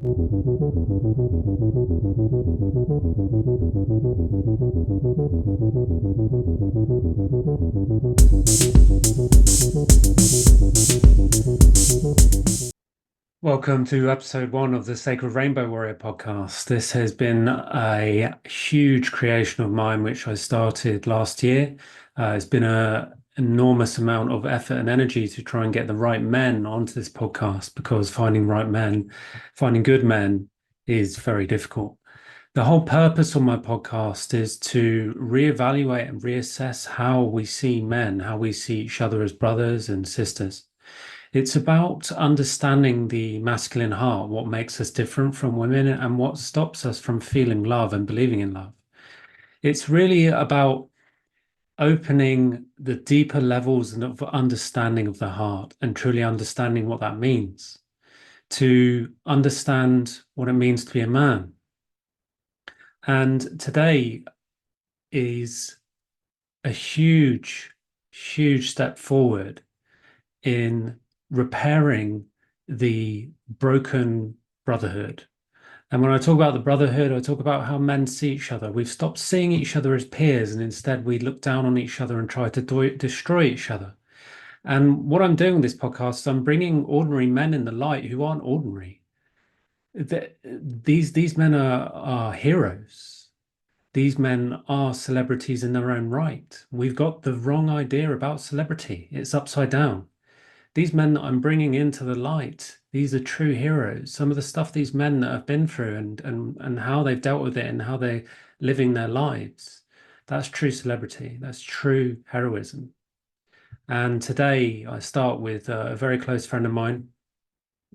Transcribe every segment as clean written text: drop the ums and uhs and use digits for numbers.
Welcome to episode 1 of the Sacred Rainbow Warrior podcast. This has been a huge creation of mine, which I started last year. It's been an enormous amount of effort and energy to try and get the right men onto this podcast, because finding good men is very difficult. The whole purpose of my podcast is to reevaluate and reassess how we see men, how we see each other as brothers and sisters. It's about understanding the masculine heart, what makes us different from women, and what stops us from feeling love and believing in love. It's really about opening the deeper levels of understanding of the heart and truly understanding what that means, to understand what it means to be a man. And today is a huge, huge step forward in repairing the broken brotherhood. And when I talk about the brotherhood, I talk about how men see each other. We've stopped seeing each other as peers, and instead we look down on each other and try to destroy each other. And what I'm doing with this podcast, I'm bringing ordinary men in the light who aren't ordinary. These men are heroes. These men are celebrities in their own right. We've got the wrong idea about celebrity. It's upside down. These men that I'm bringing into the light, these are true heroes. Some of the stuff these men that have been through and how they've dealt with it and how they're living their lives, that's true celebrity. That's true heroism. And today I start with a very close friend of mine.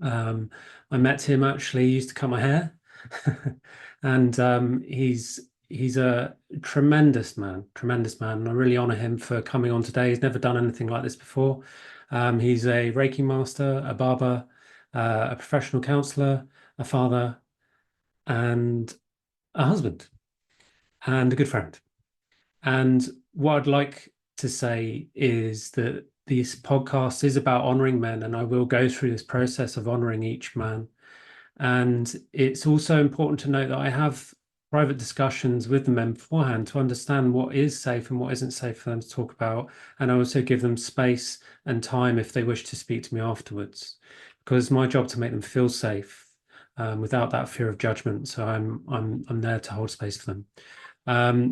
I met him actually, he used to cut my hair. And he's a tremendous man, and I really honor him for coming on today. He's never done anything like this before. He's a Reiki master, a barber, a professional counselor, a father, and a husband, and a good friend. And what I'd like to say is that this podcast is about honoring men, and I will go through this process of honoring each man. And it's also important to note that I have private discussions with the men beforehand to understand what is safe and what isn't safe for them to talk about. And I also give them space and time if they wish to speak to me afterwards, because it's my job to make them feel safe, without that fear of judgment. So I'm there to hold space for them.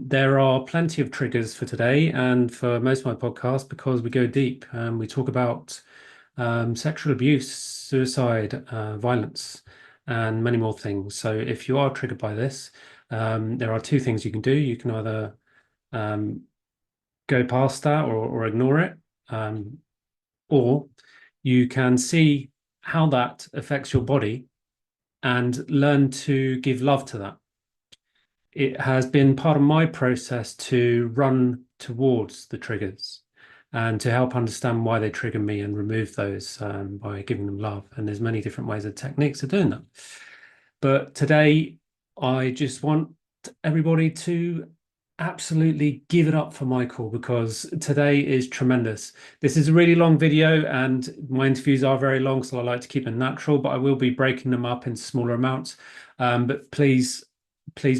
There are plenty of triggers for today and for most of my podcasts, because we go deep. We talk about sexual abuse, suicide, violence, and many more things. So if you are triggered by this, there are two things you can do. You can either go past that or ignore it, or you can see how that affects your body and learn to give love to that. It has been part of my process to run towards the triggers and to help understand why they trigger me and remove those, by giving them love. And there's many different ways and techniques of doing that. But today, I just want everybody to absolutely give it up for Michael, because today is tremendous. This is a really long video and my interviews are very long, so I like to keep them natural, but I will be breaking them up in smaller amounts. But please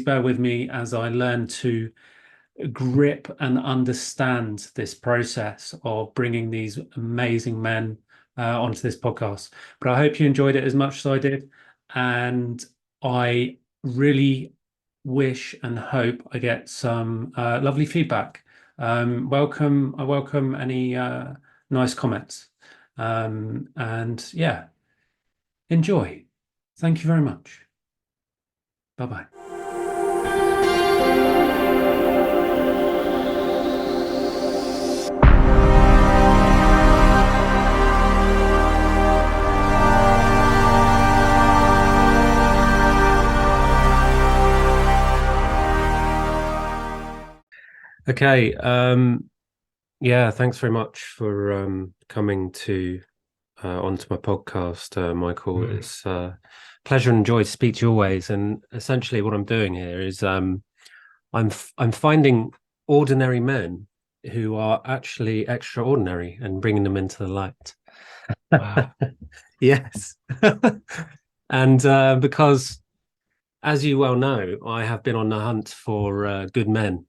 bear with me as I learn to grip and understand this process of bringing these amazing men onto this podcast. But I hope you enjoyed it as much as I did, and I really wish and hope I get some lovely feedback. I welcome any nice comments, and yeah, enjoy. Thank you very much. Bye bye. Okay. Yeah, thanks very much for coming to onto my podcast, Michael. It's a pleasure and joy to speak to you always. And essentially, what I'm doing here is I'm finding ordinary men who are actually extraordinary and bringing them into the light. Wow. Yes. And because, as you well know, I have been on the hunt for good men,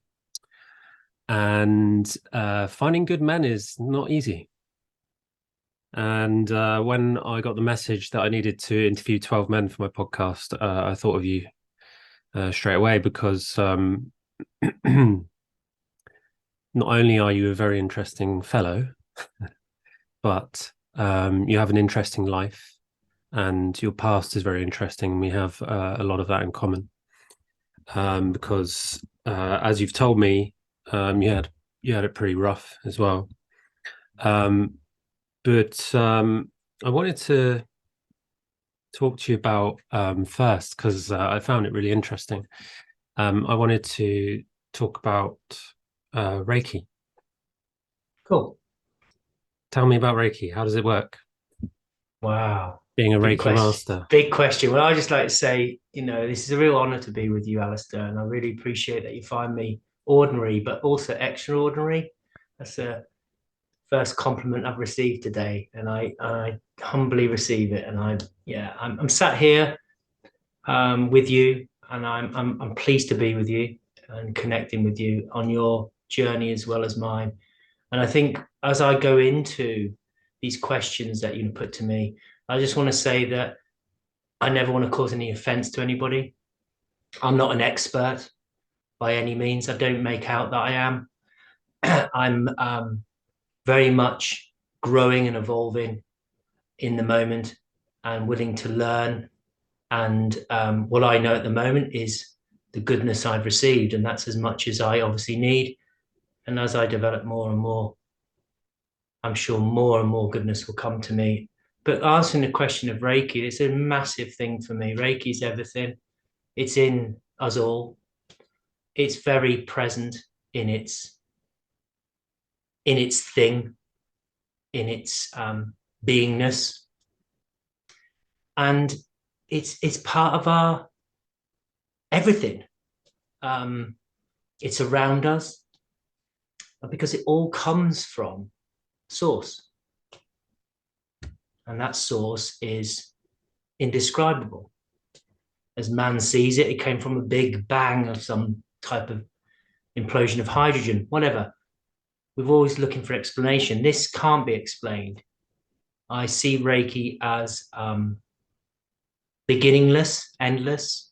and finding good men is not easy. And when I got the message that I needed to interview 12 men for my podcast, I thought of you straight away because not only are you a very interesting fellow, but you have an interesting life and your past is very interesting. We have a lot of that in common because, as you've told me, you had it pretty rough as well. Um, but I wanted to talk to you about first because I found it really interesting. I wanted to talk about Reiki. Cool. Tell me about Reiki. How does it work? Wow. Being a Big Reiki question. master. Big question. Well, I just like to say, this is a real honor to be with you, Alistair, and I really appreciate that you find me ordinary, but also extraordinary. That's the first compliment I've received today, and I humbly receive it. And I'm sat here with you, and I'm pleased to be with you and connecting with you on your journey as well as mine. And I think as I go into these questions that you put to me, I just want to say that I never want to cause any offense to anybody. I'm not an expert by any means. I don't make out that I am. I'm very much growing and evolving in the moment and willing to learn. And what I know at the moment is the goodness I've received. And that's as much as I obviously need. And as I develop more and more, I'm sure more and more goodness will come to me. But answering the question of Reiki, it's a massive thing for me. Reiki is everything. It's in us all. It's very present in its thing, in its beingness, and it's part of our everything. Um, it's around us because it all comes from source, and that source is indescribable. As man sees it, it came from a big bang of some type of implosion of hydrogen, whatever. We're always looking for explanation. This can't be explained. I see Reiki as beginningless, endless.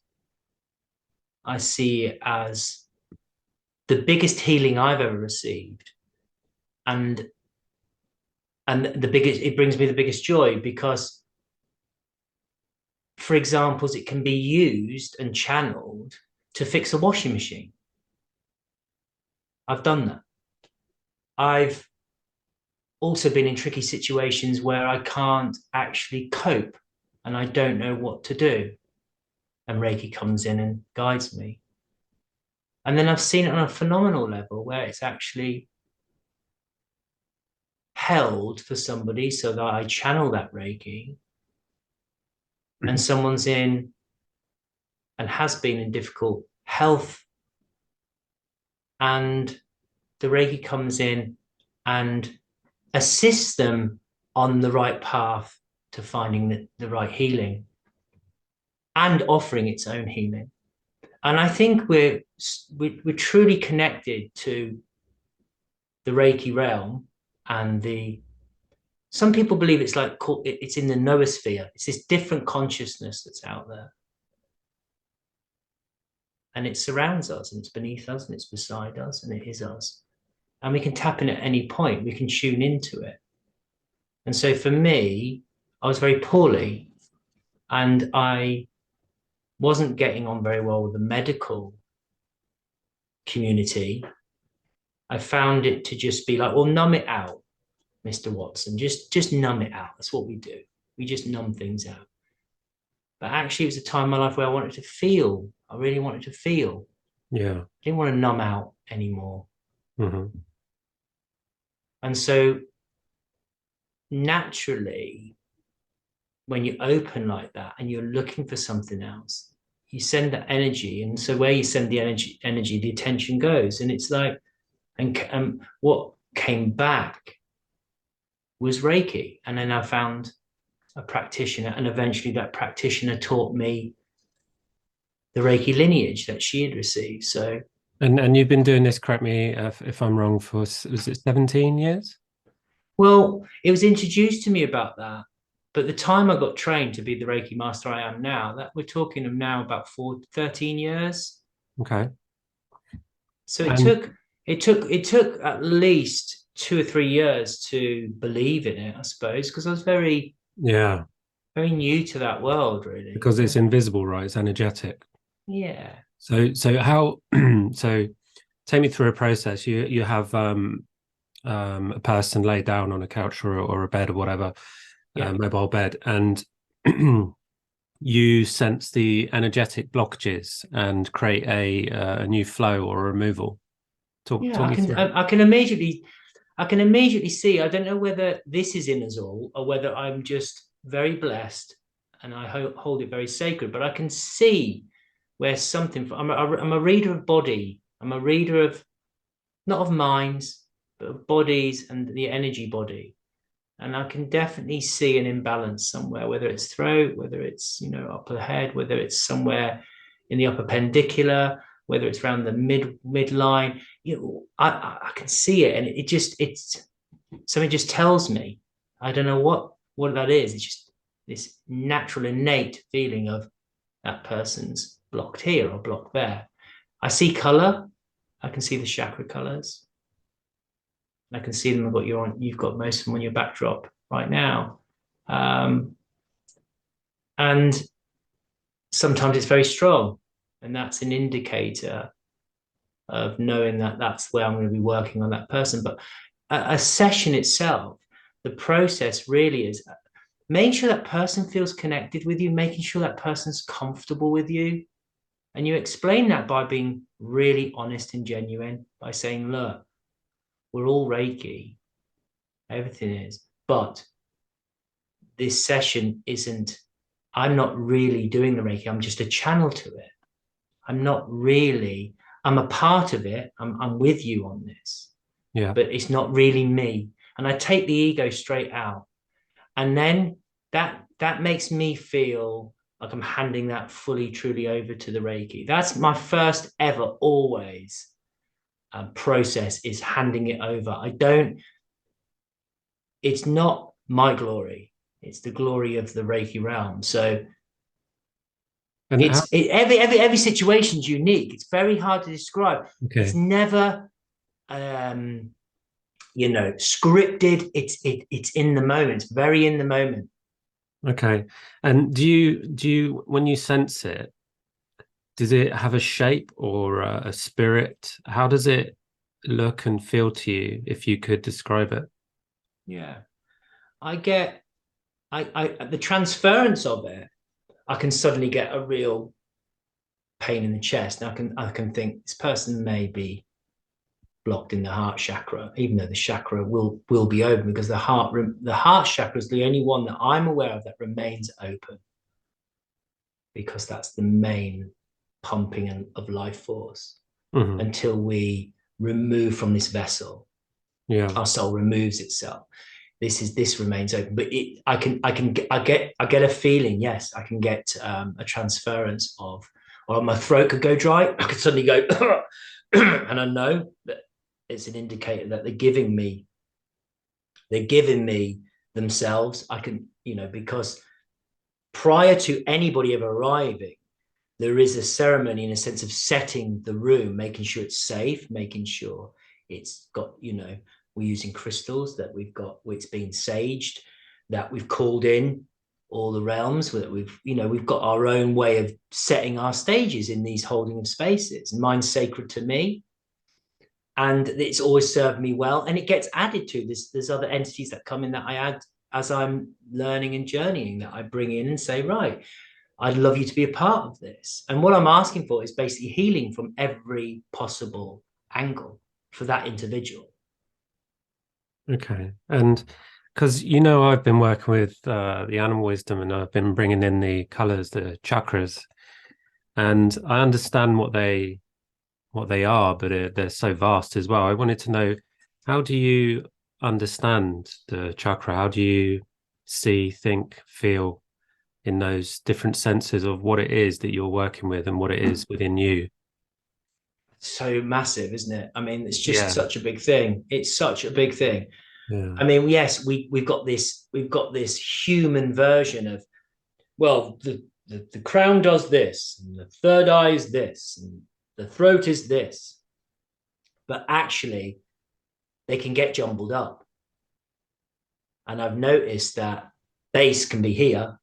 I see it as the biggest healing I've ever received, and the biggest. It brings me the biggest joy because, for examples, it can be used and channeled to fix a washing machine. I've done that. I've also been in tricky situations where I can't actually cope and I don't know what to do. And Reiki comes in and guides me. And then I've seen it on a phenomenal level where it's actually held for somebody so that I channel that Reiki and someone's in and has been in difficult health and the Reiki comes in and assists them on the right path to finding the right healing and offering its own healing. And I think we're truly connected to the Reiki realm and the some people believe it's like it's in the noosphere. It's this different consciousness that's out there. And it surrounds us and it's beneath us and it's beside us and it is us. And we can tap in at any point, we can tune into it. And so for me, I was very poorly and I wasn't getting on very well with the medical community. I found it to just be like, well, numb it out, Mr. Watson. Just numb it out. That's what we do. We just numb things out. But actually, it was a time in my life where I wanted to feel. I really wanted to feel. Yeah. I didn't want to numb out anymore. Mm-hmm. And so naturally, when you open like that and you're looking for something else, you send that energy. And so where you send the energy, the attention goes. And it's like, and what came back was Reiki. And then I found a practitioner, and eventually that practitioner taught me the Reiki lineage that she had received. So, And you've been doing this, correct me if I'm wrong, for, was it 17 years? well, it was introduced to me about that. But the time I got trained to be the Reiki master I am now, that we're talking of now about 13 years. Okay. So And it took at least 2 or 3 years to believe in it, I suppose, because I was yeah, very new to that world, really. because it's invisible, right? It's energetic. Yeah, So how so take me through a process. You have a person laid down on a couch or a bed or whatever, yeah, mobile bed, and you sense the energetic blockages and create a new flow or removal. yeah. Talk me through. I can immediately see. I don't know whether this is in us all or whether I'm just very blessed and I hold it very sacred. But I can see where something. I'm a reader of body. I'm a reader of not of minds, but of bodies and the energy body. And I can definitely see an imbalance somewhere, whether it's throat, whether it's upper head, whether it's somewhere in the upper pendicular, whether it's around the midline. I can see it, and it's something just tells me. I don't know what that is. It's just this natural innate feeling of that person's blocked here or blocked there. I see color. I can see the chakra colors. I can see them. You've got most of them on your backdrop right now, um, and sometimes it's very strong, and that's an indicator of knowing that that's where I'm going to be working on that person. But a session itself, the process really is making sure that person feels connected with you, making sure that person's comfortable with you, and you explain that by being really honest and genuine by saying, "Look, we're all Reiki, everything is, but." This session isn't, I'm not really doing the Reiki. I'm just a channel to it. I'm not really, I'm a part of it. I'm with you on this, Yeah. but it's not really me. And I take the ego straight out. And then that makes me feel like I'm handing that fully, truly over to the Reiki. That's my first ever, always process is handing it over. It's not my glory. It's the glory of the Reiki realm. So And how, every situation's unique. It's very hard to describe. It's okay. never scripted. It's in the moment. It's very in the moment. Okay. And do you when you sense it, does it have a shape or a spirit? How does it look and feel to you, if you could describe it? Yeah. I get the transference of it, I can suddenly get a real pain in the chest. And I can think this person may be blocked in the heart chakra, even though the chakra will be open because the heart chakra is the only one that I'm aware of that remains open because that's the main pumping of life force Hmm. until we remove from this vessel. Yeah. Our soul removes itself. This remains open, but I get a feeling. Yes, I can get a transference of, or my throat could go dry. I could suddenly go, and I know that it's an indicator that they're giving me themselves. I can, because prior to anybody ever arriving, there is a ceremony in a sense of setting the room, making sure it's safe, making sure it's got, we're using crystals that it's been saged, that we've called in all the realms, that we've got our own way of setting our stages in these holding of spaces. Mine's sacred to me. And it's always served me well. And it gets added to this. There's other entities that come in that I add as I'm learning and journeying, that I bring in and say, right, I'd love you to be a part of this. And what I'm asking for is basically healing from every possible angle for that individual. Okay. And because I've been working with the animal wisdom, and I've been bringing in the colors, the chakras, and I understand what they are, but they're so vast as well. I wanted to know, how do you understand the chakra? How do you see, think, feel in those different senses of what it is that you're working with and what it is within you. So massive, isn't it? I mean, it's just Yeah. such a big thing. It's such a big thing. Yeah. I mean, yes, we've got this human version of, well, the crown does this, and the third eye is this, and the throat is this. But actually, they can get jumbled up. And I've noticed that base can be here,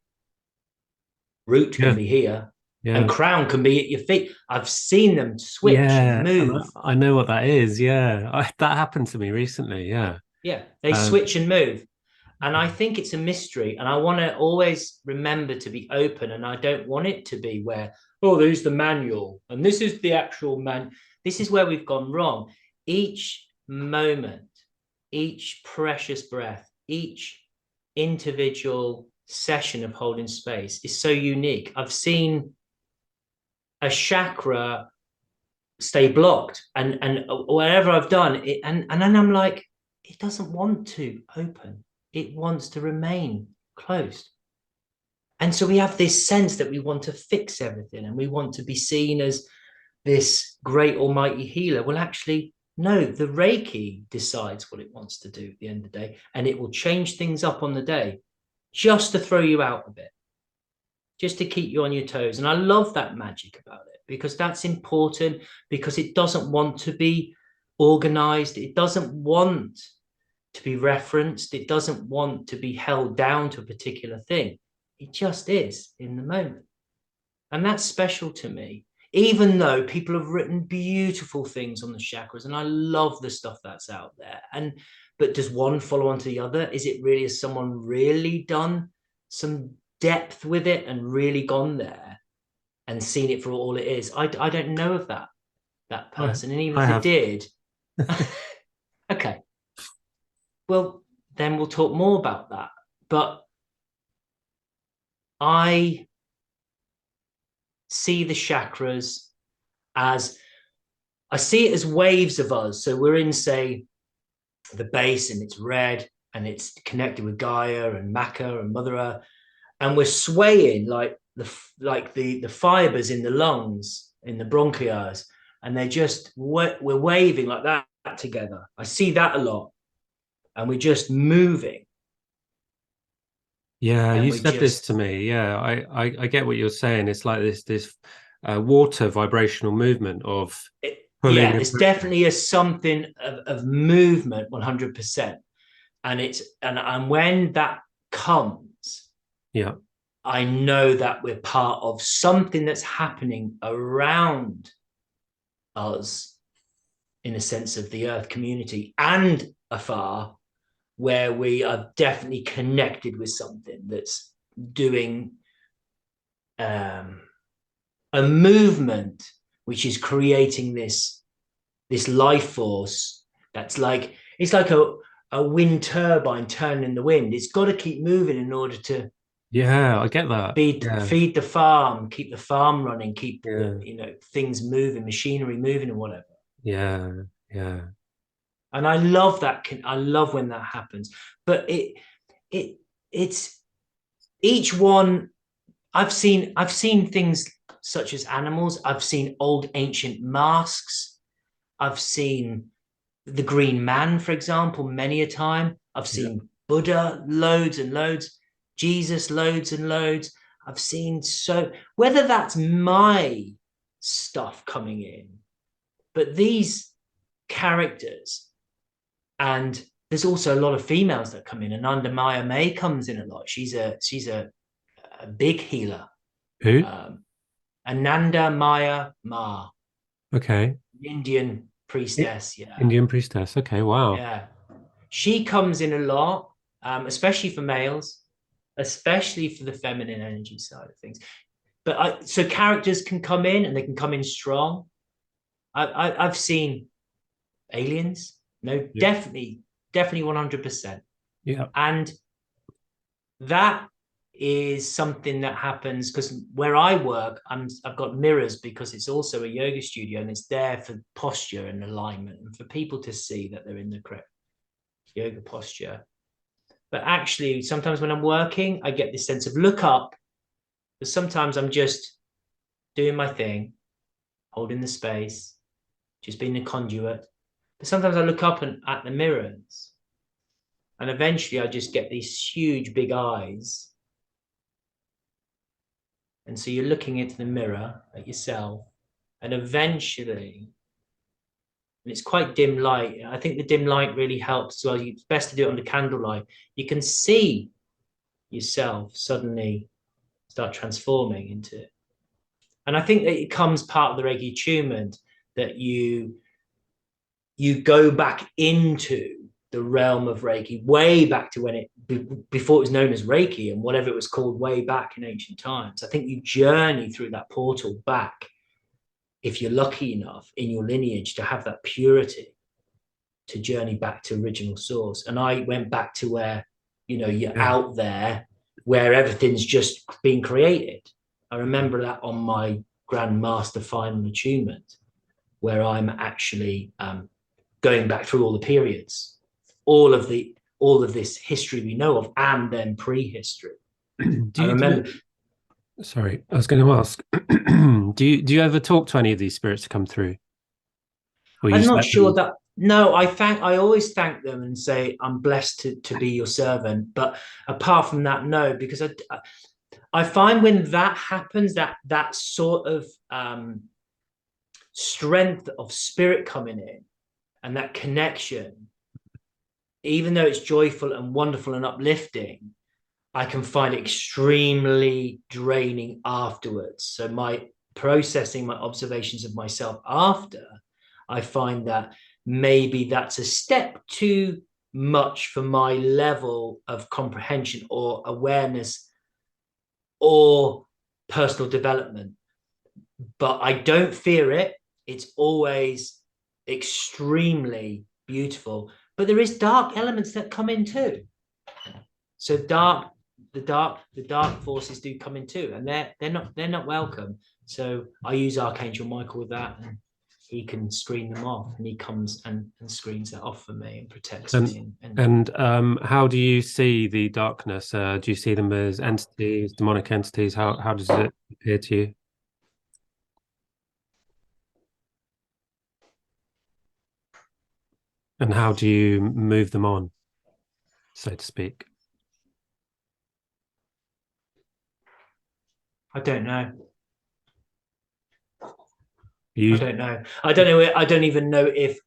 root can Yeah. be here, and Yeah. crown can be at your feet. I've seen them switch and Yeah. And move. I know what that is. Yeah. That happened to me recently. Yeah. Yeah, they Um, switch and move. And I think it's a mystery. And I want to always remember to be open. And I don't want it to be where, oh, there's the manual and this is the actual man. This is where we've gone wrong. Each moment, each precious breath, each individual session of holding space is so unique. I've seen a chakra stay blocked, and whatever I've done it, and then I'm like, it doesn't want to open, it wants to remain closed. And so we have this sense that we want to fix everything and we want to be seen as this great almighty healer. Well, actually, no, the Reiki decides what it wants to do at the end of the day, and it will change things up on the day just to throw you out a bit, just to keep you on your toes. And I love that magic about it because that's important, because it doesn't want to be organized. It doesn't want to be referenced. It doesn't want to be held down to a particular thing. It just is in the moment. And that's special to me, even though people have written beautiful things on the chakras. And I love the stuff that's out there. But does one follow on to the other? Is it really, has someone really done some depth with it and really gone there and seen it for all it is? I don't know of that person. And even I if they have. did, okay, well, then we'll talk more about that. But I see the chakras as, I see it as waves of us. So we're in, say, the base, and it's red and it's connected with Gaia and Maka and Mother Earth, and we're swaying like the fibers in the lungs, in the bronchioles, and we're waving like that together. I see that a lot, and we're just moving, Yeah, and you we're said this to just me. Yeah, I get what you're saying. It's like this water vibrational movement of pulling yeah, and there's pushing. definitely a something of movement, 100%. And when that comes, Yeah. I know that we're part of something that's happening around us, in a sense of the earth community and afar, where we are definitely connected with something that's doing um, a movement which is creating this life force that's like, it's like a wind turbine turning the wind. It's got to keep moving in order to Yeah, I get that. Yeah. feed the farm, keep the farm running, keep Yeah. things moving, machinery moving, and whatever. Yeah. Yeah. And I love that. I love when that happens. But it it's each one. I've seen things such as animals. I've seen old ancient masks. I've seen the Green Man, for example, many a time. I've Yeah. seen Buddha loads and loads, Jesus loads and loads. I've seen, so whether that's my stuff coming in, but these characters, and there's also a lot of females that come in, and under Maya May comes in a lot. She's a big healer. Who? Um, Ananda Maya Ma, Okay. Indian I- priestess. Yeah, Indian priestess. Okay. Wow. yeah. She comes in a lot, especially for males, especially for the feminine energy side of things. So characters can come in and they can come in strong. I've seen aliens. No, Yeah. definitely 100%. Yeah. And that is something that happens because where I work, I've got mirrors because it's also a yoga studio, and it's there for posture and alignment and for people to see that they're in the correct yoga posture. But actually, sometimes when I'm working, I get this sense of look up, but sometimes I'm just doing my thing, holding the space, just being a conduit. But sometimes I look up and at the mirrors, and eventually I just get these huge big eyes. And so you're looking into the mirror at yourself, and eventually, and it's quite dim light. I think the dim light really helps as well. It's best to do it under candlelight. You can see yourself suddenly start transforming into it. And I think that it comes part of the Reiki attunement that you go back into the realm of Reiki, way back to when before it was known as Reiki and whatever it was called way back in ancient times. I think you journey through that portal back, if you're lucky enough in your lineage to have that purity, to journey back to original source. And I went back to where, you're out there, where everything's just being created. I remember that on my Grand Master final attunement, where I'm actually going back through all the periods, all of this history we know of, and then prehistory. I remember. Sorry, I was going to ask. Do you ever talk to any of these spirits to come through, or you I'm just not let sure them? that. No, I always thank them and say I'm blessed to be your servant. But apart from that, no, because I find when that happens, that sort of strength of spirit coming in and that connection, even though it's joyful and wonderful and uplifting, I can find extremely draining afterwards. So my processing my observations of myself after, I find that maybe that's a step too much for my level of comprehension or awareness or personal development. But I don't fear it. It's always extremely beautiful. But there is dark elements that come in too. So the dark forces do come in too, and they're not welcome. So I use Archangel Michael with that, and he can screen them off, and he comes and screens that off for me and protects And me. and how do you see the darkness? Do you see them as entities, demonic entities? How does it appear to you? And how do you move them on, so to speak? I don't know. I You don't know. I don't know. I don't even know if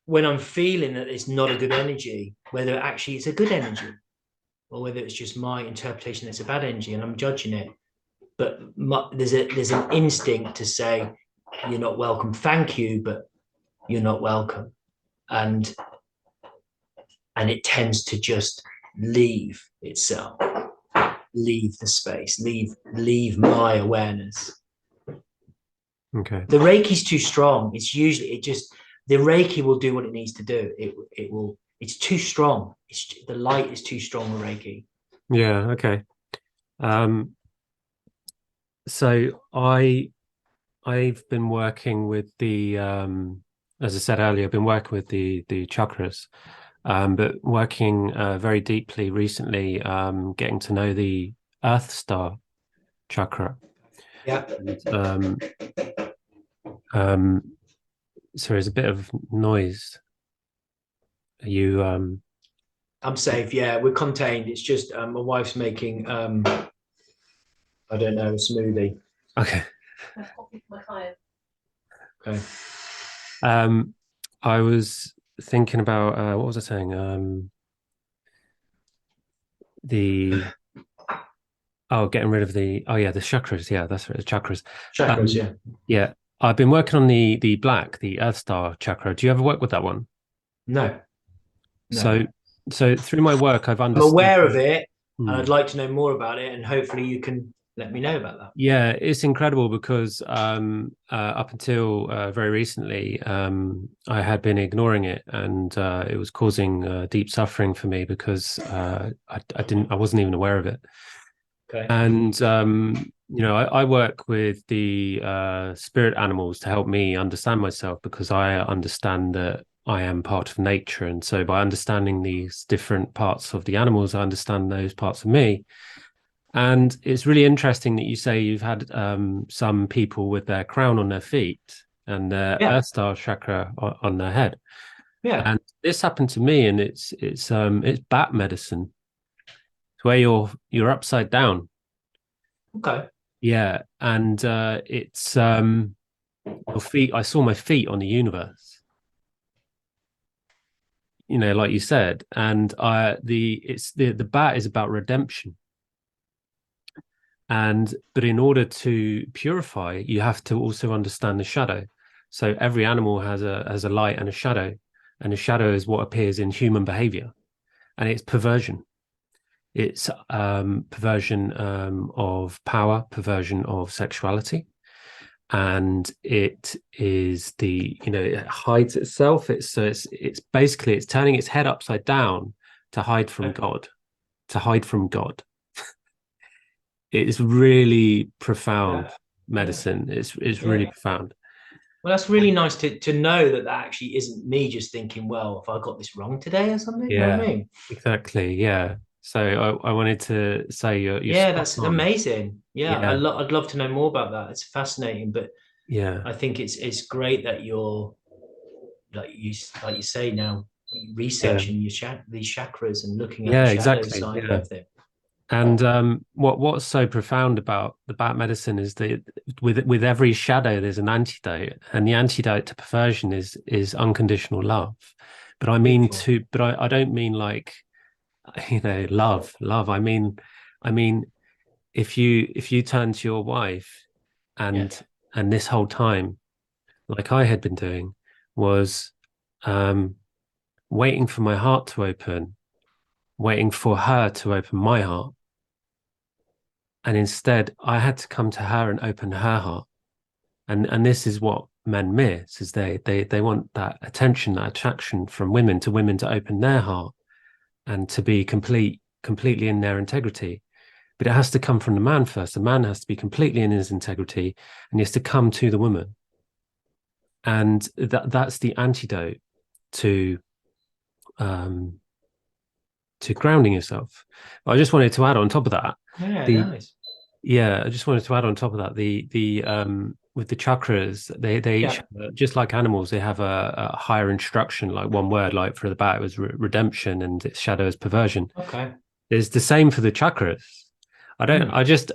when I'm feeling that it's not a good energy, whether actually it's a good energy or whether it's just my interpretation that's a bad energy and I'm judging it. But there's an instinct to say you're not welcome. Thank you, but you're not welcome. And it tends to just leave itself, leave the space, leave my awareness. okay? The Reiki's too strong. It's usually the Reiki will do what it needs to do. It will. It's too strong. The light is too strong with Reiki. Yeah, okay. Um, so I've been working with the as I said earlier, I've been working with the chakras, but working very deeply recently, getting to know the Earth Star chakra. Yeah, And, um, so there's a bit of noise. Are you I'm safe. Yeah, we're contained. It's just my wife's making I don't know, a smoothie. okay? Okay. Um, I was thinking about what was I saying? The getting rid of the chakras. Yeah, that's right, the chakras. Chakras. Um, Yeah. yeah, I've been working on the Earth Star chakra. Do you ever work with that one? No. So, No. so through my work, I've I'm understood. aware of it, and Hmm. I'd like to know more about it, and hopefully you can let me know about that. Yeah, it's incredible because up until very recently, I had been ignoring it, and it was causing deep suffering for me because I wasn't even aware of it. Okay. And I work with the spirit animals to help me understand myself because I understand that I am part of nature. And so by understanding these different parts of the animals, I understand those parts of me. And it's really interesting that you say you've had some people with their crown on their feet and their Yeah, Earth Star chakra on their head. yeah. And this happened to me, and it's bat medicine. It's where you're upside down. Okay. Yeah, and it's your feet. I saw my feet on the universe. Like you said, and the bat is about redemption. And but in order to purify, you have to also understand the shadow. So every animal has a light and a shadow, and the shadow is what appears in human behavior, and it's perversion. It's perversion of power, perversion of sexuality, and it is it hides itself. It's basically it's turning its head upside down to hide from Okay. God, to hide from God. It's really profound Yeah. Yeah. medicine. It's Yeah. really profound. Well, that's really nice to know that that actually isn't me just thinking, well, if I got this wrong today or something, you know what I Yeah, mean? exactly. Yeah. So I wanted to say you're Yeah, spot that's on. amazing. Yeah, Yeah. I'd love to know more about that. It's fascinating, but Yeah. I think it's great that you're like you say now Yeah. researching these chakras and looking at the Yeah, shadow exactly. side and Yeah. everything. And what's so profound about the bat medicine is that with every shadow there's an antidote, and the antidote to perversion is unconditional love. Beautiful. But I don't mean like love. I mean if you turn to your wife Yeah. and this whole time, like I had been doing, was um waiting for my heart to open, waiting for her to open my heart. And instead, I had to come to her and open her heart. And this is what men miss: is they want that attention, that attraction from women to open their heart and to be completely in their integrity. But it has to come from the man first. The man has to be completely in his integrity, and he has to come to the woman. And that's the antidote to um grounding yourself. But I just wanted to add on top of that, Yeah, the nice. yeah, I just wanted to add on top of that the with the chakras, they each Yeah. just like animals, they have a higher instruction, like one word, like for the bat it was redemption and its shadow is perversion. Okay. It's the same for the chakras. I don't. Hmm. I just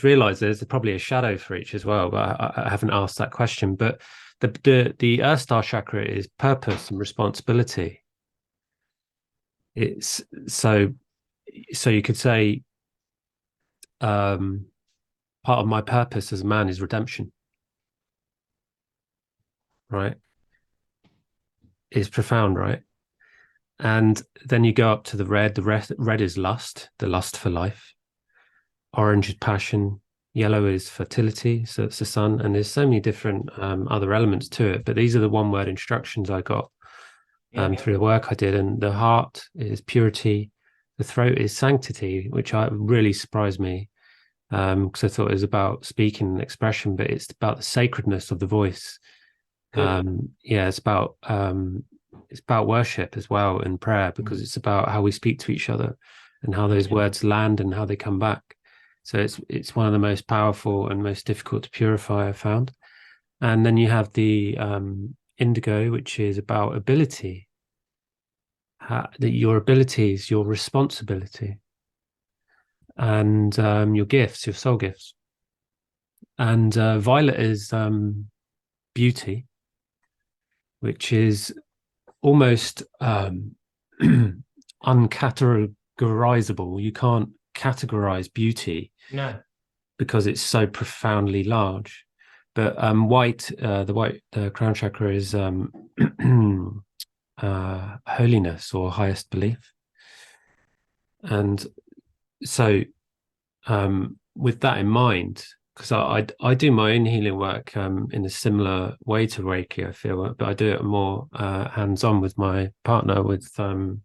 realized there's probably a shadow for each as well, but I haven't asked that question. But the Earth Star chakra is purpose and responsibility. It's so you could say um, part of my purpose as a man is redemption, right? Is profound, right? And then you go up to the red. Red is lust, the lust for life. Orange is passion. Yellow is fertility, so it's the sun. And there's so many different other elements to it. But these are the one-word instructions I got Yeah. through the work I did. And the heart is purity. The throat is sanctity, which really surprised me because I thought it was about speaking and expression, but it's about the sacredness of the voice. Good. Yeah, it's about worship as well and prayer, because Mm. it's about how we speak to each other and how those Yeah. words land and how they come back. So it's one of the most powerful and most difficult to purify, I found. And then you have the indigo, which is about ability, your abilities, your responsibility, and your gifts, your soul gifts. And violet is beauty, which is almost uncategorizable. You can't categorize beauty No. because it's so profoundly large. But the crown chakra is holiness or highest belief. And so, with that in mind, because I do my own healing work in a similar way to Reiki, I feel, but I do it more hands on with my partner with plant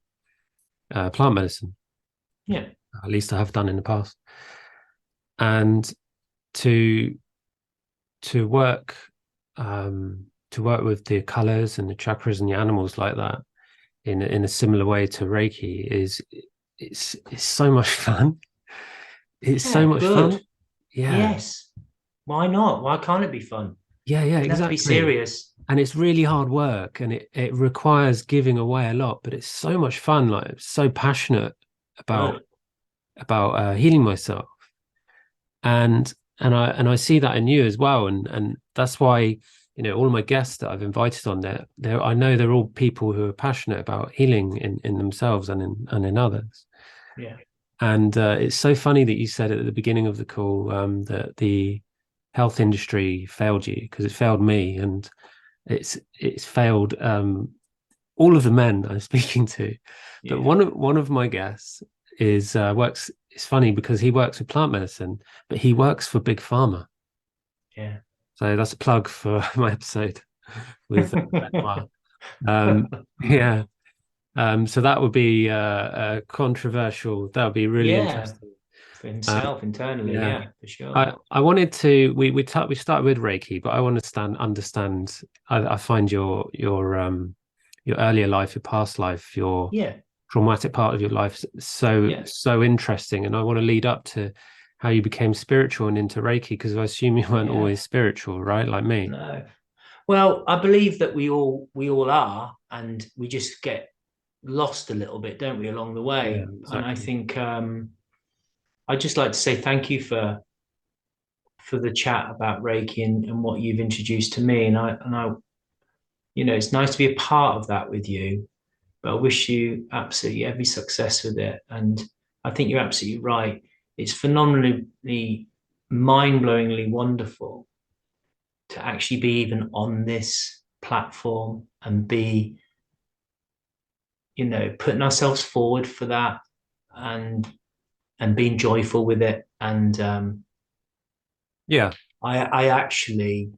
medicine. Yeah. At least I have done in the past. And to work to work with the colors and the chakras and the animals like that in a similar way to Reiki is it's so much fun. It's so Yeah, much fun. good. Yeah. Yes. Why not? Why can't it be fun? Yeah, Doesn't have to be exactly. serious. And it's really hard work and it requires giving away a lot, but it's so much fun. Like I'm so passionate about Good. healing myself. And I see that in you as well. And that's why, all of my guests that I've invited on there, I know they're all people who are passionate about healing in themselves and in others. Yeah. And it's so funny that you said at the beginning of the call that the health industry failed you because it failed me, and it's failed all of the men I'm speaking to. But Yeah. one of my guests is works. It's funny because he works with plant medicine, but he works for Big Pharma. Yeah. So that's a plug for my episode with Benoit. Yeah. So that would be controversial. That would be really Yeah. interesting. For Um, himself internally. yeah. Yeah, for sure. I wanted to we started with Reiki, but I want to understand. I find your earlier life, your past life, your Yeah. traumatic part of your life Yeah. so interesting, and I want to lead up to how you became spiritual and into Reiki because I assume you weren't Yeah. always spiritual, right? Like me. No. Well, I believe that we all are, and we just get lost a little bit, don't we, along the Yeah, way? And I exactly. think I'd just like to say thank you for the chat about Reiki and what you've introduced to me. And I, it's nice to be a part of that with you. But I wish you absolutely every success with it. And I think you're absolutely right. It's phenomenally, mind-blowingly wonderful to actually be even on this platform and be, putting ourselves forward for that and being joyful with it. And Yeah, I actually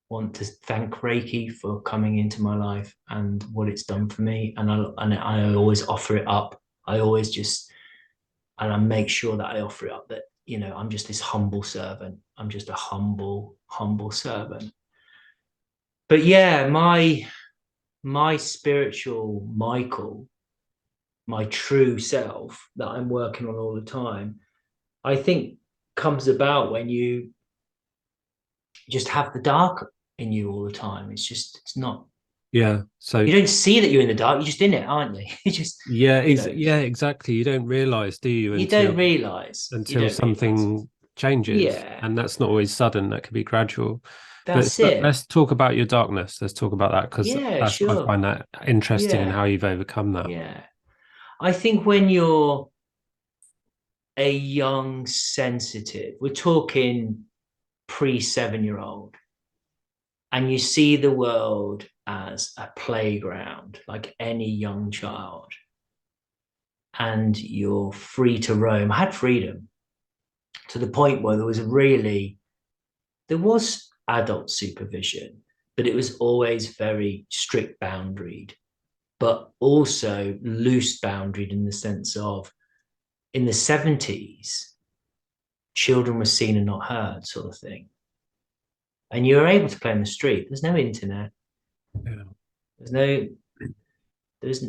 want to thank Reiki for coming into my life and what it's done for me. And I always offer it up. I always just and I make sure that I offer it up that I'm just this humble servant. I'm just a humble servant. But yeah, my spiritual Michael, my true self that I'm working on all the time, I think comes about when you just have the dark in you all the time. It's not yeah. So you don't see that you're in the dark, you're just in it, aren't you? You just, yeah, exactly. You don't realize, do you, you don't realize. You until don't realize. something changes, Yeah, and that's not always sudden. That could be gradual. that's it. Let's talk about your darkness. Let's talk about that because Yeah, that's I sure. find that interesting and Yeah, how you've overcome that. yeah. I think when you're a young, sensitive, we're talking pre 7-year-old, and you see the world as a playground, like any young child, and you're free to roam. I had freedom to the point where there was adult supervision, but it was always very strict boundaried, but also loose boundaried in the sense of in the 70s, children were seen and not heard, sort of thing. And you were able to play in the street. There's no internet. Yeah. There's no, there's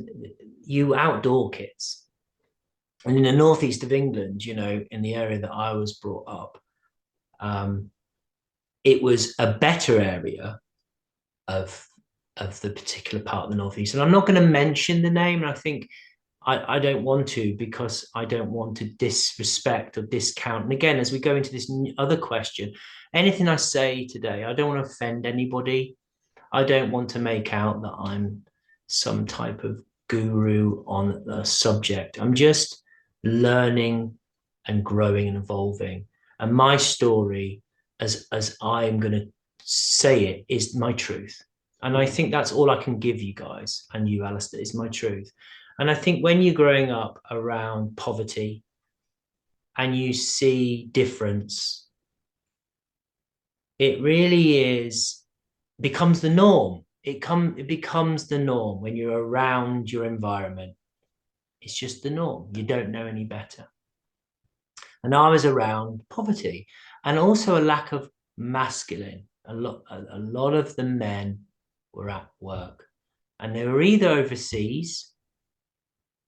you outdoor kids. And in the northeast of England, in the area that I was brought up, um, it was a better area of the particular part of the northeast. And I'm not going to mention the name. And I think I don't want to because I don't want to disrespect or discount. And again, as we go into this other question, anything I say today, I don't want to offend anybody. I don't want to make out that I'm some type of guru on a subject. I'm just learning and growing and evolving. And my story, as I'm going to say it, is my truth. And I think that's all I can give you guys and you, Alistair, is my truth. And I think when you're growing up around poverty and you see difference, it really becomes the norm. It becomes the norm when you're around your environment. It's just the norm. You don't know any better. And I was around poverty and also a lack of masculine. A lot of the men were at work, and they were either overseas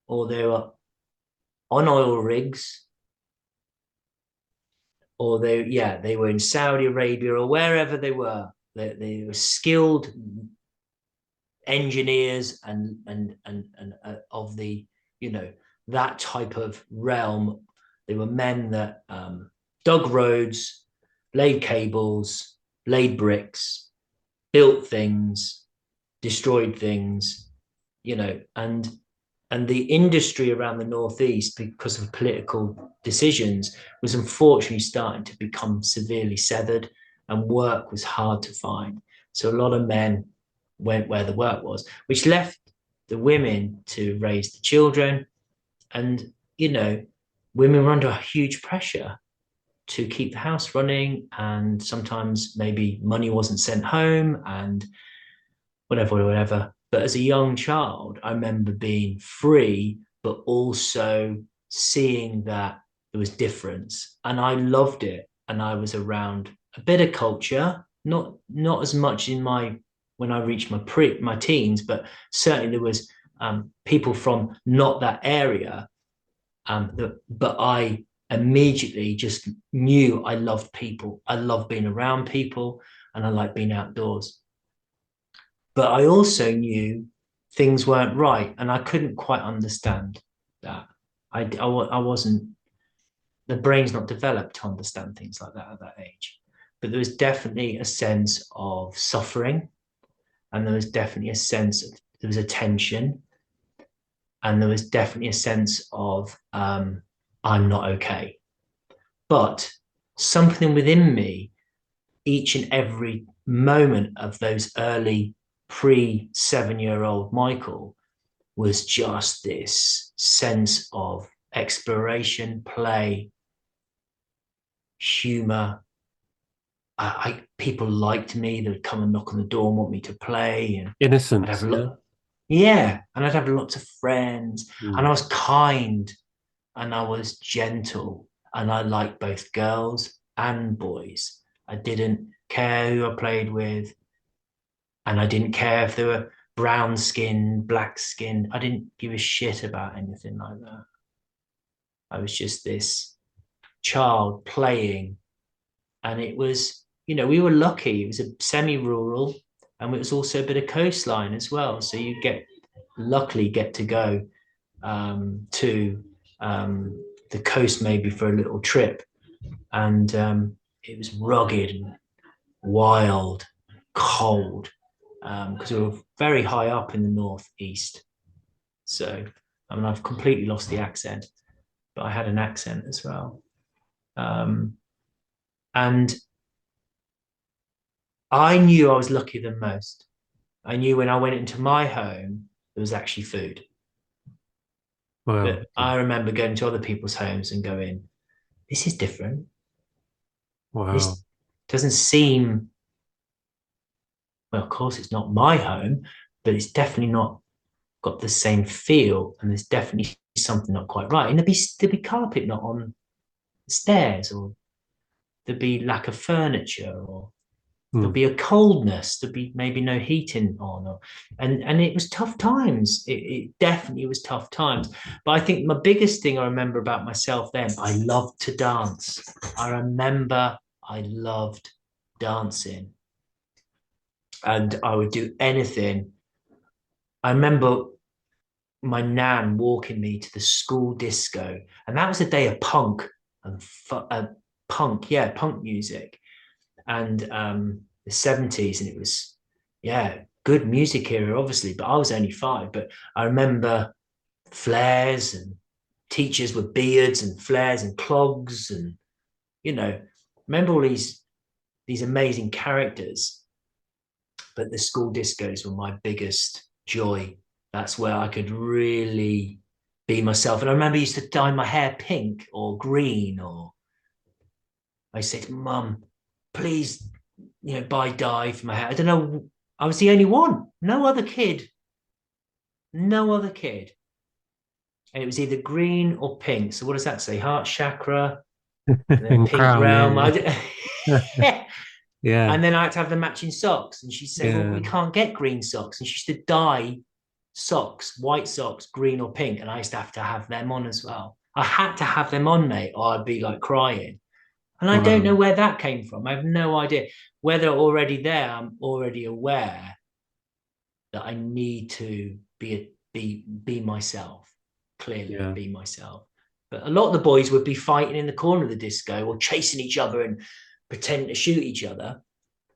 or they were on oil rigs, or they were in Saudi Arabia or wherever they were. They were skilled engineers and of the, you know, that type of realm. They were men that dug roads, laid cables, laid bricks, built things, destroyed things, you know, and the industry around the Northeast, because of political decisions, was unfortunately starting to become severely severed, and work was hard to find. So a lot of men went where the work was, which left the women to raise the children. And, you know, women were under a huge pressure to keep the house running. And sometimes maybe money wasn't sent home and whatever. But as a young child, I remember being free, but also seeing that there was difference. And I loved it. And I was around a bit of culture, not as much in my when I reached my teens, but certainly there was people from not that area. But I immediately just knew I loved people. I loved being around people, and I like being outdoors. But I also knew things weren't right, and I couldn't quite understand that. I wasn't, the brain's not developed to understand things like that at that age. But there was definitely a sense of suffering, and there was definitely a sense of, there was a tension, and there was definitely a sense of I'm not okay. But something within me, each and every moment of those early pre 7-year-old Michael, was just this sense of exploration, play, humor. People liked me. They'd come and knock on the door and want me to play, and I'd have Innocence, a yeah. lot. Yeah, and I'd have lots of friends, and I Mm. was kind, and I was gentle, and I liked both girls and boys. I didn't care who I played with, and I didn't care if they were brown skin, black skin. I didn't give a shit about anything like that. I was just this child playing, and it was, you know, we were lucky. It was a semi-rural, and it was also a bit of coastline as well. So you luckily get to go to the coast maybe for a little trip, and it was rugged and wild, cold, because we were very high up in the northeast. So, I mean, I've completely lost the accent, but I had an accent as well. Um, and I knew I was lucky the most. I knew when I went into my home, there was actually food. Wow. But I remember going to other people's homes and going, this is different. Wow. This doesn't seem, well, of course, it's not my home, but it's definitely not got the same feel. And there's definitely something not quite right. And there'd be carpet not on the stairs, or there'd be lack of furniture, or there'll Mm. be a coldness, there'll be maybe no heating on, and it was tough times. It definitely was tough times. But I think my biggest thing I remember about myself then, I loved to dance. I remember I loved dancing, and I would do anything. I remember my nan walking me to the school disco, and that was a day of punk and punk music, and the 70s, and it was, yeah, good music era, obviously, but I was only 5. But I remember flares, and teachers with beards and flares and clogs, and, you know, remember all these amazing characters. But the school discos were my biggest joy. That's where I could really be myself. And I remember I used to dye my hair pink or green, or I said, Mum, please, buy dye for my hair. I don't know. I was the only one. No other kid. No other kid. And it was either green or pink. So what does that say? Heart chakra, and then In pink Crown, realm. yeah, yeah. Yeah. And then I had to have the matching socks. And she'd say, well, Yeah. we can't get green socks. And she used to dye socks, white socks, green or pink. And I used to have them on as well. I had to have them on, mate, or I'd be like crying. And I don't know Wow. where that came from. I have no idea. Whether already there, I'm already aware that I need to be myself, clearly Yeah. be myself. But a lot of the boys would be fighting in the corner of the disco or chasing each other and pretending to shoot each other.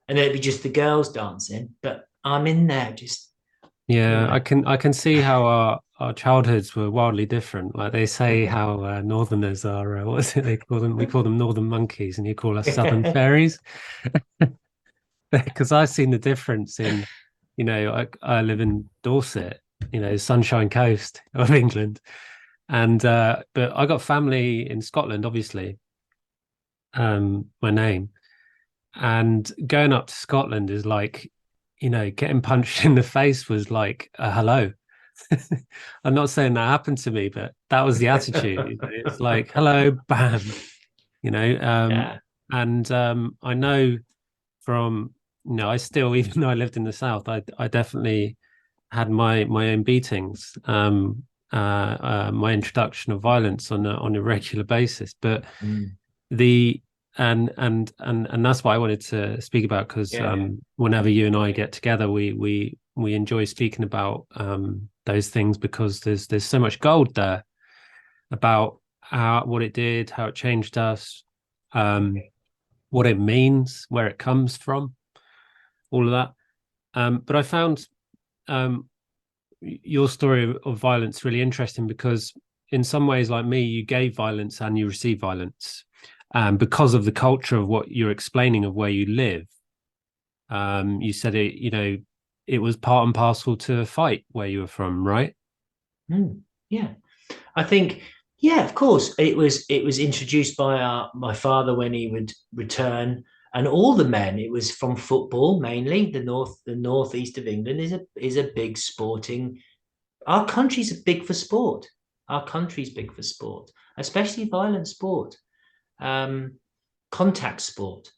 And then it'd be just the girls dancing. But I'm in there just, you Yeah. know. I can see how our childhoods were wildly different. Like they say how Northerners are, what is it they call them? We call them Northern monkeys, and you call us Southern fairies. Because I've seen the difference in, I live in Dorset, Sunshine Coast of England, and but I got family in Scotland, obviously, my name, and going up to Scotland is like, getting punched in the face was like a hello. I'm not saying that happened to me, but that was the attitude. It's like hello, bam, you know. Yeah. And I know from I still, even though I lived in the South, I definitely had my own beatings, my introduction of violence on a regular basis. But Mm. the and that's what I wanted to speak about because Yeah. whenever you and I get together, we enjoy speaking about those things because there's so much gold there about how what it did, how it changed us, um, what it means, where it comes from, all of that. But I found um, your story of violence really interesting because, in some ways, like me, you gave violence and you received violence because of the culture of what you're explaining of where you live. You said it, it was part and parcel to a fight where you were from, right? Mm. Yeah. I think, yeah, of course, it was introduced by my father when he would return, and all the men. It was from football mainly. The northeast of England is a big sporting. Our country's big for sport. Our country's big for sport, especially violent sport, um, contact sport.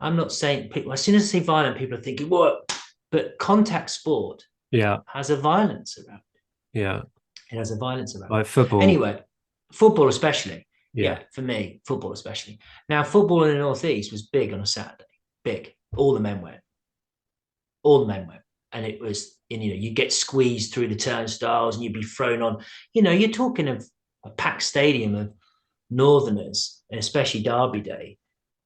I'm not saying people. As soon as I say violent, people are thinking what, but contact sport Yeah, has a violence around. yeah, It has a violence around. like football. Anyway, football especially. Yeah, Yeah, for me, football especially. Now, football in the Northeast was big on a Saturday. Big. All the men went. All the men went. And it was, you get squeezed through the turnstiles and you'd be thrown on. You're talking of a packed stadium of Northerners, and especially Derby Day.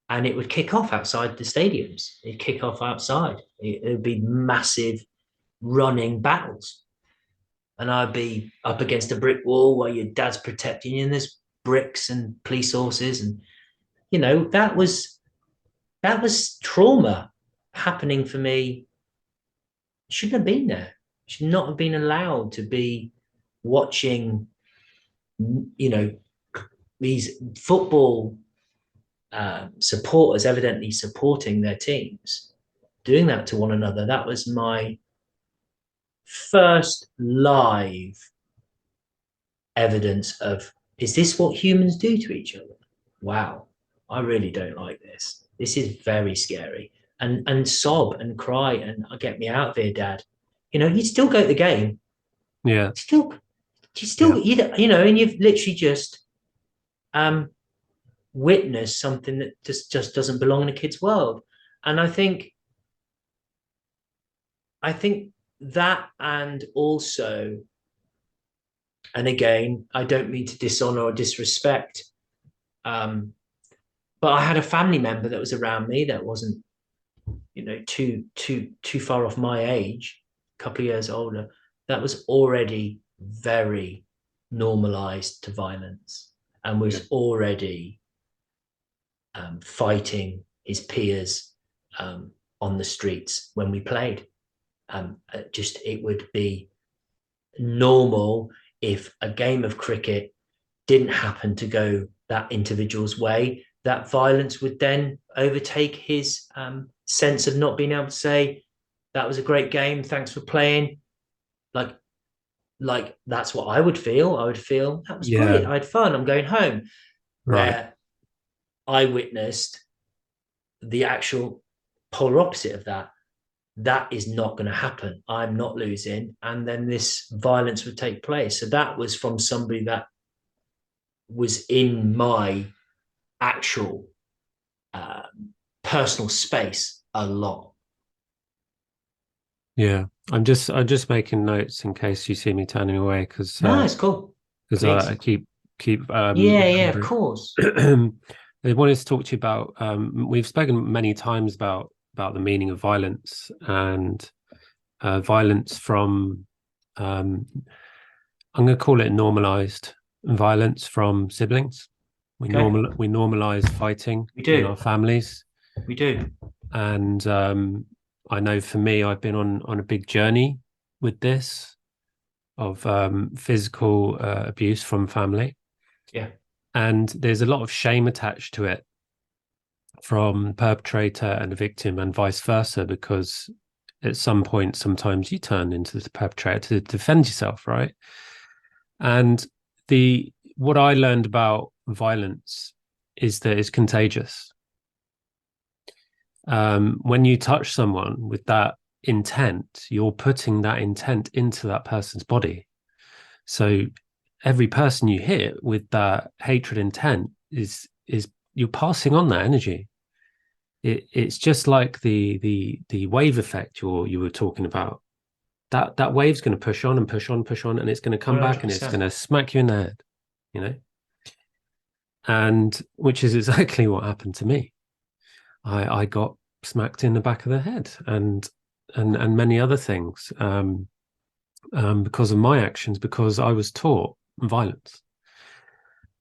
And it would kick off outside the stadiums. It'd kick off outside. It would be massive running battles, and I'd be up against a brick wall while your dad's protecting you, and there's bricks and police horses, and that was trauma happening for me. Shouldn't have been there. Should not have been allowed to be watching, you know, these football supporters evidently supporting their teams, doing that to one another. That was my first live evidence of, is this what humans do to each other? Wow, I really don't like this. This is very scary. And sob and cry and get me out of here, Dad. You'd still go to the game. yeah, Still, you yeah, still, and you've literally just um witnessed something that just doesn't belong in a kid's world. And I think that, and also, and again, I don't mean to dishonor or disrespect, um, but I had a family member that was around me that wasn't, too far off my age, a couple of years older, that was already very normalized to violence and yeah, was already fighting his peers on the streets when we played. Just it would be normal if a game of cricket didn't happen to go that individual's way, that violence would then overtake his sense of not being able to say, that was a great game, thanks for playing. Like, like that's what I would feel. I would feel that was great. yeah, I had fun. I'm going home. right. Where I witnessed the actual. polar opposite of that. That is not going to happen. I'm not losing. And then this violence would take place. So that was from somebody that was in my actual uh, personal space a lot. Yeah. I'm just making notes in case you see me turning away No, it's cool. because I Please. keep Yeah, yeah, of remembering. course. I wanted to talk to you about we've spoken many times about the meaning of violence and violence from I'm going to call it normalized violence from siblings. Okay. We normalize fighting We in our do. families, We do. and I know for me, I've been on a big journey with this of physical abuse from family, Yeah. and there's a lot of shame attached to it from the perpetrator and the victim, and vice versa, because at some point, sometimes you turn into the perpetrator to defend yourself, right? And the what I learned about violence is that it's contagious. When you touch someone with that intent, you're putting that intent into that person's body. So every person you hit with that hatred intent is you're passing on that energy. It's just like the wave effect you were talking about. That wave's going to push on and push on, push on, and it's going to come back and it's going 100%. to smack you in the head, you know. And which is exactly what happened to me. I got smacked in the back of the head and many other things because of my actions, because I was taught violence.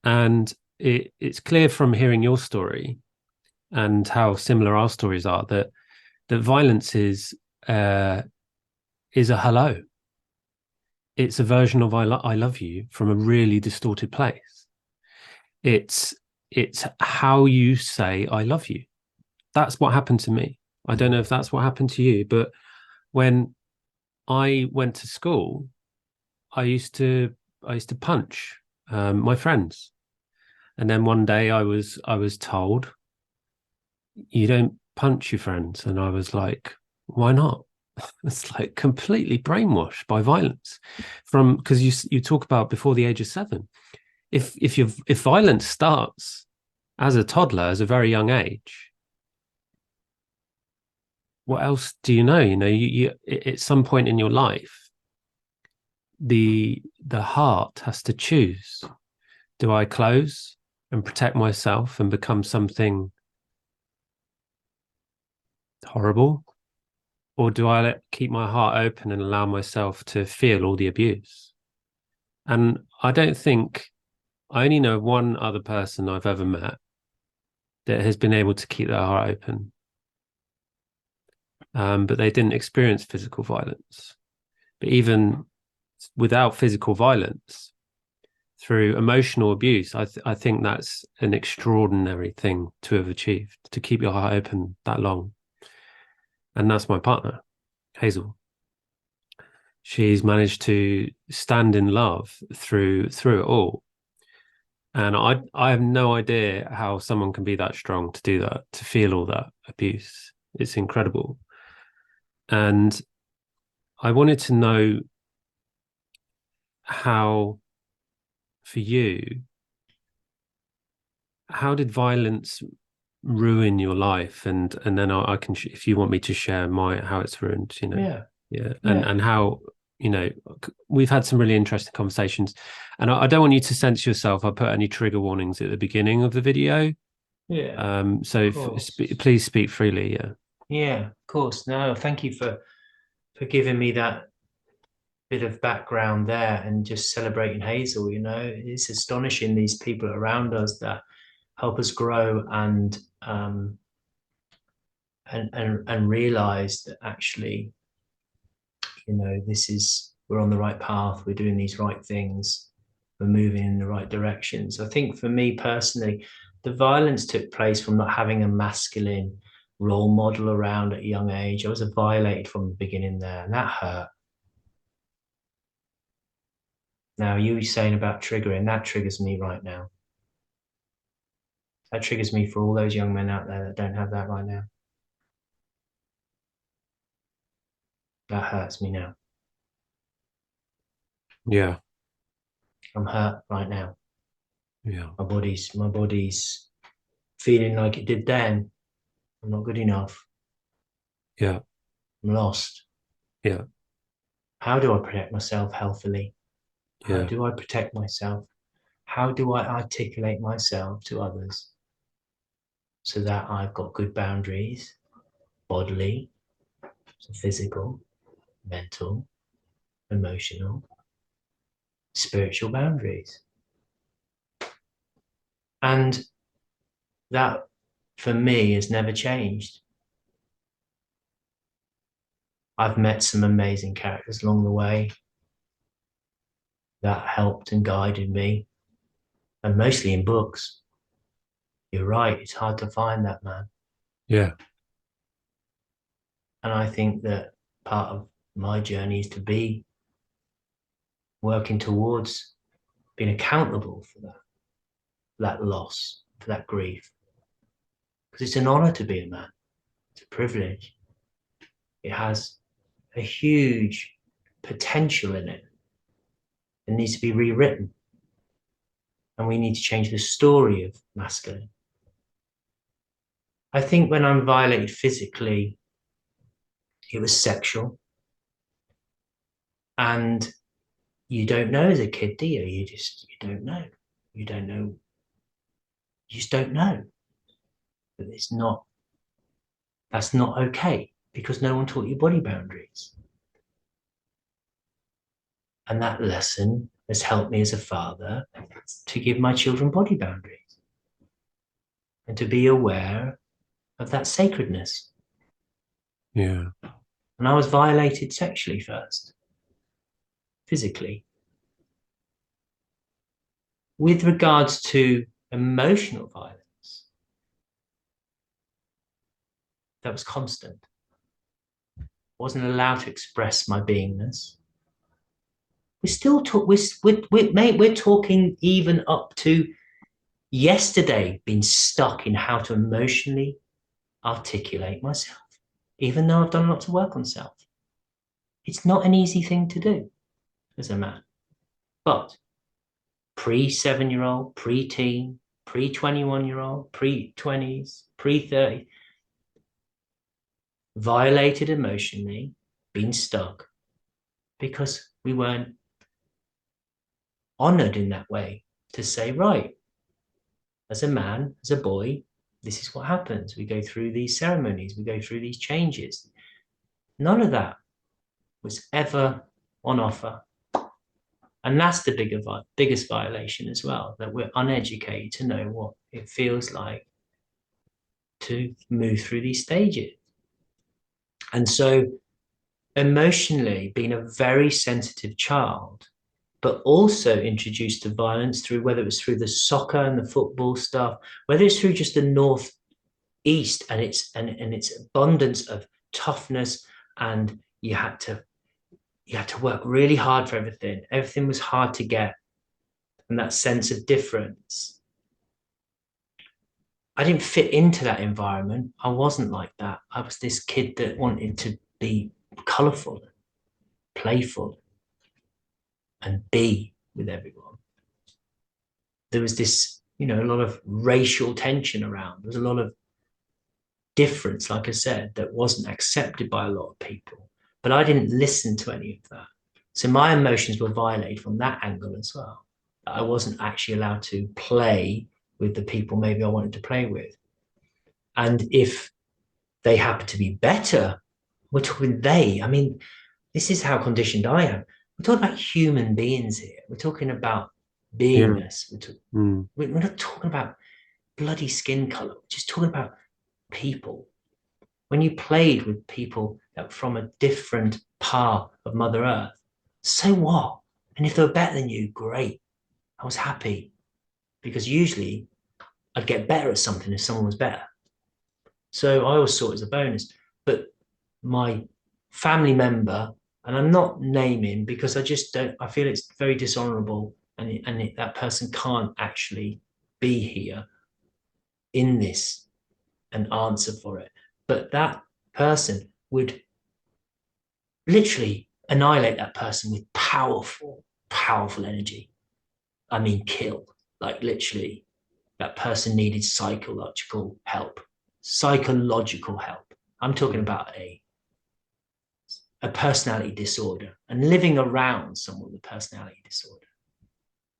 And it's clear from hearing your story and how similar our stories are that violence is a hello. It's a version of I love you from a really distorted place. It's it's how you say I love you. That's what happened to me. I don't know if that's what happened to you, but when I went to school, I used to I used to punch my friends, and then one day I was told you don't punch your friends, and I was like, why not? It's like completely brainwashed by violence from because you talk about before the age of 7. If violence starts as a toddler, as a very young age, what else do you know? You at some point in your life, the heart has to choose. Do I close and protect myself and become something horrible? Or do I keep my heart open and allow myself to feel all the abuse? And I don't think I only know one other person I've ever met that has been able to keep their heart open, but they didn't experience physical violence. But even without physical violence, through emotional abuse, I think that's an extraordinary thing to have achieved, to keep your heart open that long. And that's my partner, Hazel. She's managed to stand in love through it all. And I have no idea how someone can be that strong to do that, to feel all that abuse. It's incredible. And I wanted to know how, for you, how did violence ruin your life? And then I can, if you want me to share my how it's ruined, Yeah. yeah, Yeah. and how we've had some really interesting conversations, and I don't want you to censor yourself. I put any trigger warnings at the beginning of the video, Yeah. so Of course. please speak freely. Yeah. Yeah. Of course. No, thank you for giving me that bit of background there and just celebrating Hazel. It's astonishing these people around us that help us grow and realize that actually, this is we're on the right path, we're doing these right things, we're moving in the right direction. So I think for me personally, the violence took place from not having a masculine role model around at a young age. I was violated from the beginning there, and that hurt. Now, you were saying about triggering, that triggers me right now. That triggers me for all those young men out there that don't have that right now. That hurts me now. Yeah. I'm hurt right now. Yeah. My body's feeling like it did then. I'm not good enough. Yeah. I'm lost. Yeah. How do I protect myself healthily? How Yeah. do I protect myself? How do I articulate myself to others so that I've got good boundaries, bodily, so physical, mental, emotional, spiritual boundaries? And that, for me, has never changed. I've met some amazing characters along the way that helped and guided me, and mostly in books. You're right, it's hard to find that, man. Yeah. And I think that part of my journey is to be working towards being accountable for that loss, for that grief. Because it's an honor to be a man. It's a privilege. It has a huge potential in it. It needs to be rewritten. And we need to change the story of masculine. I think when I'm violated physically, it was sexual. And you don't know as a kid, do you? You don't know. You don't know. You just don't know. But that's not okay because no one taught you body boundaries. And that lesson has helped me as a father to give my children body boundaries and to be aware of that sacredness. Yeah. And I was violated sexually first, physically. With regards to emotional violence, that was constant. I wasn't allowed to express my beingness. We're talking even up to yesterday being stuck in how to emotionally articulate myself, even though I've done lots of work on self. It's not an easy thing to do as a man. But pre-7-year-old, pre-teen, pre-21-year-old, pre-20s, pre-30, violated emotionally, been stuck because we weren't honored in that way to say, right, as a man, as a boy, this is what happens. We go through these ceremonies, we go through these changes. None of that was ever on offer. And that's the biggest violation as well, that we're uneducated to know what it feels like to move through these stages. And so emotionally, being a very sensitive child, but also introduced to violence through whether it was through the soccer and the football stuff, whether it's through just the Northeast and its abundance of toughness, and you had to work really hard for everything. Everything was hard to get, and that sense of difference. I didn't fit into that environment. I wasn't like that. I was this kid that wanted to be colorful, playful, and be with everyone. There was this, a lot of racial tension around. There was a lot of difference, like I said, that wasn't accepted by a lot of people. But I didn't listen to any of that. So my emotions were violated from that angle as well. I wasn't actually allowed to play with the people maybe I wanted to play with. And if they happen to be better, we're talking they. I mean, this is how conditioned I am. We're talking about human beings here. We're talking about Yeah. beingness. Mm. We're not talking about bloody skin color. We're just talking about people. When you played with people that were from a different part of Mother Earth, so what? And if they were better than you, great. I was happy because usually I'd get better at something if someone was better. So I always saw it as a bonus. But my family member, and I'm not naming because I just don't, I feel it's very dishonorable, and that person can't actually be here in this and answer for it. But that person would literally annihilate that person with powerful, powerful energy. I mean, kill. Like literally, that person needed psychological help. Psychological help. I'm talking about a personality disorder, and living around someone with a personality disorder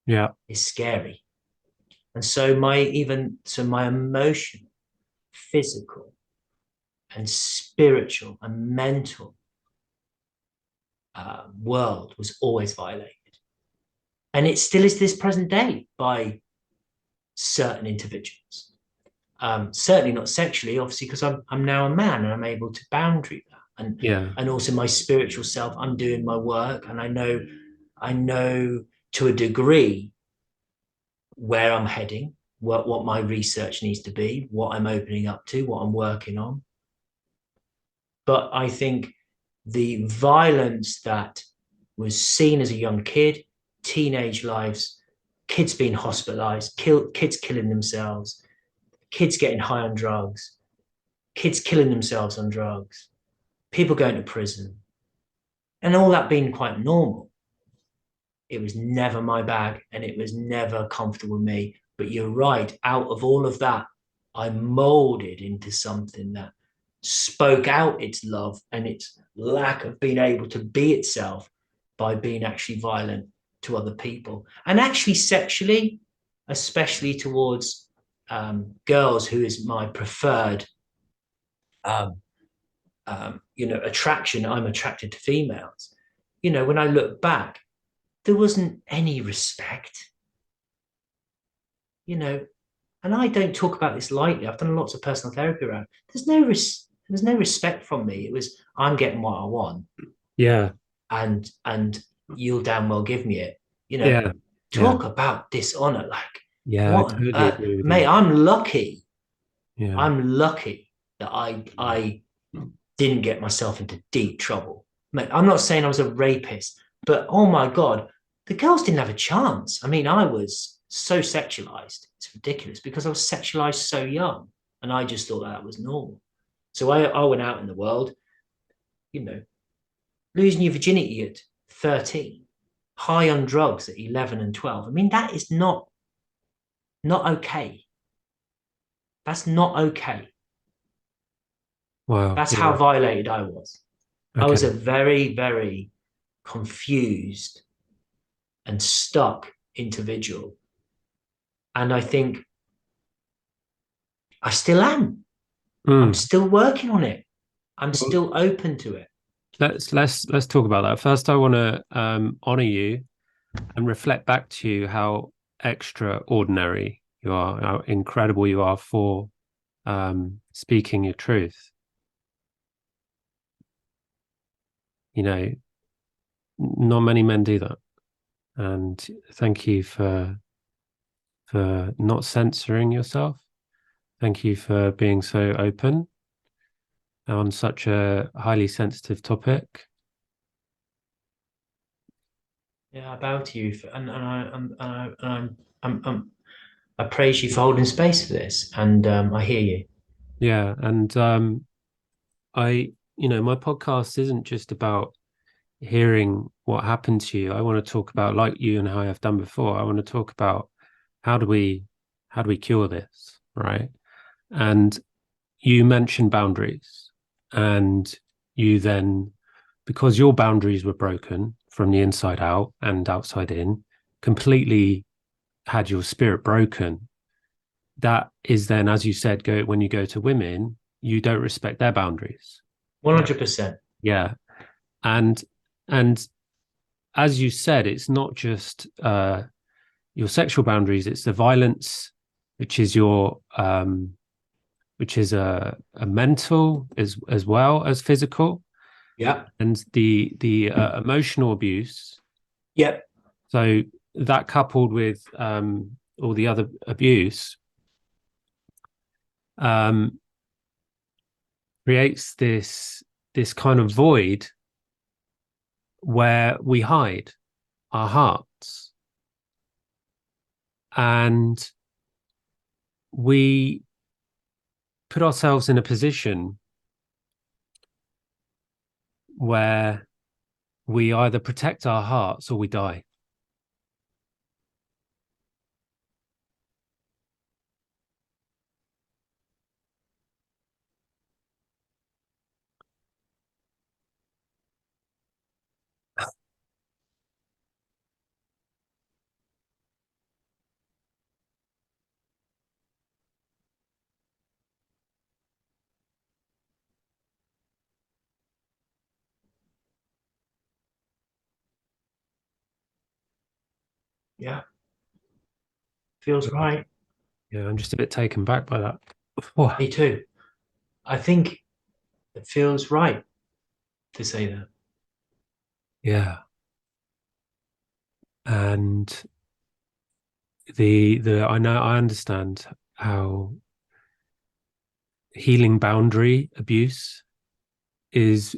Yeah. is scary. And so my emotional, physical, and spiritual and mental world was always violated. And it still is this present day by certain individuals. Certainly not sexually, obviously, because I'm now a man and I'm able to boundary that. Yeah. And also my spiritual self, I'm doing my work, and I know to a degree where I'm heading, what my research needs to be, what I'm opening up to, what I'm working on. But I think the violence that was seen as a young kid, teenage lives, kids being hospitalized, kids killing themselves, kids getting high on drugs, kids killing themselves on drugs, people going to prison, and all that being quite normal. It was never my bag and it was never comfortable with me. But you're right, out of all of that, I molded into something that spoke out its love and its lack of being able to be itself by being actually violent to other people. And actually, sexually, especially towards girls, who is my preferred um, attraction. I'm attracted to females. When I look back, there wasn't any respect, you know, and I don't talk about this lightly. I've done lots of personal therapy around. There's no respect from me. It was, I'm getting what I want, Yeah. and you'll damn well give me it. Yeah. Yeah. Talk about dishonor. Like, Yeah. I what on totally earth, agree with mate? you. I'm lucky. Yeah. I'm lucky that I didn't get myself into deep trouble. Mate, I'm not saying I was a rapist, but oh my God, the girls didn't have a chance. I mean, I was so sexualized. It's ridiculous because I was sexualized so young and I just thought that was normal. So I went out in the world, you know, losing your virginity at 13, high on drugs at 11 and 12. I mean, that is not okay. That's not okay. Wow. That's how Yeah. violated I was. I was a Okay. very, very confused and stuck individual. And I think I still am. I'm Mm. still working on it. I'm Well, still open to it. let's talk about that. First, I want to honor you and reflect back to you how extraordinary you are, how incredible you are for speaking your truth. You know, not many men do that. And thank you for not censoring yourself. Thank you for being so open on such a highly sensitive topic. Yeah, I bow to you, I praise you for holding space for this, and I hear you. Yeah, and my podcast isn't just about hearing what happened to you. I want to talk about, like you and how I've done before. I want to talk about how do we how do we cure this, right? And you mentioned boundaries, and you then, because your boundaries were broken from the inside out and outside in, completely had your spirit broken. That is then, as you said, go when you go to women, you don't respect their boundaries. Right. 100%. Yeah. And and as you said, it's not just your sexual boundaries, it's the violence, which is your which is a mental as well as physical, Yep. and the emotional abuse. Yep. So that coupled with all the other abuse um, creates this kind of void where we hide our hearts, and we put ourselves in a position where we either protect our hearts or we die. Yeah, feels right. Yeah, I'm just a bit taken back by that. Oh, Me too. I think it feels right to say that. yeah. And the I understand how healing boundary abuse is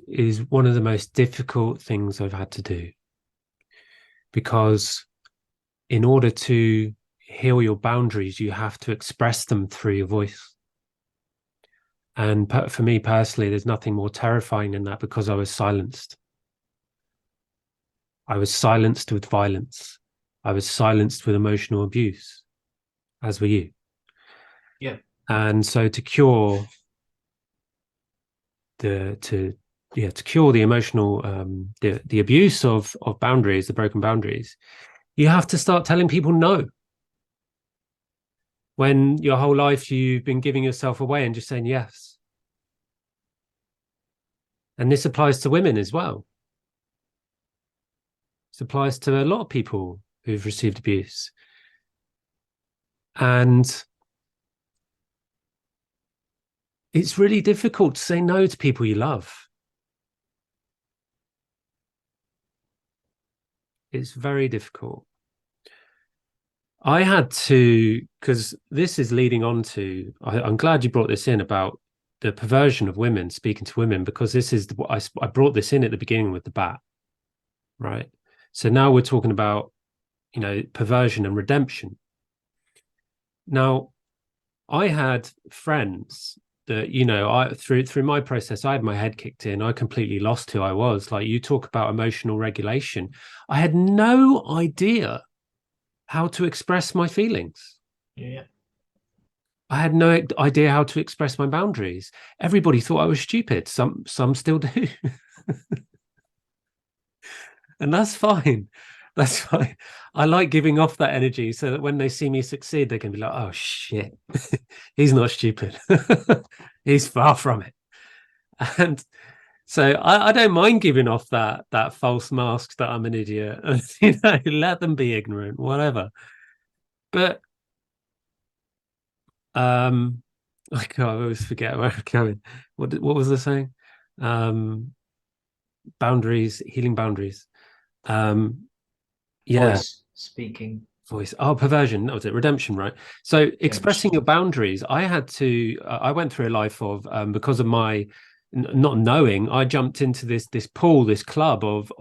one of the most difficult things I've had to do, because in order to heal your boundaries, you have to express them through your voice. And for me personally, there's nothing more terrifying than that, because I was silenced. I was silenced with violence. I was silenced with emotional abuse, as were you. Yeah, And so to cure the to yeah to cure the emotional the abuse of boundaries, the broken boundaries, you have to start telling people no. When your whole life you've been giving yourself away and just saying yes. And this applies to women as well. This applies to a lot of people who've received abuse. And it's really difficult to say no to people you love. It's very difficult. I had to, because this is leading on to, I'm glad you brought this in about the perversion of women speaking to women, because this is what I brought this in at the beginning with the bat, right? So now we're talking about, perversion and redemption. Now, I had friends that, I through my process, I had my head kicked in. I completely lost who I was. Like, you talk about emotional regulation. I had no idea how to express my feelings. yeah, I had no idea how to express my boundaries. Everybody thought I was stupid. Some still do. And that's fine. That's fine. I like giving off that energy so that when they see me succeed, they can be like, oh shit, he's not stupid. He's far from it. And so I don't mind giving off that false mask that I'm an idiot. Let them be ignorant, whatever. But um I always forget where I'm going. What was I saying? Um Boundaries, healing boundaries. Um yeah, voice speaking, voice. Oh, perversion. That was it. Redemption, right? So expressing redemption. your boundaries, I went through a life of, because of my not knowing, I jumped into this pool, this club of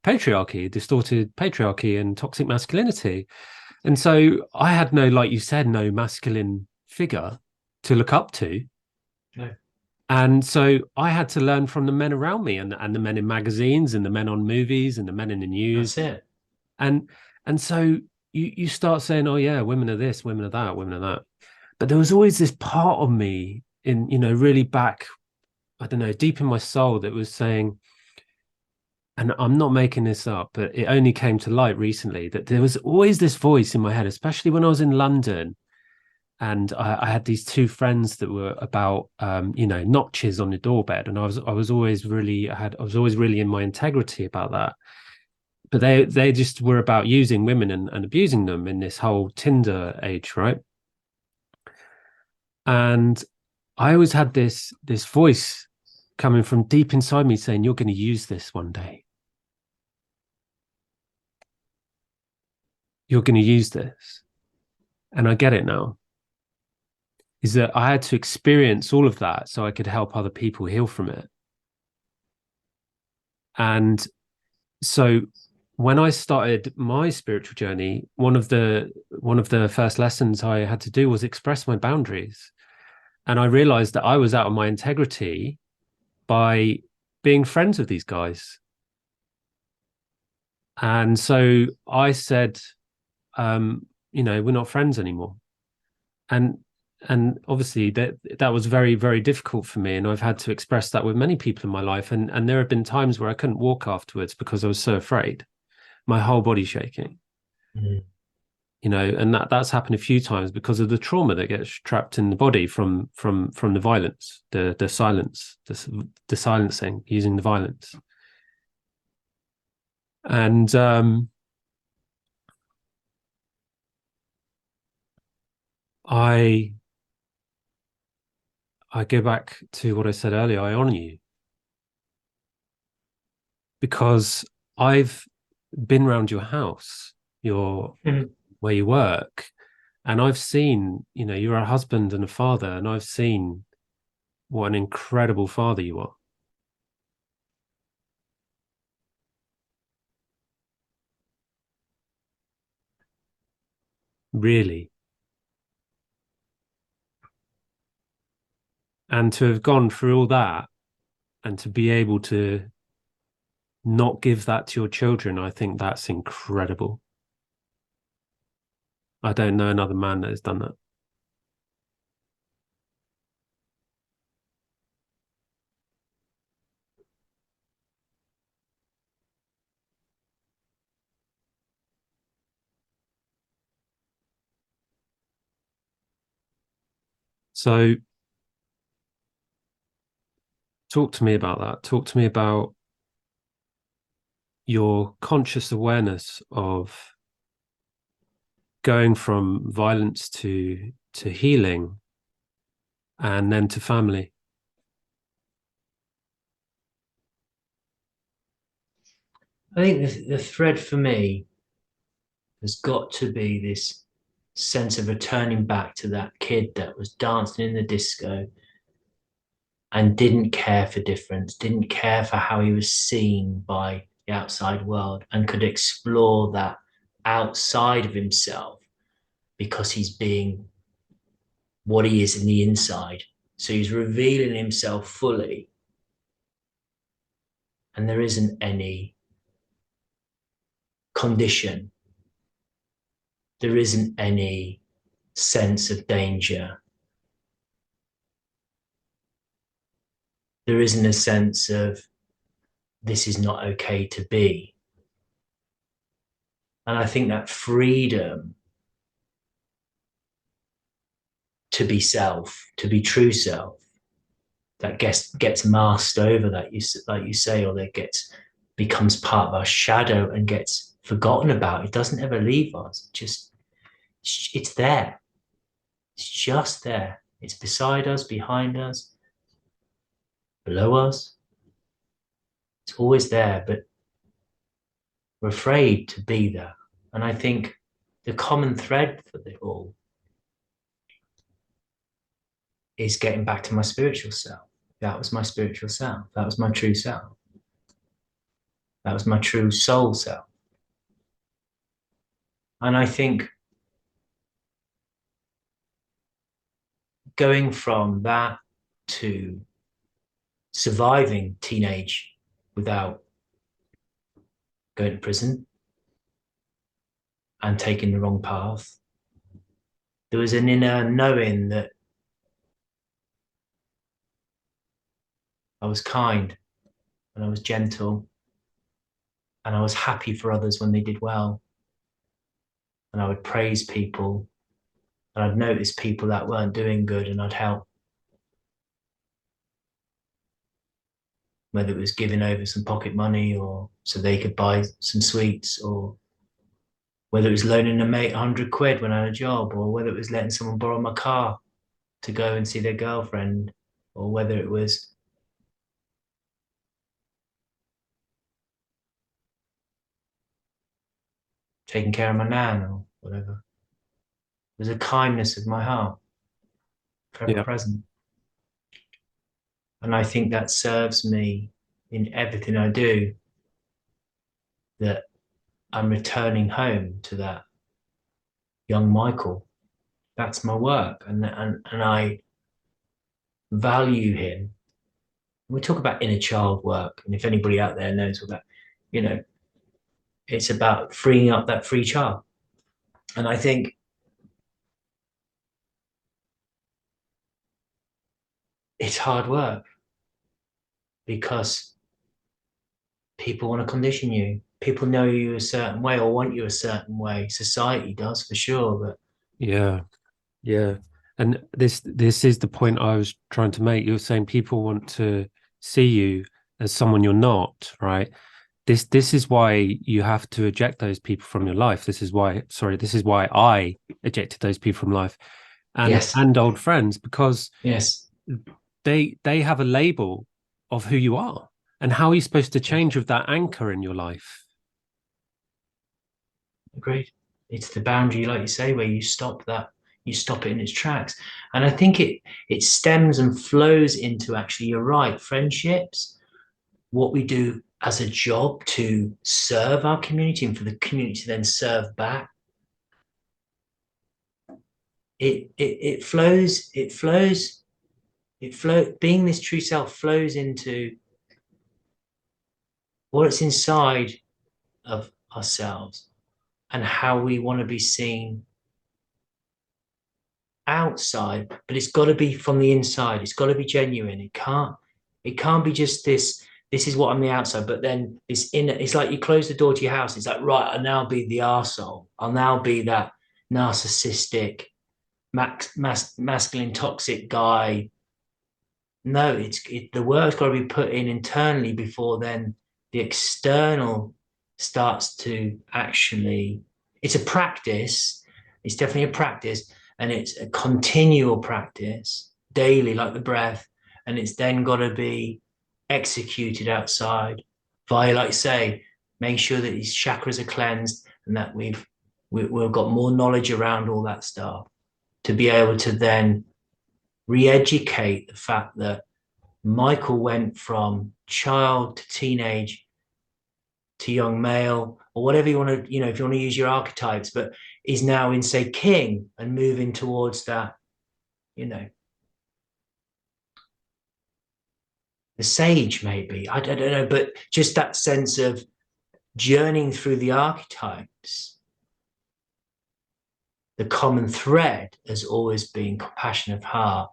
patriarchy, distorted patriarchy and toxic masculinity. And so I had no, like you said, no masculine figure to look up to. No, And so I had to learn from the men around me, and the men in magazines and the men on movies and the men in the news. that's it. And so you start saying, oh yeah, women are this, women are that, women are that. But there was always this part of me in, really back, I don't know, deep in my soul that was saying, and I'm not making this up, but it only came to light recently, that there was always this voice in my head, especially when I was in London. And I had these two friends that were about, notches on the doorbed, and I was always really, I was always really in my integrity about that. But they just were about using women and abusing them in this whole Tinder age, right? And I always had this voice coming from deep inside me saying, "You're going to use this one day. You're going to use this." And I get it now. Is that I had to experience all of that so I could help other people heal from it. And so when I started my spiritual journey, one of the first lessons I had to do was express my boundaries. And I realized that I was out of my integrity by being friends with these guys. And so I said, we're not friends anymore. And obviously that was very, very difficult for me. And I've had to express that with many people in my life. And there have been times where I couldn't walk afterwards because I was so afraid, my whole body shaking. Mm. And that's happened a few times because of the trauma that gets trapped in the body from the violence, the silence, the silencing, using the violence. And I go back to what I said earlier. I honor you because I've been around your house, your Mm. where you work, and I've seen, you're a husband and a father, and I've seen what an incredible father you are. Really. And to have gone through all that and to be able to not give that to your children, I think that's incredible. I don't know another man that has done that. So talk to me about that. Talk to me about your conscious awareness of going from violence to healing and then to family. I think the thread for me has got to be this sense of returning back to that kid that was dancing in the disco and didn't care for difference, didn't care for how he was seen by the outside world, and could explore that outside of himself because he's being what he is in the inside. So he's revealing himself fully, and there isn't any condition, there isn't any sense of danger, there isn't a sense of this is not okay to be. And I think that freedom to be self, to be true self, that gets masked over, that you like you say, or that gets becomes part of our shadow and gets forgotten about. It doesn't ever leave us. Just it's there. It's just there. It's beside us, behind us, below us. It's always there, but we're afraid to be there. And I think the common thread for it all is getting back to my spiritual self. That was my spiritual self. That was my true self. That was my true soul self. And I think going from that to surviving teenage without going to prison and taking the wrong path, there was an inner knowing that I was kind and I was gentle and I was happy for others when they did well. And I would praise people and I'd notice people that weren't doing good and I'd help, whether it was giving over some pocket money or so they could buy some sweets, or whether it was loaning a mate 100 quid when I had a job, or whether it was letting someone borrow my car to go and see their girlfriend, or whether it was taking care of my nan or whatever. There's a kindness of my heart, forever Yeah. present. And I think that serves me in everything I do, that I'm returning home to that young Michael. That's my work. And I value him. We talk about inner child work. And if anybody out there knows what that, you know, It's about freeing up that free child. And I think it's hard work because people want to condition you. People know you a certain way or want you a certain way. Society does for sure, but Yeah. Yeah. And this is the point I was trying to make. You're saying people want to see you as someone you're not, right? This is why you have to eject those people from your life. This is why I ejected those people from life yes, and old friends, because yes, they have a label of who you are. And how are you supposed to yes, change with that anchor in your life? agreed. It's the boundary, like you say, where you stop it in its tracks. And I think it stems and flows into, actually, you're right, friendships, what we do as a job to serve our community and for the community to then serve back. It flows. Being this true self flows into what's inside of ourselves and how we want to be seen outside, but it's got to be from the inside. It's got to be genuine. It can't be just this is what I'm the outside, but then this inner, it's like you close the door to your house. It's like, right, I'll now be the arsehole. I'll now be that narcissistic, masculine, toxic guy. No, the work's got to be put in internally before then the external starts to actually. It's a practice. It's definitely a practice, and it's a continual practice daily, like the breath, and it's then got to be executed outside via, like say, make sure that these chakras are cleansed and that we've got more knowledge around all that stuff to be able to then re-educate the fact that Michael went from child to teenage to young male, or whatever you want to, if you want to use your archetypes, but is now in, say, king and moving towards that, you know, the sage, maybe. I don't know, but just that sense of journeying through the archetypes. The common thread has always been compassion of heart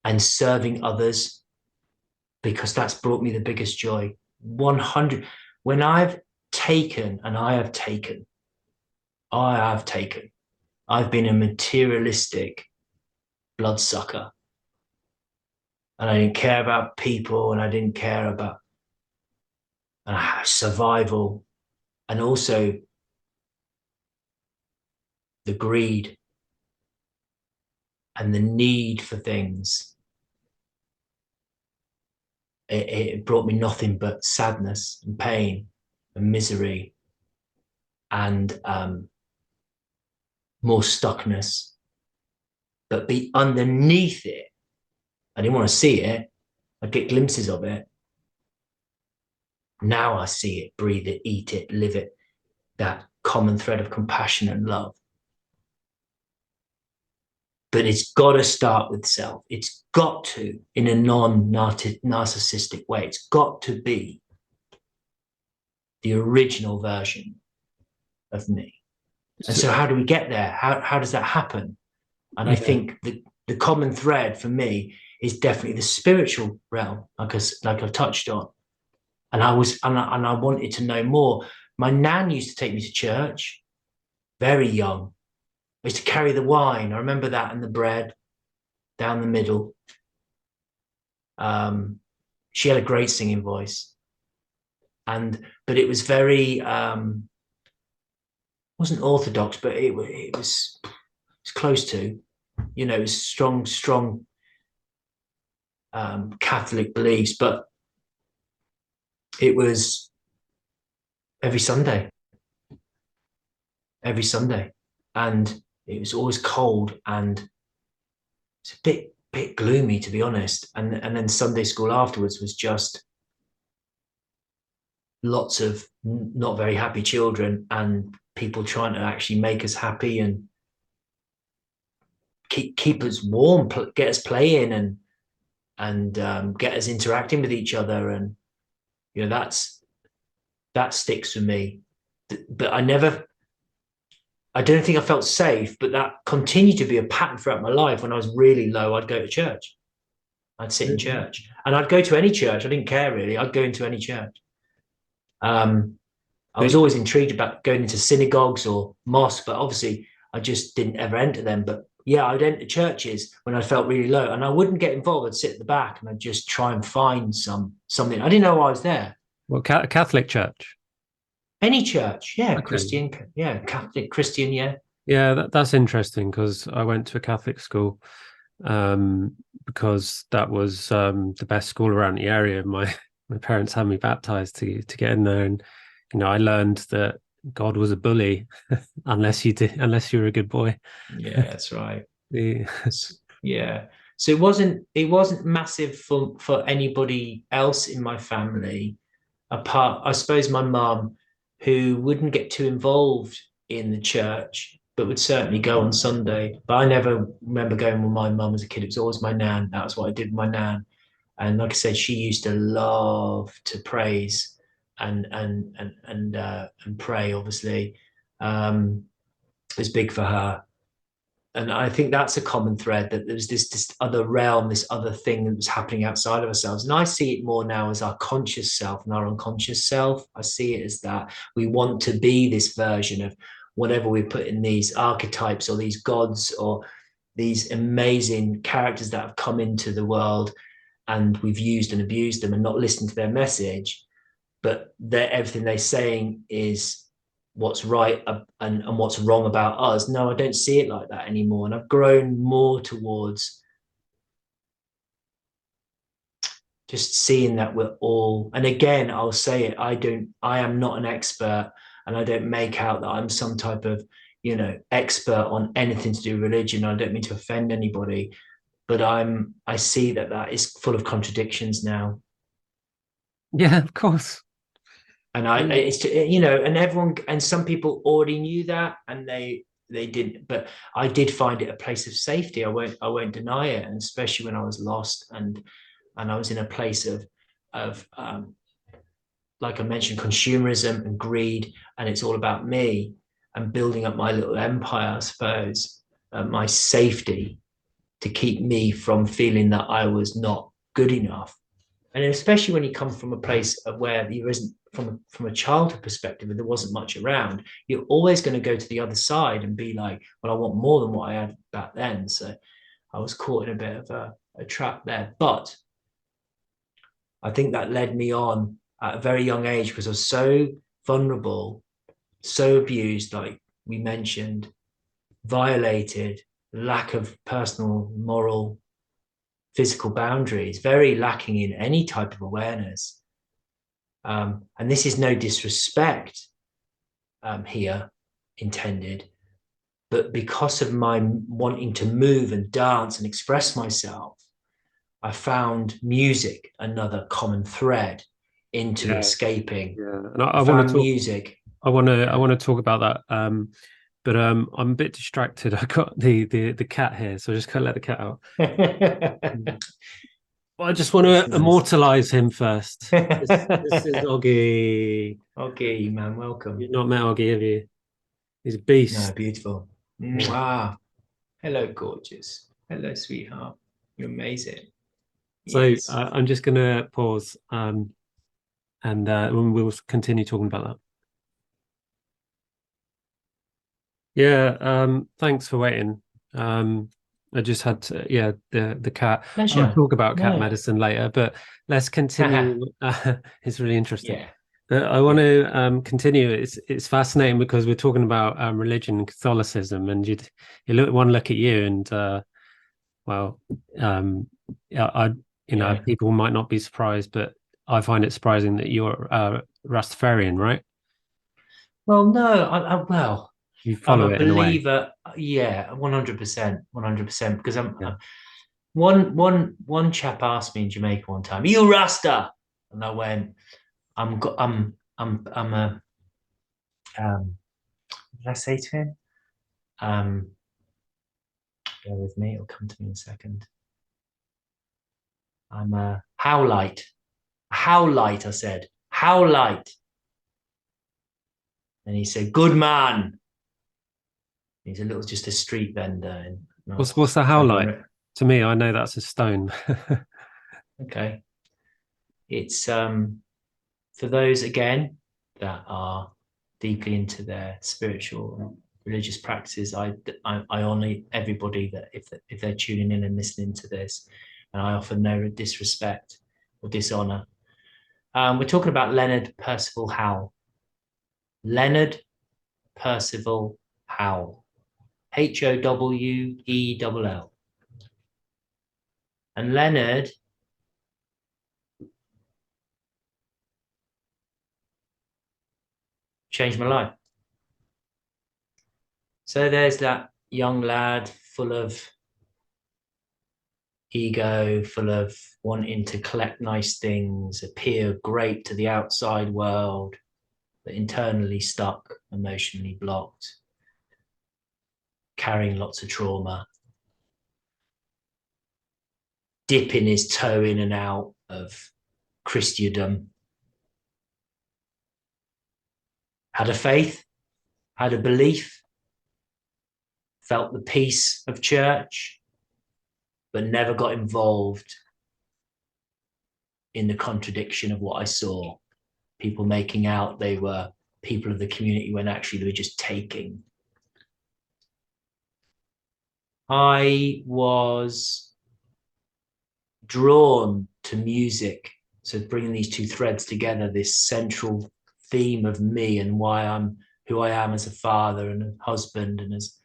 and serving others, because that's brought me the biggest joy. 100. When I've taken, and I've been a materialistic bloodsucker, and I didn't care about people, and I didn't care about survival, and also the greed and the need for things. It brought me nothing but sadness and pain and misery and more stuckness. But be underneath it, I didn't want to see it. I'd get glimpses of it. Now I see it, breathe it, eat it, live it. That common thread of compassion and love. But it's got to start with self. It's got to, in a non-narcissistic way, it's got to be the original version of me. And So, so how do we get there? How does that happen? And I yeah. think the common thread for me is definitely the spiritual realm, like I've touched on. And I wanted to know more. My nan used to take me to church very young. I used to carry the wine. I remember that, and the bread down the middle. She had a great singing voice, but it was very wasn't orthodox, but it was close to, it was strong Catholic beliefs, but it was every Sunday, every Sunday, and it was always cold and it's a bit gloomy, to be honest. And then Sunday school afterwards was just lots of not very happy children and people trying to actually make us happy and keep us warm, get us playing and get us interacting with each other. And that's that sticks with me. But I don't think I felt safe, but that continued to be a pattern throughout my life. When I was really low, I'd go to church. I'd sit in church, and I'd go to any church. I didn't care really. I'd go into any church. I was But always intrigued about going into synagogues or mosques, but obviously I just didn't ever enter them. But yeah, I'd enter churches when I felt really low, and I wouldn't get involved. I'd sit at the back and I'd just try and find something. I didn't know I was there. well, Catholic Church. Any church, yeah, Okay. Christian, yeah, Catholic, Christian, yeah, Yeah, that's interesting because I went to a Catholic school um, because that was the best school around the area. My parents had me baptized to get in there, and I learned that God was a bully unless you were a good boy. yeah, that's right. The, Yeah. So it wasn't massive for anybody else in my family, apart, I suppose, my mum, who wouldn't get too involved in the church, but would certainly go on Sunday. But I never remember going with my mum as a kid. It was always my nan. That was what I did with my nan. And like I said, she used to love to praise and pray. Obviously, it was big for her. And I think that's a common thread, that there's this other realm, this other thing that was happening outside of ourselves. And I see it more now as our conscious self and our unconscious self. I see it as that we want to be this version of whatever we put in these archetypes or these gods or these amazing characters that have come into the world, and we've used and abused them and not listened to their message. But everything they're saying is what's right and what's wrong about us. No, I don't see it like that anymore. And I've grown more towards just seeing that we're all, and again, I'll say it, I am not an expert, and I don't make out that I'm some type of, expert on anything to do with religion. I don't mean to offend anybody, but I see that is full of contradictions now. yeah, of course. And Yeah. it's, and everyone, and some people already knew that, and they didn't. But I did find it a place of safety. I won't deny it, and especially when I was lost, and I was in a place of like I mentioned, consumerism and greed, and it's all about me and building up my little empire, I suppose, my safety, to keep me from feeling that I was not good enough. And especially when you come from a place of where there isn't, from a childhood perspective, and there wasn't much around, you're always going to go to the other side and be like, well, I want more than what I had back then. So I was caught in a bit of a trap there. But I think that led me on at a very young age, because I was so vulnerable, so abused, like we mentioned, violated, lack of personal, moral, physical boundaries, very lacking in any type of awareness. And this is no disrespect here intended, but because of my wanting to move and dance and express myself, I found music another common thread into Yeah, escaping. yeah. And I I want to found talk. music. I Yeah. want to talk about that. But I'm a bit distracted. I got the cat here, so I just can't let the cat out. Mm. But I just want That's to nice. immortalize him first. This is Oggy. Okay, man, You've welcome. not met Oggy, have you? He's a No, beast. beautiful. Yeah. Mwah. Hello, gorgeous. Hello, sweetheart. You're amazing. So Yes. I'm just going to pause, and we'll continue talking about that. Yeah. Thanks for waiting. I just had to, yeah, the cat. I'll Pleasure. talk about cat No. medicine later, but let's continue. It's really interesting. Yeah. But I want Yeah. to continue. It's fascinating because we're talking about religion and Catholicism, and one look at you, and well, um, yeah, Yeah. people might not be surprised, but I find it surprising that you're Rastafarian, right? Well, no, well, You I'm follow a it in a way. believer. Yeah, 100%, 100%. Because one chap asked me in Jamaica one time, "Are you Rasta?" And I went, I'm a, what did I say to him? Um, bear with me, it'll come to me in a second. I'm a howlite. Howlite, I said. Howlite. And he said, "Good man." He's a little, just a street vendor. And What's the how like? To me, I know that's a stone. okay. It's for those again that are deeply into their spiritual and religious practices. I honor everybody that if they're tuning in and listening to this, and I offer no disrespect or dishonor. We're talking about Leonard Percival Howell. Leonard Percival Howell. Howell. And Leonard changed my life. So there's that young lad full of ego, full of wanting to collect nice things, appear great to the outside world, but internally stuck, emotionally blocked, carrying lots of trauma, dipping his toe in and out of Christendom. Had a faith, had a belief, felt the peace of church, but never got involved in the contradiction of what I saw. People making out they were people of the community when actually they were just taking. I was drawn to music. So bringing these two threads together, this central theme of me and why I'm who I am as a father and a husband and as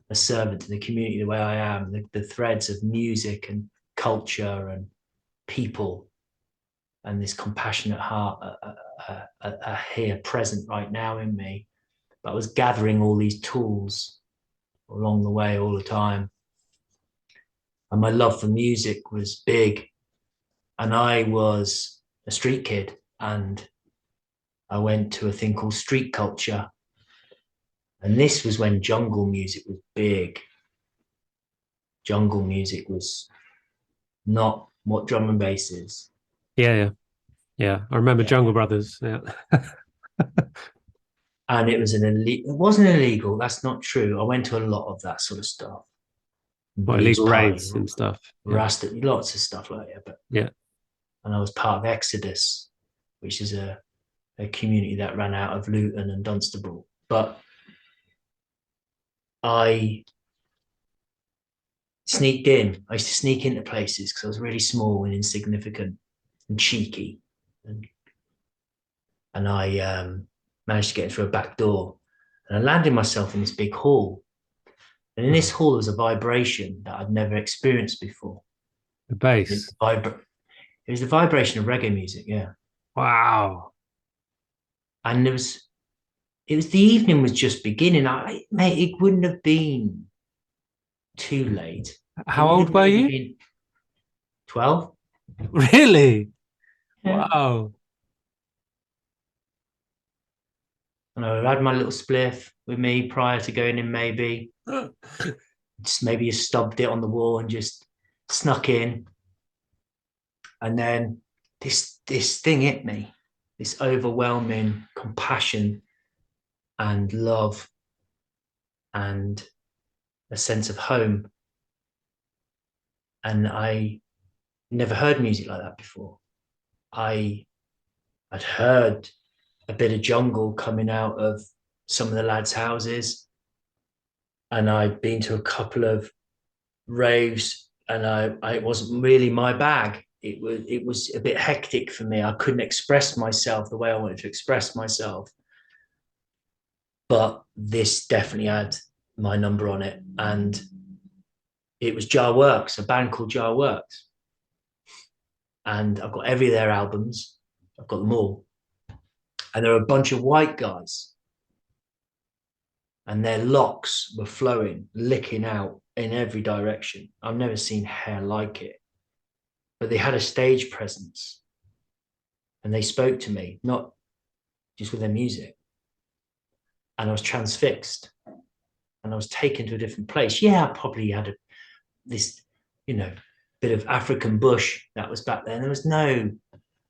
a servant to the community, the way I am, the threads of music and culture and people and this compassionate heart are here present right now in me. But I was gathering all these tools along the way all the time. And my love for music was big. And I was a street kid, and I went to a thing called street culture. And this was when jungle music was big. Jungle music was not what drum and bass is. Yeah. I remember Yeah. Jungle Brothers. Yeah. And it wasn't illegal. That's not true. I went to a lot of that sort of stuff. Well, Blues illegal party, raids and stuff. Yeah. Rasta, lots of stuff like that. But Yeah. and I was part of Exodus, which is a community that ran out of Luton and Dunstable. But I sneaked in. I used to sneak into places because I was really small and insignificant and cheeky. And I managed to get through a back door. And I landed myself in this big hall. And in this hall, there was a vibration that I'd never experienced before. The It, bass. it was the vibration of reggae music, yeah. Wow. And it was the evening was just beginning. Mate, it wouldn't have been too late. How It old hadn't were even you? been 12. Really? Yeah. Wow. And I had my little spliff with me prior to going in, maybe. Just maybe you stubbed it on the wall and just snuck in. And then this thing hit me, this overwhelming compassion and love and a sense of home. And I never heard music like that before. I'd heard a bit of jungle coming out of some of the lads' houses. And I'd been to a couple of raves, and it wasn't really my bag. It was a bit hectic for me. I couldn't express myself the way I wanted to express myself. But this definitely had my number on it. And it was Jar Works, a band called Jar Works. And I've got every of their albums. I've got them all. And there are a bunch of white guys. And their locks were flowing, licking out in every direction. I've never seen hair like it. But they had a stage presence. And they spoke to me, not just with their music. And I was transfixed. And I was taken to a different place. Yeah, I probably had this, bit of African bush that was back there. There was no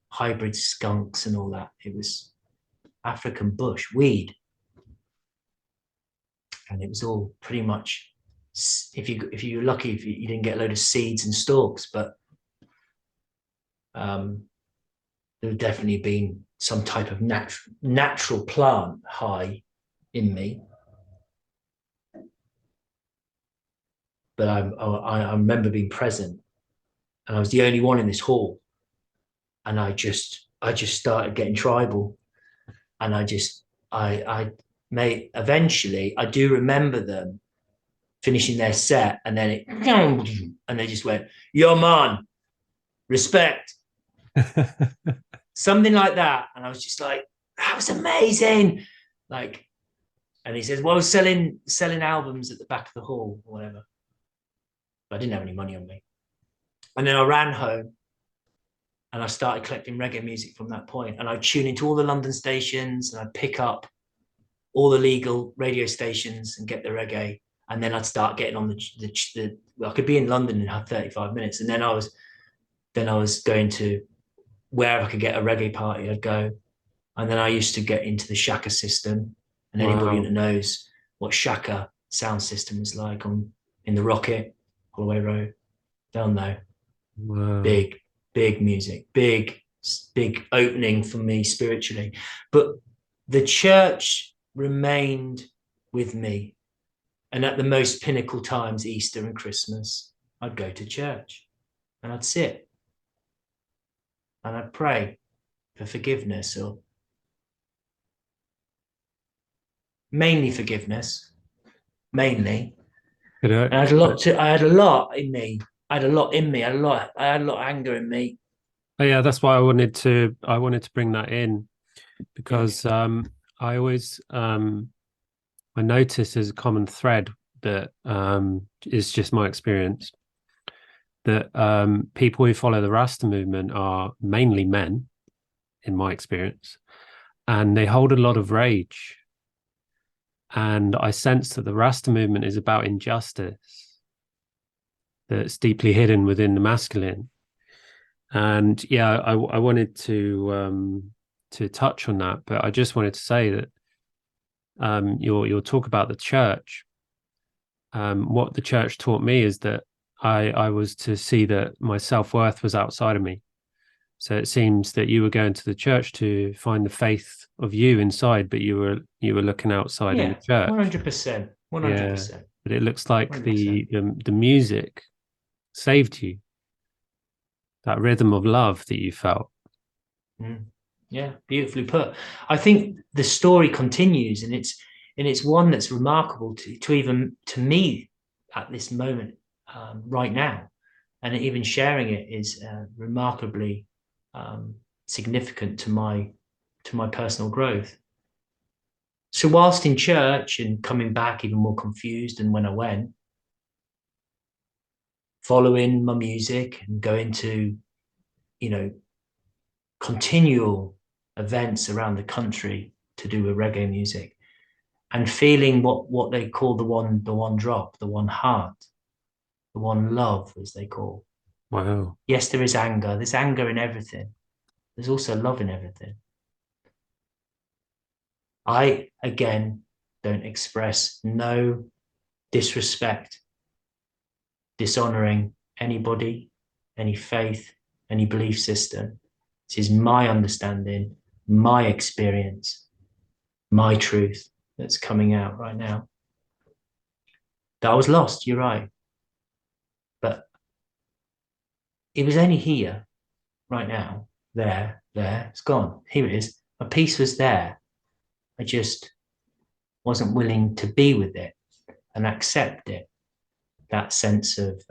hybrid skunks and all that. It was African bush, weed. and it was all pretty much, if you were lucky, if you didn't get a load of seeds and stalks, but there had definitely been some type of natural plant high in me. But I remember being present, and I was the only one in this hall, and I just started getting tribal, and I made, eventually I do remember them finishing their set, and then and they just went, "Yo, man, respect," something like that, and I was just like, "That was amazing!" Like, and he says, "Well, selling albums at the back of the hall, or whatever." But I didn't have any money on me, and then I ran home, and I started collecting reggae music from that point. And I'd tune into all the London stations, and I'd pick up all the legal radio stations and get the reggae. And then I'd start getting on the I could be in London and have 35 minutes. And then I was going to wherever I could get a reggae party, I'd go. And then I used to get into the Shaka system. And anybody that Wow. knows what Shaka sound system is like in the Rocket, Holloway Road, they'll know. Wow. Big music, big opening for me spiritually. But the church remained with me. And at the most pinnacle times, Easter and Christmas, I'd go to church and I'd sit and I'd pray for forgiveness, or mainly forgiveness, mainly. Could I, And I had a lot in me. I had a lot in me. I had a lot of anger in me. oh, yeah, that's why I wanted to bring that in because I always I notice as a common thread that is just my experience that people who follow the Rasta movement are mainly men, in my experience, and they hold a lot of rage. And I sense that the Rasta movement is about injustice that's deeply hidden within the masculine. And yeah, I wanted to touch on that, but I just wanted to say that your talk about the church, what the church taught me is that I was to see that my self-worth was outside of me. So it seems that you were going to the church to find the faith of you inside, but you were looking outside in the Yeah, church. 100%. Yeah, 100%. but it looks like 100%. the music saved you, that rhythm of love that you felt. Mm. Yeah, beautifully put. I think the story continues, and it's one that's remarkable to even to me at this moment, right now, and even sharing it is remarkably um, significant to my personal growth. So whilst in church and coming back even more confused than when I went, following my music and going to, you know, continual events around the country to do with reggae music, and feeling what they call the one drop, the one heart, the one love, as they call. Wow. Yes, there is anger. There's anger in everything. There's also love in everything. I again don't express no disrespect, dishonoring anybody, any faith, any belief system. This is my understanding, my experience, my truth that's coming out right now. That I was lost, you're right. But it was only here, right now, there, it's gone. Here it is. My peace was there. I just wasn't willing to be with it and accept it. That sense of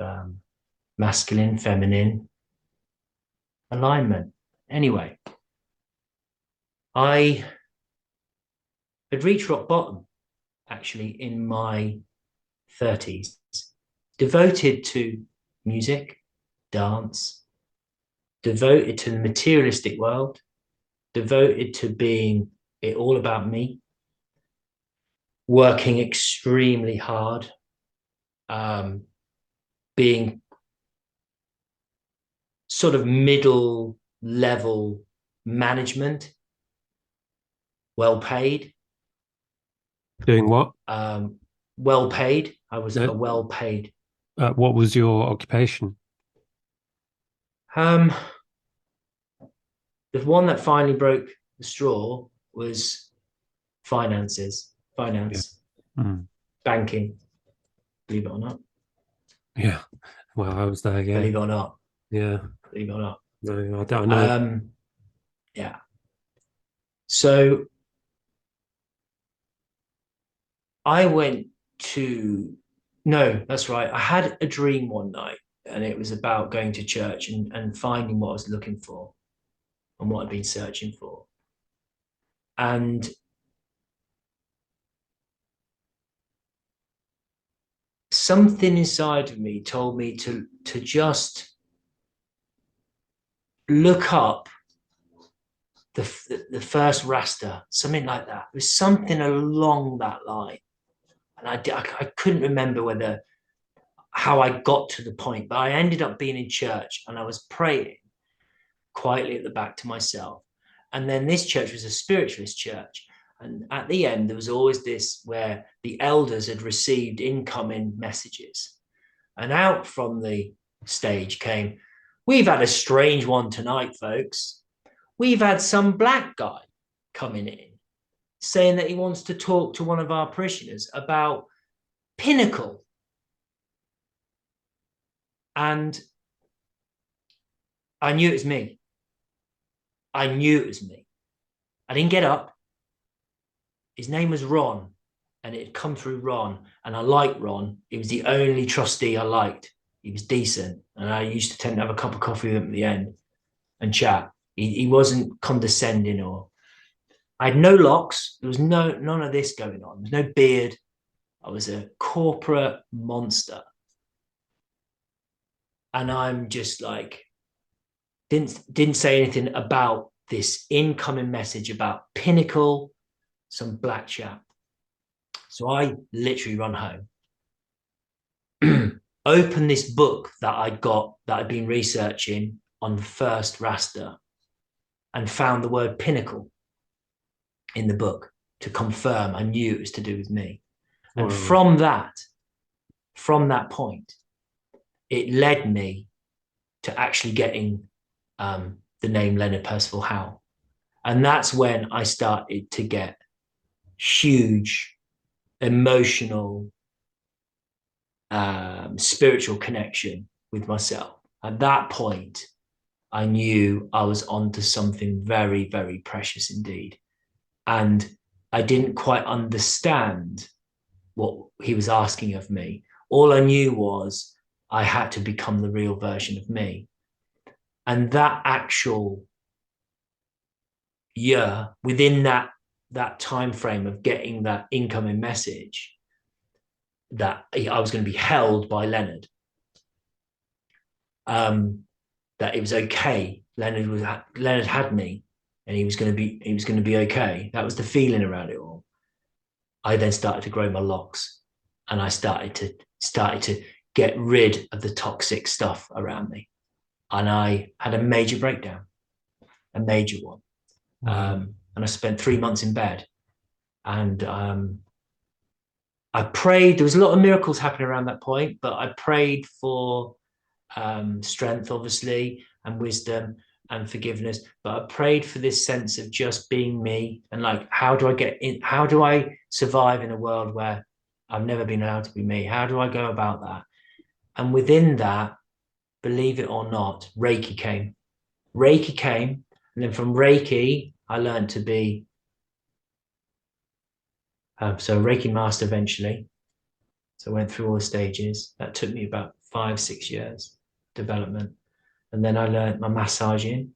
masculine, feminine alignment. Anyway, I had reached rock bottom actually in my 30s, devoted to music, dance, devoted to the materialistic world, devoted to being it all about me, working extremely hard, um, being sort of middle level management, well paid, Doing what? um, well paid. I was Uh, a well paid. what was your occupation? Um, the one that finally broke the straw was Yeah. finance, Mm. banking. Believe it or not. Yeah. Well, I was there. Yeah. Believe it or not. Yeah. Believe it or not. No, I don't know. Um, yeah. So I went to, no, that's right. I had a dream one night and it was about going to church and finding what I was looking for and what I'd been searching for. And something inside of me told me to just look up the first Rasta, something like that. It was something along that line. And I couldn't remember whether how I got to the point, but I ended up being in church and I was praying quietly at the back to myself. And then this church was a spiritualist church. And at the end, there was always this where the elders had received incoming messages. And out from the stage came, "We've had a strange one tonight, folks. We've had some black guy coming in saying that he wants to talk to one of our parishioners about Pinnacle." And I knew it was me. I knew it was me. I didn't get up. His name was Ron, and it had come through Ron. And I liked Ron. He was the only trustee I liked. He was decent. And I used to tend to have a cup of coffee with him at the end and chat. He wasn't condescending or I had no locks. There was none of this going on. There was no beard. I was a corporate monster. And I'm just like, didn't say anything about this incoming message about Pinnacle, some black chap. So I literally run home, open this book that I'd been researching on the first Rasta and found the word Pinnacle in the book to confirm I knew it was to do with me. And Well, from that point, it led me to actually getting the name Leonard Percival Howe. And that's when I started to get huge emotional, spiritual connection with myself. At that point, I knew I was onto something very, very precious indeed. And I didn't quite understand what he was asking of me. All I knew was I had to become the real version of me. And that actual year, within that time frame of getting that incoming message, that I was going to be held by Leonard, that it was okay. Leonard had me, and he was going to be okay. That was the feeling around it all. I then started to grow my locks, and I started to get rid of the toxic stuff around me, and I had a major breakdown, a major one. wow. And I spent 3 months in bed, and I prayed. There was a lot of miracles happening around that point, but I prayed for strength, obviously, and wisdom and forgiveness. But I prayed for this sense of just being me and like, how do I get in? How do I survive in a world where I've never been allowed to be me? How do I go about that? And within that, believe it or not, Reiki came. Reiki came. And then from Reiki, I learned to be so Reiki master eventually. So I went through all the stages. That took me about 5, 6 years development. And then I learned my massaging.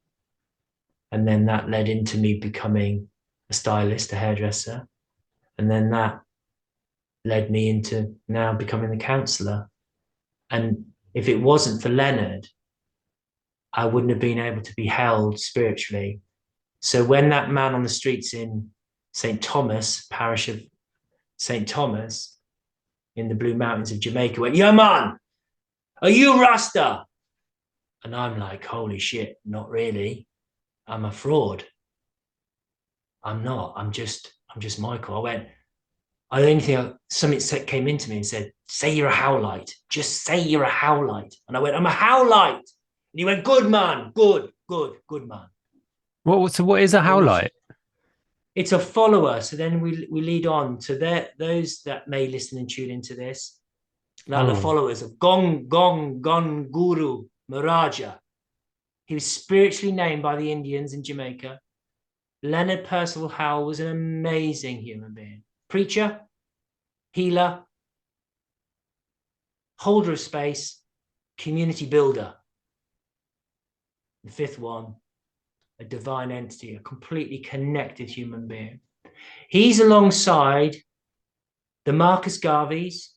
And then that led into me becoming a stylist, a hairdresser. And then that led me into now becoming a counselor. And if it wasn't for Leonard, I wouldn't have been able to be held spiritually. So when that man on the streets in St. Thomas, parish of St. Thomas, in the Blue Mountains of Jamaica, went, "Yo, man, are you Rasta?" And I'm like, holy shit, not really. I'm a fraud. I'm not. I'm just Michael. I went, I only think something came into me and said, "Say you're a howlite. Just say you're a howlite." And I went, "I'm a howlite." And he went, "Good man, good, good, good man." So what is a It was howlite? it's a follower. So then we lead on to those that may listen and tune into this, like the Oh, followers of Gong Guru Maharaja. He was spiritually named by the Indians in Jamaica. Leonard Percival Howell was an amazing human being. Preacher, healer, holder of space, community builder. The fifth one, a divine entity, a completely connected human being. He's alongside the Marcus Garveys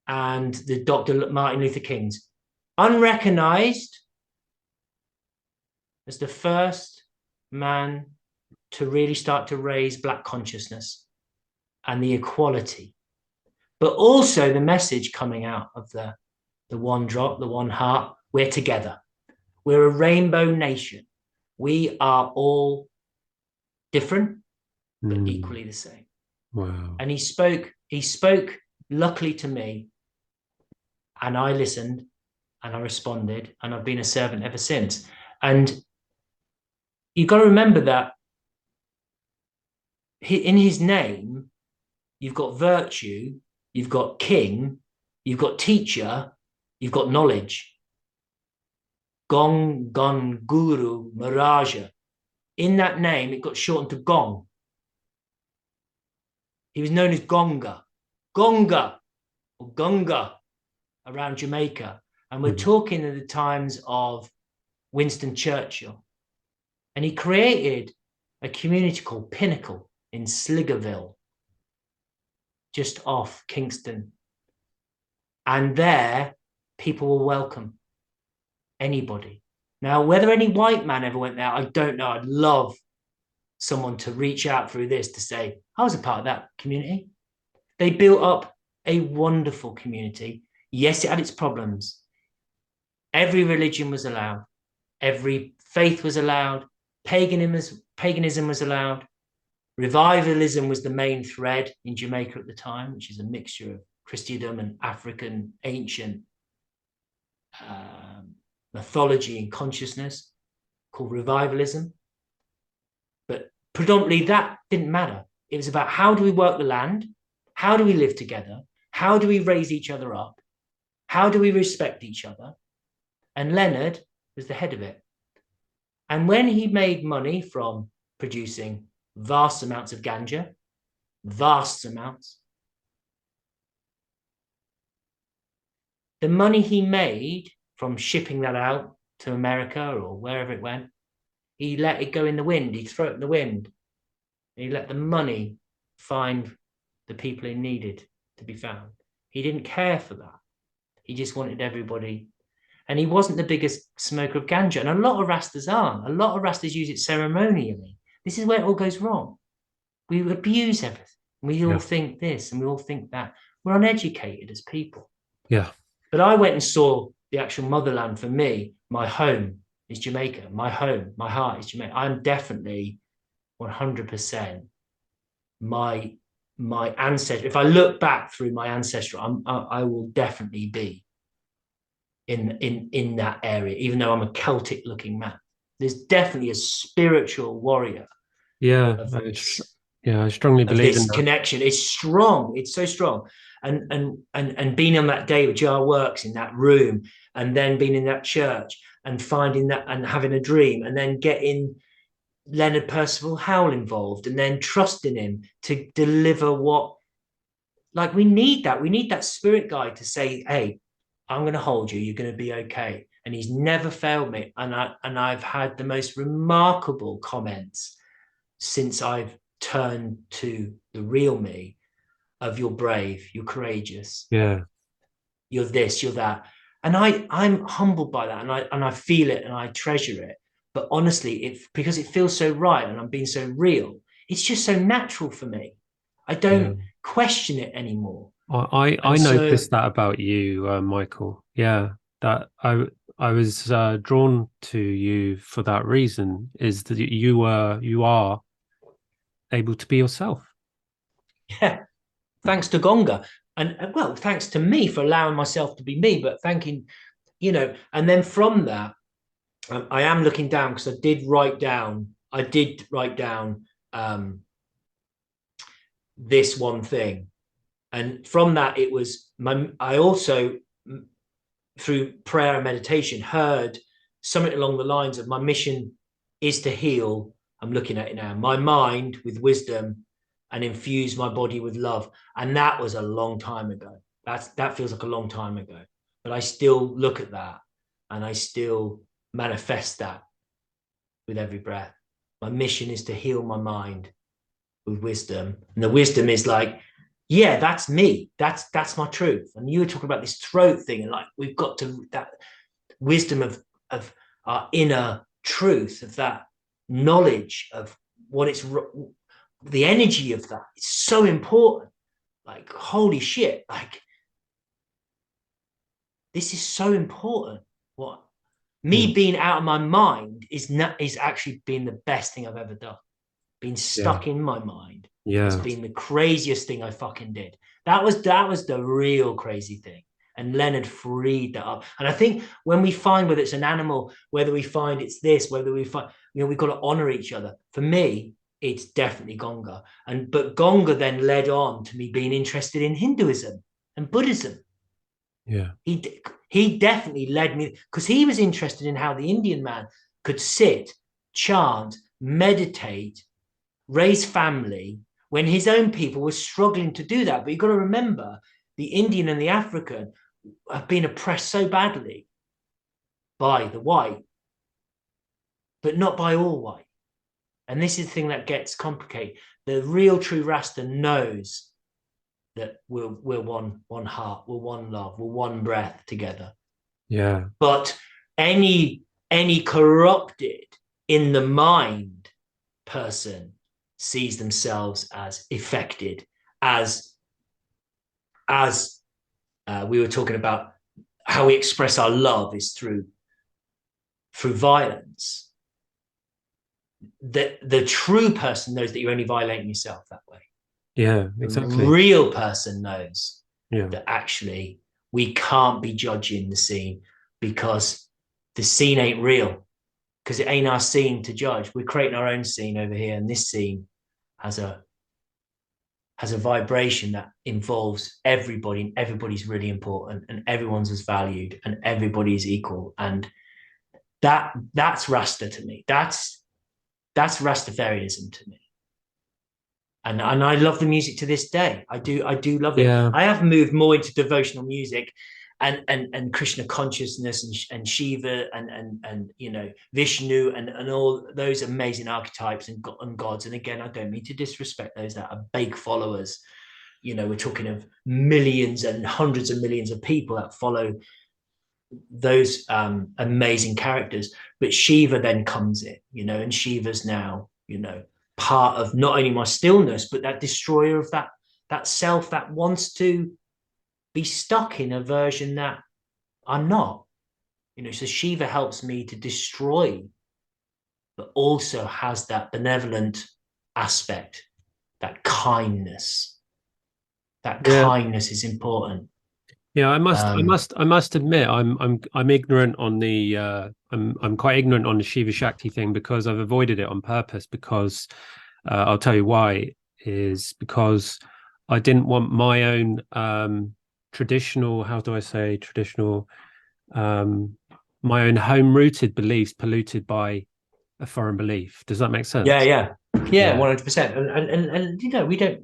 and the Dr. Martin Luther Kings, unrecognized as the first man to really start to raise Black consciousness and the equality, but also the message coming out of the one drop, the one heart. We're together. We're a rainbow nation. We are all different, but mm, equally the same. wow. And he spoke luckily to me, and I listened and I responded, and I've been a servant ever since. And you've got to remember that in his name, you've got virtue, you've got king, you've got teacher, you've got knowledge. Gong, Gun, Guru, Maharaja. In that name, it got shortened to Gong. He was known as Gonga, Gonga, or Gunga around Jamaica. And we're Mm, talking at the times of Winston Churchill. And he created a community called Pinnacle in Sliggerville, just off Kingston. And there, people were welcome, anybody. Now, whether any white man ever went there, I don't know. I'd love someone to reach out through this to say, I was a part of that community. They built up a wonderful community. Yes, it had its problems. Every religion was allowed, every faith was allowed, paganism was allowed. Revivalism was the main thread in Jamaica at the time, which is a mixture of Christendom and African ancient mythology and consciousness called revivalism. But predominantly that didn't matter. It was about how do we work the land? How do we live together? How do we raise each other up? How do we respect each other? And Leonard was the head of it. And when he made money from producing vast amounts of ganja, vast amounts, the money he made from shipping that out to America or wherever it went, he let it go in the wind. He'd throw it in the wind. He let the money find the people he needed to be found. He didn't care for that. He just wanted everybody. And he wasn't the biggest smoker of ganja. And a lot of Rastas aren't. A lot of Rastas use it ceremonially. This is where it all goes wrong. We abuse everything. We all yeah, think this and we all think that. We're uneducated as people. yeah, But I went and saw the actual motherland for me. My home is Jamaica. My home, my heart is Jamaica. I'm definitely 100% my ancestor. If I look back through my ancestry, I will definitely be in that area, even though I'm a Celtic looking man. There's definitely a spiritual warrior yeah. of this Yeah, I strongly believe in that. connection. It's strong. It's so strong. And being on that day with Jar Works in that room, and then being in that church and finding that and having a dream, and then getting Leonard Percival Howell involved, and then trusting him to deliver what, like, we need that. We need that spirit guide to say, "Hey, I'm going to hold you. You're going to be okay." And he's never failed me. And I've had the most remarkable comments since I've turned to the real me of you're brave, you're courageous, Yeah, you're this, you're that. And I'm humbled by that, and I feel it and I treasure it. But honestly, because it feels so right and I'm being so real, it's just so natural for me. I yeah. don't question it anymore. I And so noticed that about you, Michael. Yeah, that I was drawn to you for that reason, is that you are able to be yourself. Yeah, thanks to Gonga. And well, thanks to me for allowing myself to be me, but thanking, and then from that, I am looking down because I did write down this one thing. And from that, it was I also, through prayer and meditation, heard something along the lines of my mission is to heal. I'm looking at it now, my mind with wisdom and infuse my body with love. And that was a long time ago. That feels like a long time ago. But I still look at that and I still manifest that with every breath. My mission is to heal my mind with wisdom. And the wisdom is like, yeah, that's me. That's my truth. And you were talking about this throat thing, and like we've got to that wisdom of our inner truth, of that knowledge of what it's the energy of that. It's so important. Like, holy shit, like this is so important. What Yeah. me being out of my mind is actually been the best thing I've ever done. Being Yeah. stuck in my mind has Yeah. been the craziest thing I fucking did. That was the real crazy thing. And Leonard freed that up. And I think when we find whether it's an animal, whether we find it's this, whether we find, we've got to honor each other. For me, it's definitely Gonga. But Gonga then led on to me being interested in Hinduism and Buddhism. Yeah. He definitely led me because he was interested in how the Indian man could sit, chant, meditate, raise family when his own people were struggling to do that. But you've got to remember the Indian and the African have been oppressed so badly by the white, but not by all white. And this is the thing that gets complicated. The real true Rasta knows that we're one heart, we're one love, we're one breath together. Yeah. But any corrupted in the mind person sees themselves as affected, as we were talking about how we express our love is through violence. The true person knows that you're only violating yourself that way. Yeah. The Exactly. real person knows Yeah. that actually we can't be judging the scene because the scene ain't real, because it ain't our scene to judge. We're creating our own scene over here, and this scene has a vibration that involves everybody, and everybody's really important, and everyone's as valued, and everybody's equal. And that's Rasta to me. That's Rastafarianism to me. And I love the music to this day. I do love it. Yeah. I have moved more into devotional music and Krishna consciousness and Shiva and Vishnu and all those amazing archetypes and gods. And again, I don't mean to disrespect those that are big followers. We're talking of millions and hundreds of millions of people that follow those amazing characters. But Shiva then comes in, and Shiva's now, part of not only my stillness, but that destroyer of that self that wants to be stuck in a version that I'm not. So Shiva helps me to destroy, but also has that benevolent aspect, that kindness. That Yeah. kindness is important. Yeah, I must, I Um, must, I must admit, I'm ignorant on the, I'm quite ignorant on the Shiva Shakti thing because I've avoided it on purpose. Because I'll tell you why. Is because I didn't want my own traditional, how do I say, traditional, um, my own home-rooted beliefs polluted by a foreign belief. Does that make yeah, sense? yeah, yeah, Yeah. 100%. And we But don't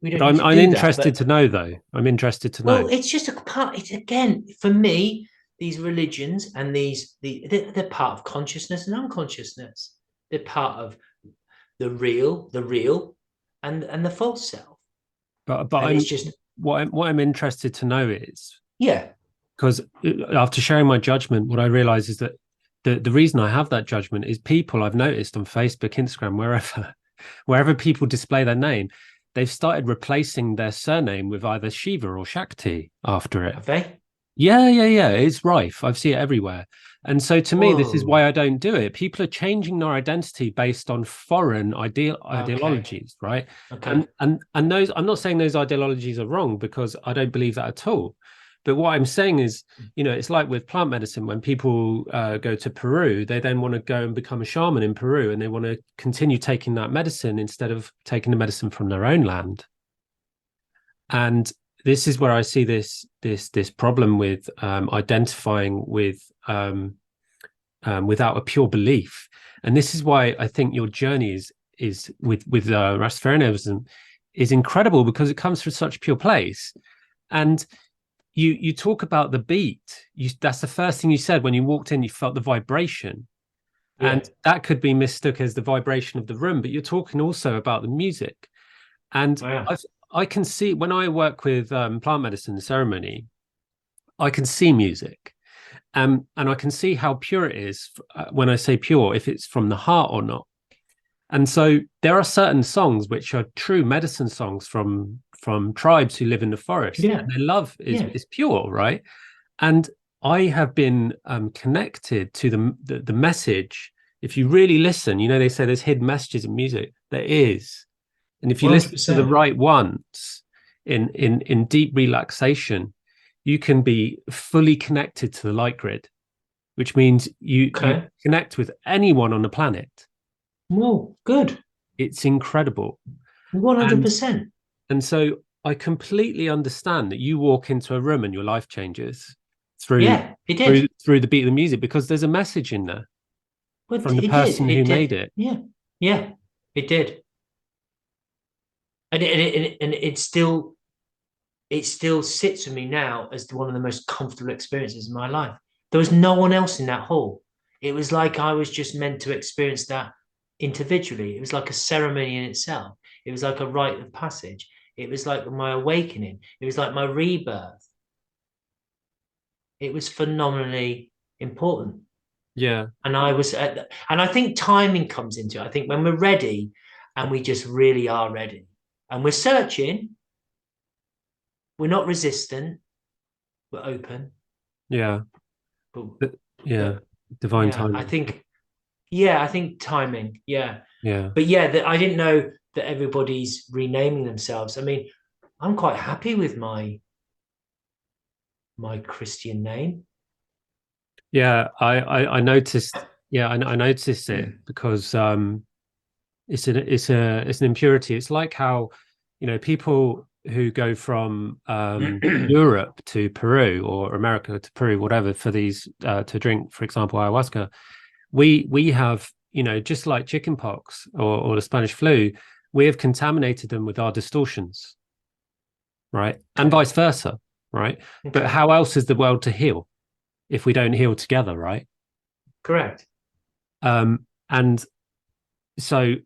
need to I'm do that. interested But to know though. I'm interested to know. well, it's just a part. It's again for me. These religions and they're part of consciousness and unconsciousness. They're part of the real, and the false self. But And it's just what I'm interested to know is yeah, because after sharing my judgment, what I realize is that the reason I have that judgment is people I've noticed on Facebook, Instagram, wherever people display their name, they've started replacing their surname with either Shiva or Shakti after it. have they? Yeah. It's rife. I've seen it everywhere. And so to me, this is Whoa. why I don't do it. People are changing their identity based on foreign Okay. ideologies, right? Okay. And those, I'm not saying those ideologies are wrong because I don't believe that at all. But what I'm saying is, it's like with plant medicine, when people go to Peru, they then want to go and become a shaman in Peru, and they want to continue taking that medicine instead of taking the medicine from their own land. And this is where I see this problem with identifying with without a pure belief. And this is why I think your journey is with Rastafarianism is incredible, because it comes from such a pure place. And you talk about the beat. That's the first thing you said when you walked in. You felt the vibration, and Yeah. that could be mistook as the vibration of the room. But you're talking also about the music. And Wow. I can see when I work with plant medicine ceremony, I can see music. And I can see how pure it is when I say pure, if it's from the heart or not. And so there are certain songs which are true medicine songs from tribes who live in the forest, Yeah. and their love Yeah. is pure, right? And I have been connected to the message. If you really listen, they say there's hidden messages in music. There is. And if you listen to the 100%. right ones in deep relaxation, you can be fully connected to the light grid, which means you Okay. connect with anyone on the planet. Well, good. It's incredible. And 100%. and so I completely understand that you walk into a room and your life changes through Yeah, it did. through the beat of the music, because there's a message in there Well, from the it did. person It who made did. it. Yeah. Yeah, it did. And it still sits with me now as one of the most comfortable experiences of my life. There was no one else in that hall. It was like I was just meant to experience that individually. It was like a ceremony in itself. It was like a rite of passage. It was like my awakening. It was like my rebirth. It was phenomenally important. Yeah. And and I think timing comes into it. I think when we're ready and we just really are ready and we're searching, we're not resistant, we're open. Yeah. But Yeah. but Divine yeah, timing. I think timing. Yeah. Yeah. But yeah, I didn't know that everybody's renaming themselves. I mean, I'm quite happy with my Christian name. Yeah. I noticed. Yeah, I noticed it because it's an impurity. It's like how, people who go from Europe to Peru or America to Peru, whatever, for these to drink, for example, ayahuasca. We have, just like chickenpox or the Spanish flu, we have contaminated them with our distortions, right? And Okay. vice versa, right? But Okay. how else is the world to heal if we don't heal together, right? Correct. And so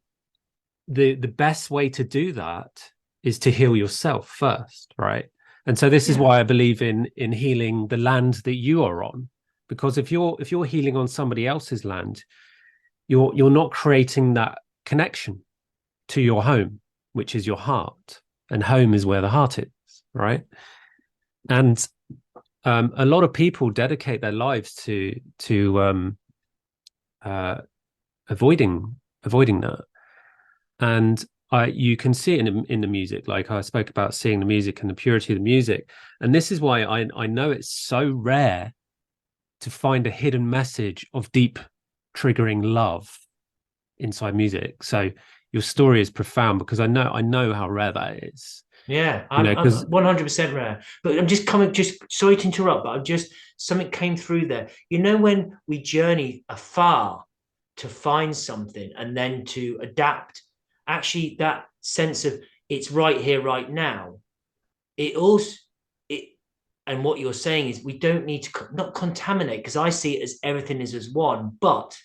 the best way to do that is to heal yourself first, right? And so this is Yeah. why I believe in healing the land that you are on, because if you're healing on somebody else's land, you're not creating that connection to your home, which is your heart, and home is where the heart is, right? And a lot of people dedicate their lives to uh, avoiding that. And you can see it in the music. Like I spoke about seeing the music and the purity of the music. And this is why I know it's so rare to find a hidden message of deep triggering love inside music. So your story is profound, because I know how rare that is. Yeah, I'm Because 100% rare. But I'm just coming, just sorry to interrupt, but I'm just, something came through there. You know, when we journey afar to find something and then to adapt, actually, that sense of it's right here, right now, it also, it, and what you're saying is we don't need to not contaminate, because I see it as everything is as one, but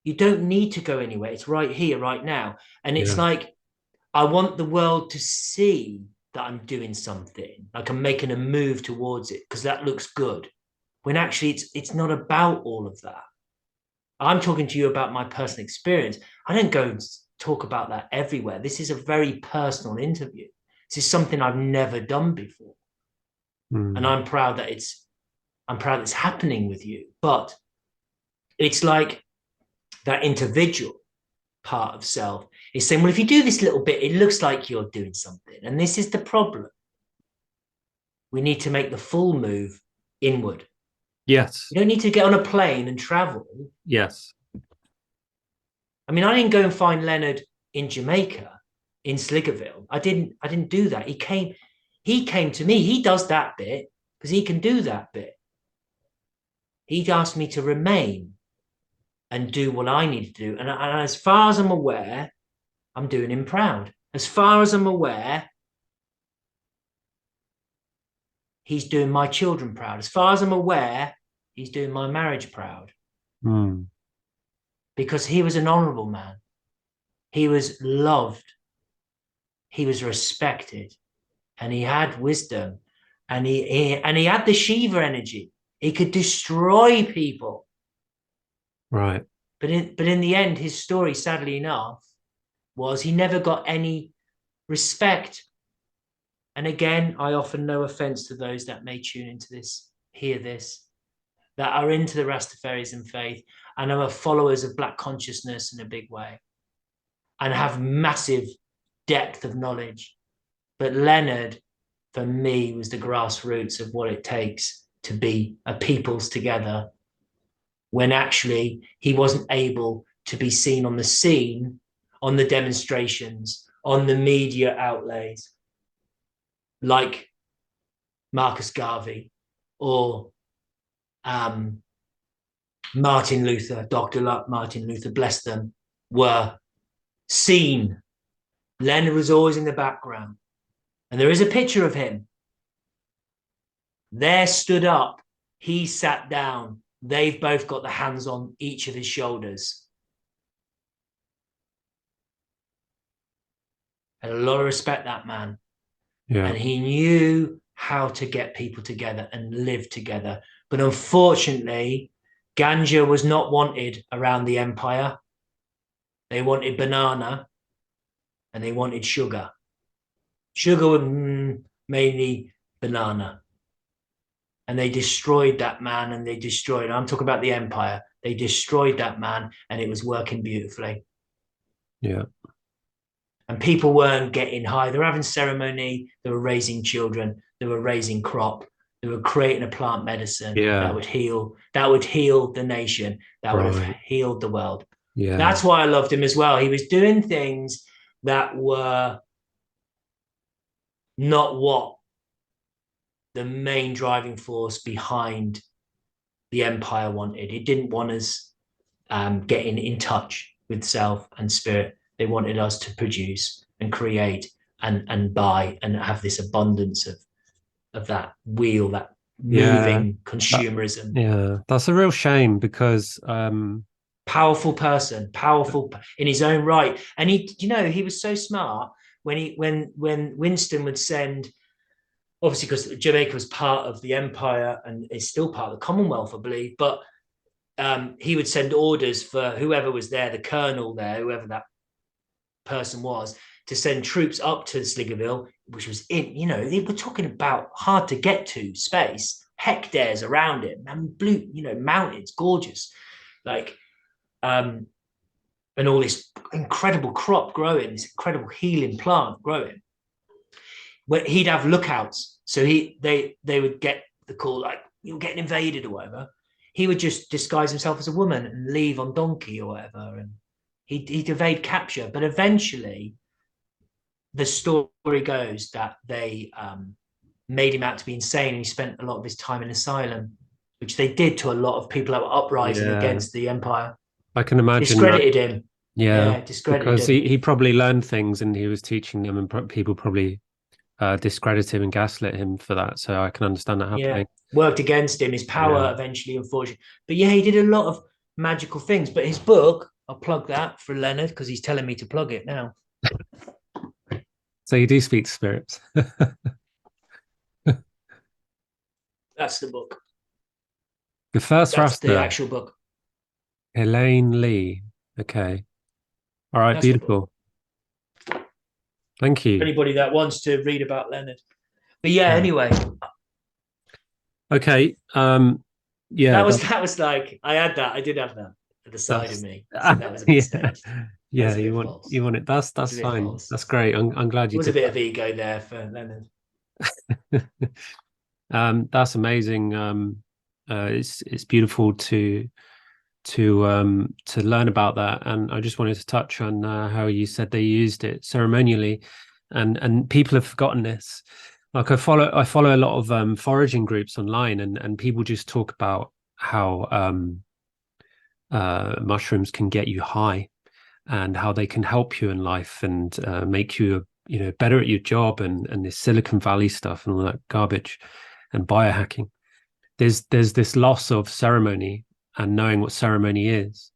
you don't need to go anywhere. It's right here, right now. And it's yeah, like, I want the world to see that I'm doing something, like I'm making a move towards it because that looks good. When actually it's not about all of that. I'm talking to you about my personal experience. I don't go and talk about that everywhere. This is a very personal interview. This is something I've never done before. And Mm. I'm proud it's happening with you. But it's like that individual part of self is saying, well, if you do this little bit, it looks like you're doing something. And this is the problem. We need to make the full move inward. Yes. You don't need to get on a plane and travel. Yes. I mean, I didn't go and find Leonard in Jamaica, in Sligerville. I didn't do that. He came to me. He does that bit because he can do that bit. He asked me to remain and do what I need to do. And as far as I'm aware, I'm doing him proud. As far as I'm aware, he's doing my children proud. As far as I'm aware, he's doing my marriage proud. Mm. Because he was an honorable man. He was loved. He was respected. And he had wisdom. And he had the Shiva energy. He could destroy people. Right. But in the end, his story, sadly enough, was he never got any respect. And again, I offer no offense to those that may tune into this, hear this, that are into the Rastafarianism faith and are followers of Black consciousness in a big way and have massive depth of knowledge. But Leonard, for me, was the grassroots of what it takes to be a peoples together, when actually he wasn't able to be seen on the scene, on the demonstrations, on the media outlays, like Marcus Garvey or Martin Luther, Dr. Martin Luther, bless them, were seen. Leonard was always in the background. And there is a picture of him. There stood up, he sat down. They've both got the hands on each of his shoulders. And a lot of respect, that man. Yeah. And he knew how to get people together and live together. But unfortunately, ganja was not wanted around the empire. They wanted banana and they wanted sugar. Sugar was mainly banana. And they destroyed that man, and they destroyed, I'm talking about the empire. They destroyed that man, and it was working beautifully. Yeah. And people weren't getting high. They were having ceremony. They were raising children. They were raising crop. They were creating a plant medicine that Yeah. would heal. That would heal the nation. That would have Right. healed the world. Yeah. That's why I loved him as well. He was doing things that were not what the main driving force behind the empire wanted. It didn't want us getting in touch with self and spirit. They wanted us to produce and create and buy and have this abundance of that wheel, that Yeah. moving That, consumerism. yeah. That's a real shame because Powerful person, powerful in his own right. And he was so smart when Winston would send, obviously because Jamaica was part of the empire and is still part of the Commonwealth, I believe, but he would send orders for whoever was there, the colonel there, whoever that person was, to send troops up to Sligerville, which was they were talking about hard to get to space, hectares around it, and blue, mountains, gorgeous, like, and all this incredible crop growing, this incredible healing plant growing. Where he'd have lookouts, so they would get the call like you're getting invaded or whatever. He would just disguise himself as a woman and leave on donkey or whatever, and he'd evade capture. But eventually, the story goes that they made him out to be insane, and he spent a lot of his time in asylum, which they did to a lot of people that were uprising yeah, against the empire. I can imagine that. Discredited him. Yeah, Yeah, discredited because him. he probably learned things and he was teaching them, and people probably discredit him and gaslit him for that. So I can understand that Yeah, happening. worked against him. His Yeah. power eventually, unfortunately. But yeah, he did a lot of magical things. But his book, I'll plug that for Leonard because he's telling me to plug it now. So you do speak to spirits. That's the book. The first That's the Rasta, actual book. Elaine Lee. Okay. All right, That's the book. beautiful. Thank you. Anybody that wants to read about Leonard. But yeah, Yeah. anyway, Okay. Yeah, That was like I had that. I did have that at the side of that's me. I think that was a bit yeah. staged. That Yeah, was a bit false. you want it. That's It was a bit fine. false. That's great. I'm glad There you was a did bit of ego there for Leonard. that. That's amazing. It's beautiful to learn about that. And I just wanted to touch on how you said they used it ceremonially, and people have forgotten this. Like I follow a lot of foraging groups online, and people just talk about how mushrooms can get you high and how they can help you in life and make you better at your job and this Silicon Valley stuff and all that garbage and biohacking. There's this loss of ceremony and knowing what ceremony is.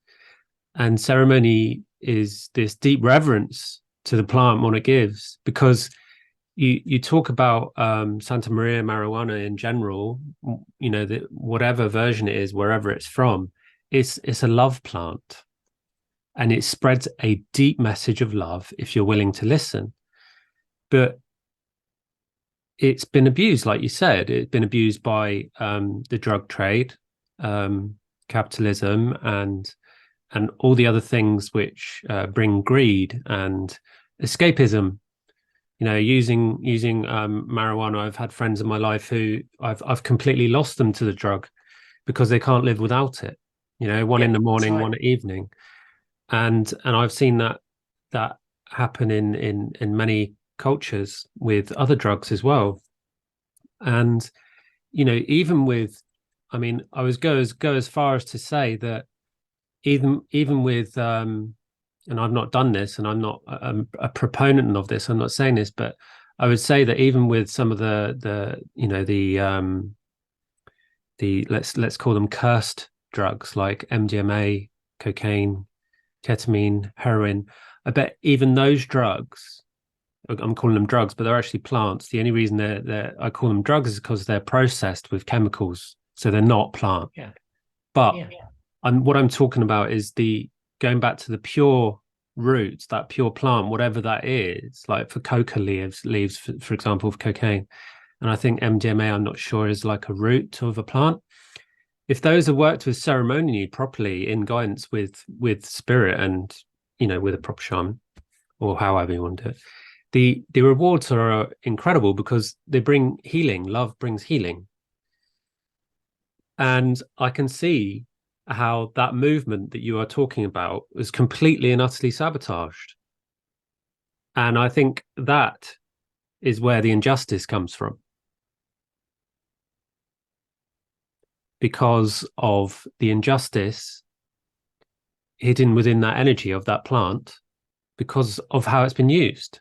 And ceremony is this deep reverence to the plant what it gives, because you talk about Santa Maria marijuana in general, that whatever version it is, wherever it's from, it's a love plant, and it spreads a deep message of love if you're willing to listen. But it's been abused, like you said. It's been abused by the drug trade, um, capitalism, and all the other things which bring greed and escapism. Using marijuana. I've had friends in my life who I've completely lost them to the drug because they can't live without it. One in Yeah, the that's morning, right. one at evening, and I've seen that happen in many cultures with other drugs as well. And even with, I mean, I was go as far as to say that even with and I've not done this, and I'm not a proponent of this. I'm not saying this, but I would say that even with some of the let's call them cursed drugs like MDMA, cocaine, ketamine, heroin, I bet even those drugs, I'm calling them drugs, but they're actually plants. The only reason I call them drugs is because they're processed with chemicals, so they're not plant. Yeah, But yeah, what I'm talking about is the going back to the pure roots, that pure plant, whatever that is. Like for coca leaves, for example, of cocaine, and I think MDMA, I'm not sure, is like a root of a plant. If those are worked with ceremonially properly in guidance with spirit and with a proper shaman or however you want to do it, the rewards are incredible because they bring healing. Love brings healing, and I can see how that movement that you are talking about is completely and utterly sabotaged. And I think that is where the injustice comes from, because of the injustice hidden within that energy of that plant because of how it's been used.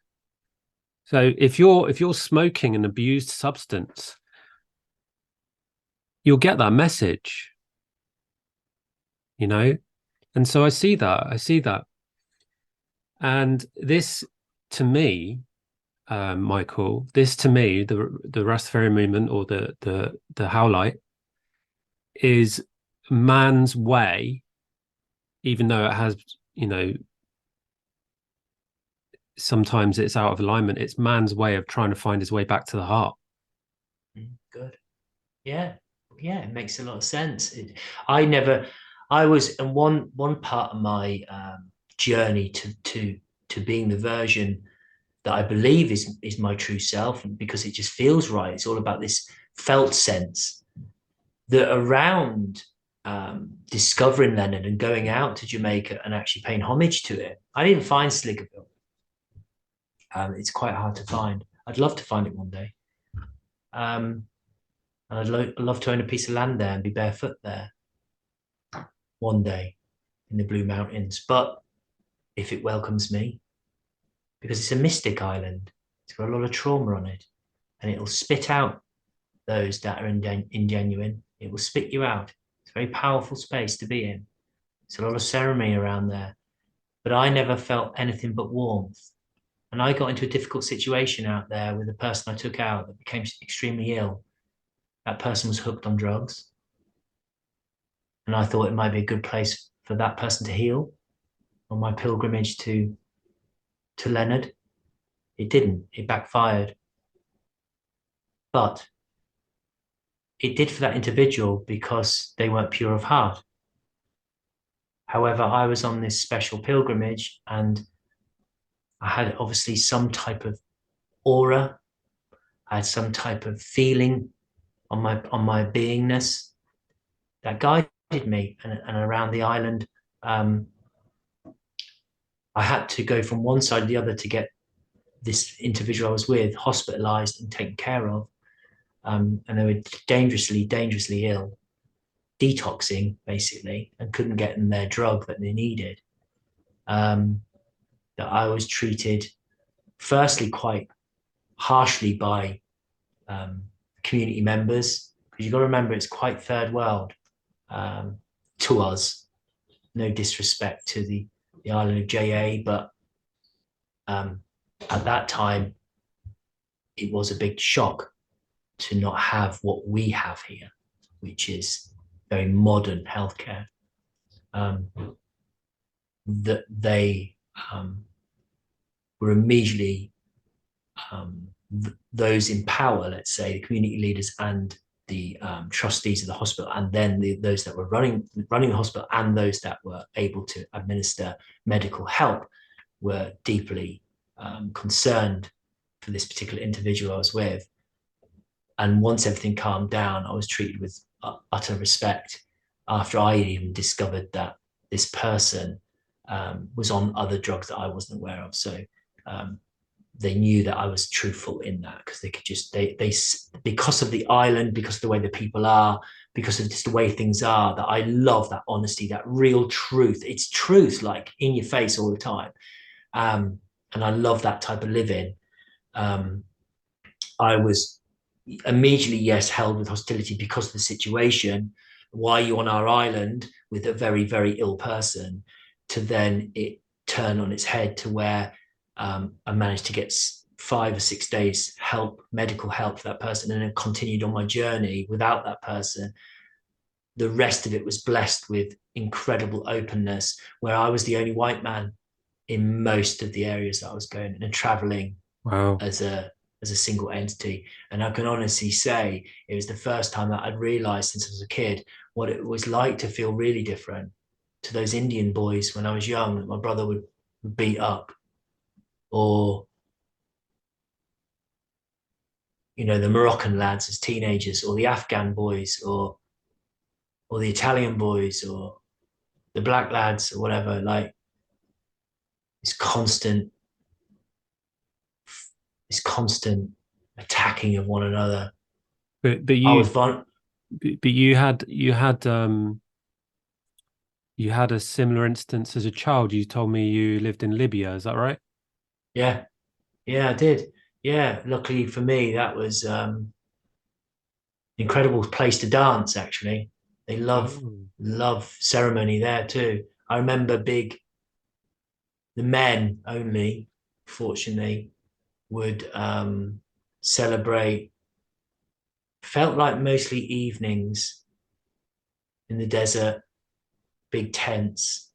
So if you're smoking an abused substance, you'll get that message, you know? And so I see that. And this to me, Michael, this to me, the Rastafarian movement or the Howlite is man's way, even though it has, you know, sometimes it's out of alignment. It's man's way of trying to find his way back to the heart. good. Yeah, yeah, it makes a lot of sense. I never, I was in one part of my journey to being the version that I believe is my true self, and because it just feels right. It's all about this felt sense that around discovering Leonard and going out to Jamaica and actually paying homage to it. I didn't find Slickerville. It's quite hard to find. I'd love to find it one day. Um, and love to own a piece of land there and be barefoot there one day in the Blue Mountains. But if it welcomes me, because it's a mystic island, it's got a lot of trauma on it, and it'll spit out those that are ingenuine. It will spit you out. It's a very powerful space to be in. It's a lot of ceremony around there. But I never felt anything but warmth. And I got into a difficult situation out there with a person I took out that became extremely ill. That person was hooked on drugs. And I thought it might be a good place for that person to heal on my pilgrimage to Leonard. It didn't. It backfired. But it did for that individual because they weren't pure of heart. However, I was on this special pilgrimage and I had obviously some type of aura. I had some type of feeling on my beingness that guided me. And around the island, um, I had to go from one side to the other to get this individual I was with hospitalized and taken care of. And they were dangerously ill, detoxing basically, and couldn't get them their drug that they needed. Um, that I was treated firstly quite harshly by community members, because you've got to remember it's quite third world um, to us. No disrespect to the island of JA, but um, at that time it was a big shock to not have what we have here, which is very modern healthcare. That they were immediately those in power, let's say the community leaders and the trustees of the hospital, and then those that were running the hospital and those that were able to administer medical help were deeply concerned for this particular individual I was with. And once everything calmed down, I was treated with utter respect after I even discovered that this person was on other drugs that I wasn't aware of. So they knew that I was truthful in that, because they could just, they because of the island, because of the way the people are, because of just the way things are, that I love that honesty, that real truth. It's truth, like in your face all the time. And I love that type of living. I was immediately, yes, held with hostility because of the situation. Why are you on our island with a very, very ill person? To then it turn on its head to where I managed to get 5 or 6 days help, medical help for that person, and then continued on my journey without that person. The rest of it was blessed with incredible openness, where I was the only white man in most of the areas that I was going and traveling Wow. as a single entity. And I can honestly say it was the first time that I'd realized since I was a kid what it was like to feel really different to those Indian boys when I was young that my brother would beat up, or the Moroccan lads as teenagers, or the Afghan boys, or the Italian boys, or the black lads, or whatever. Like this constant this constant attacking of one another. But I was you vulnerable. but you had a similar instance as a child. You told me you lived in Libya, is that right? Yeah, yeah, I did. Yeah, luckily for me, that was incredible place to dance. Actually, they Oh. love ceremony there too. I remember the men only, fortunately, would celebrate. Felt like mostly evenings in the desert, big tents.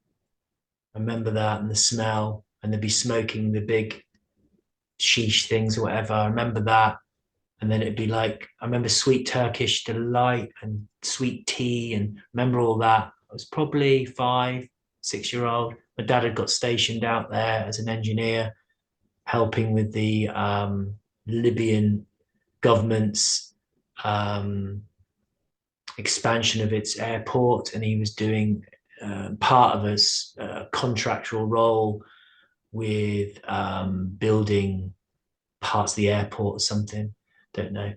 I remember that, and the smell, and they'd be smoking the big sheesh things or whatever. I remember that. And then it'd be like, I remember sweet Turkish delight and sweet tea, and remember all that. I was probably 5, 6 year old. My dad had got stationed out there as an engineer, helping with the Libyan government's um, expansion of its airport, and he was doing part of a contractual role with building parts of the airport or something. Don't know.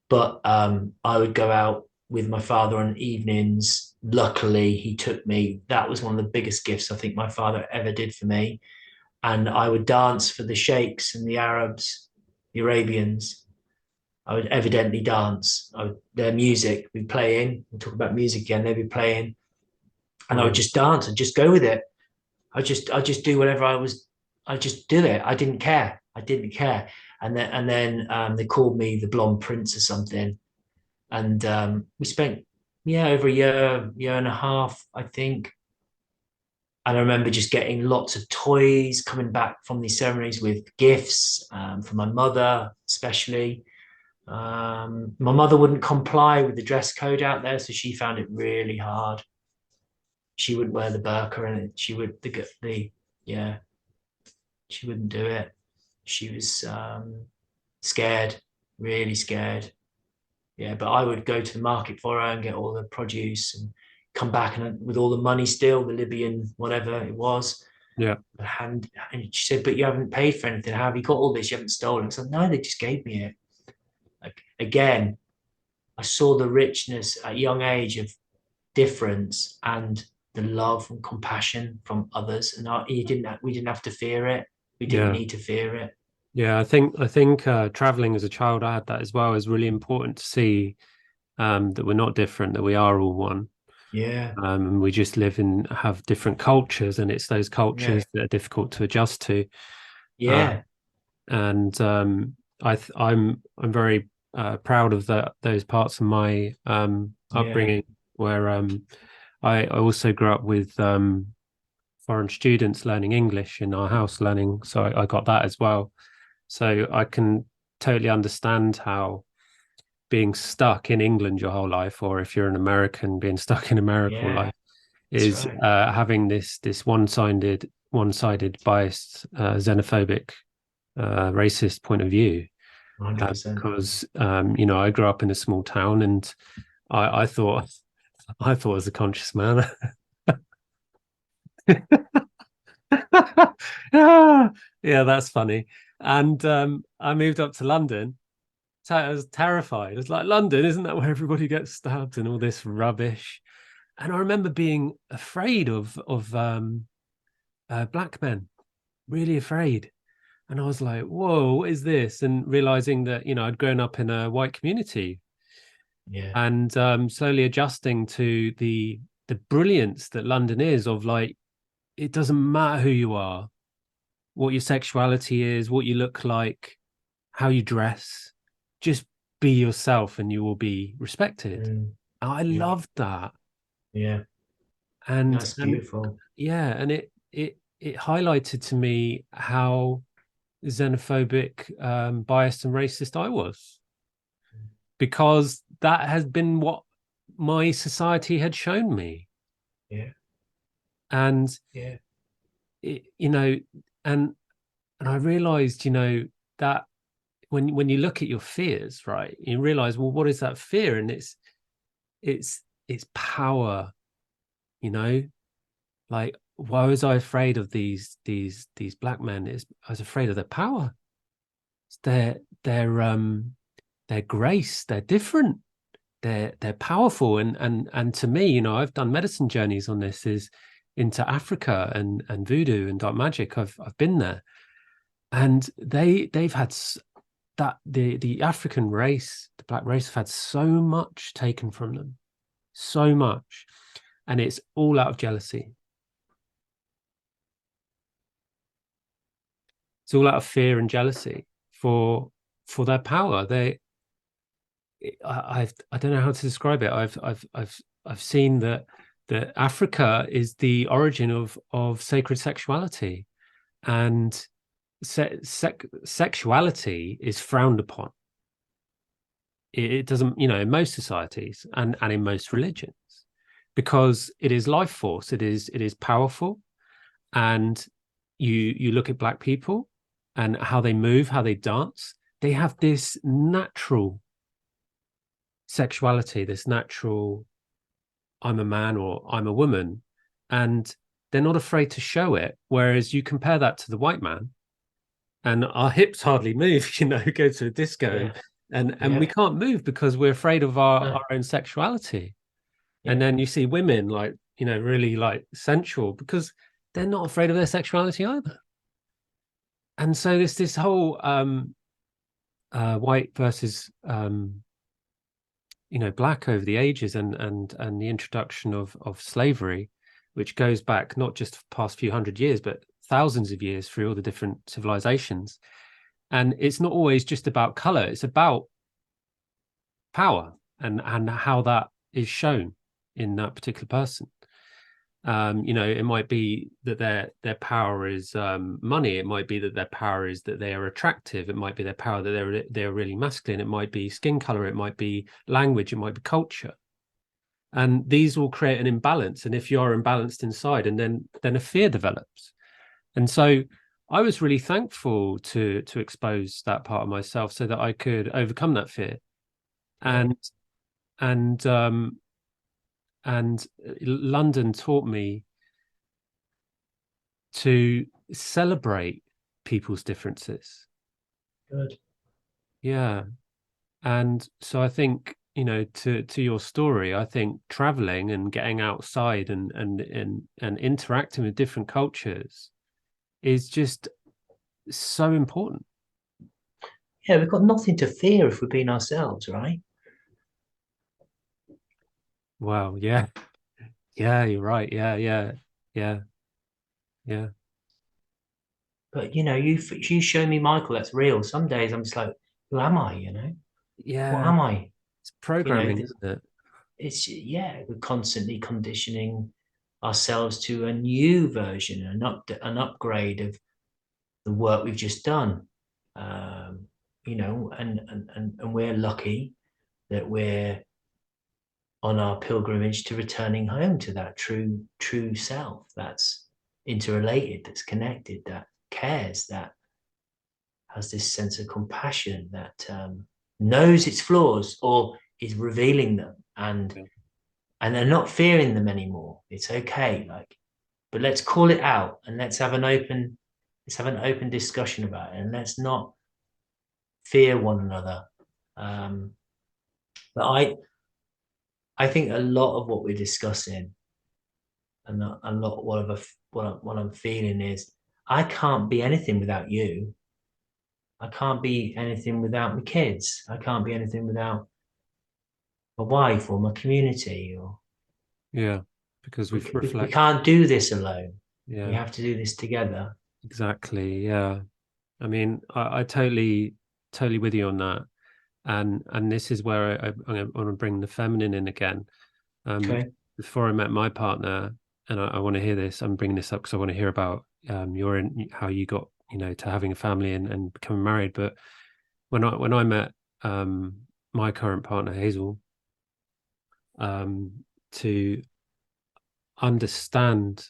But I would go out with my father on evenings. Luckily, he took me. That was one of the biggest gifts I think my father ever did for me. And I would dance for the sheikhs and the Arabs, the Arabians. I would evidently dance. Their music would be playing. We talk about music again. They'd be playing, and I would Wow. just dance and just go with it. I just do whatever I was. I just do it. I didn't care. I didn't care. And then they called me the Blonde Prince or something. And we spent over a year and a half, I think. And I remember just getting lots of toys, coming back from these ceremonies with gifts for my mother, especially. My mother wouldn't comply with the dress code out there, so she found it really hard. She wouldn't wear the burqa, and she would the yeah, she wouldn't do it. She was scared, really scared. Yeah, but I would go to the market for her and get all the produce and come back and with all the money still, the Libyan whatever it was. Yeah. And she said, "But you haven't paid for anything. How have you got all this? You haven't stolen." I said, "No, they just gave me it." Like again, I saw the richness at a young age of difference and the love and compassion from others, and we didn't have to fear it. We didn't Yeah. need to fear it. Yeah. I think traveling as a child, I had that as well. Is really important to see that we're not different, that we are all one. Yeah, And we just live and have different cultures, and it's those yeah, cultures that are difficult to adjust to. Uh, yeah, and I'm very proud of those parts of my yeah, upbringing where I also grew up with foreign students learning English in our house learning, so I got that as well. So I can totally understand how being stuck in England your whole life, or if you're an American being stuck in America all yeah. life, That's is right. having this one-sided biased xenophobic racist point of view. 100%. Because you know, I grew up in a small town, and I thought I thought as a conscious man. Yeah, yeah, that's funny. And I moved up to London. So I was terrified. It's like, London, isn't that where everybody gets stabbed and all this rubbish? And I remember being afraid of black men, really afraid. And I was like, whoa, what is this? And realizing that, you know, I'd grown up in a white community, Yeah, and slowly adjusting to the brilliance that London is, of like, it doesn't matter who you are, what your sexuality is, what you look like, how you dress, just be yourself and you will be respected. mm, I yeah, loved that. yeah. And That's beautiful. yeah, and it highlighted to me how xenophobic, biased and racist I was, because that has been what my society had shown me. Yeah, And yeah, you know, and I realized, you know, that when you look at your fears, right, you realize, well, what is that fear? And it's power, you know. Like, why was I afraid of these black men? Is I was afraid of their power. It's their grace. They're different. They're powerful. And to me, you know, I've done medicine journeys on this, is into Africa and voodoo and dark magic. I've been there, and they've had that the African race, the black race, have had so much taken from them, so much, and it's all out of jealousy. It's all out of fear and jealousy for their power. I don't know how to describe it. I've seen that Africa is the origin of sacred sexuality, and sexuality is frowned upon. It doesn't, you know, in most societies and in most religions, because it is life force. It is powerful. And you look at black people and how they move, how they dance. They have this natural sexuality, this natural, I'm a man or I'm a woman, and they're not afraid to show it. Whereas you compare that to the white man, and our hips hardly move, you know, go to a disco, yeah, and we yeah, can't move because we're afraid of our no, own sexuality. And yeah, then you see women, like, you know, really like sensual, because they're not afraid of their sexuality either. And so there's this whole white versus you know, black over the ages, and the introduction of slavery, which goes back not just past few hundred years, but thousands of years through all the different civilizations. And it's not always just about color; it's about power and how that is shown in that particular person. You know, it might be that their power is money. It might be that their power is that they are attractive. It might be their power that they're really masculine. It might be skin color. It might be language. It might be culture. And these will create an imbalance. And if you're imbalanced inside, and then a fear develops. And so I was really thankful to expose that part of myself so that I could overcome that fear. Yeah. And and um and London taught me to celebrate people's differences. Good. Yeah. And so I think, you know, to your story, I think traveling and getting outside and interacting with different cultures is just so important. Yeah, we've got nothing to fear if we're being ourselves, right? Wow. Yeah. Yeah, you're right. Yeah, yeah, yeah, yeah, But you show me Michael, that's real. Some days I'm just like, who am I? What yeah. am I? It's You know, programming, isn't it? it's yeah, we're constantly conditioning ourselves to a new version, an upgrade of the work we've just done. Um, and we're lucky that we're on our pilgrimage to returning home to that true self that's interrelated, that's connected, that cares, that has this sense of compassion, that knows its flaws or is revealing them, and Yeah. they're not fearing them anymore. It's okay, like, but let's call it out and let's have an open discussion about it, and let's not fear one another. Um, but I think a lot of what we're discussing and a lot what I'm feeling is I can't be anything without you. I can't be anything without my kids. I can't be anything without my wife or my community. Or Yeah, because we we reflect. can't do this alone. We Yeah, have to do this together. exactly. Yeah. I mean, I totally with you on that. And this is where I want to bring the feminine in again. Um, Okay. Before I met my partner, and I want to hear this. I'm bringing this up because I want to hear about how you got, you know, to having a family and becoming married. But when I met um my current partner Hazel, to understand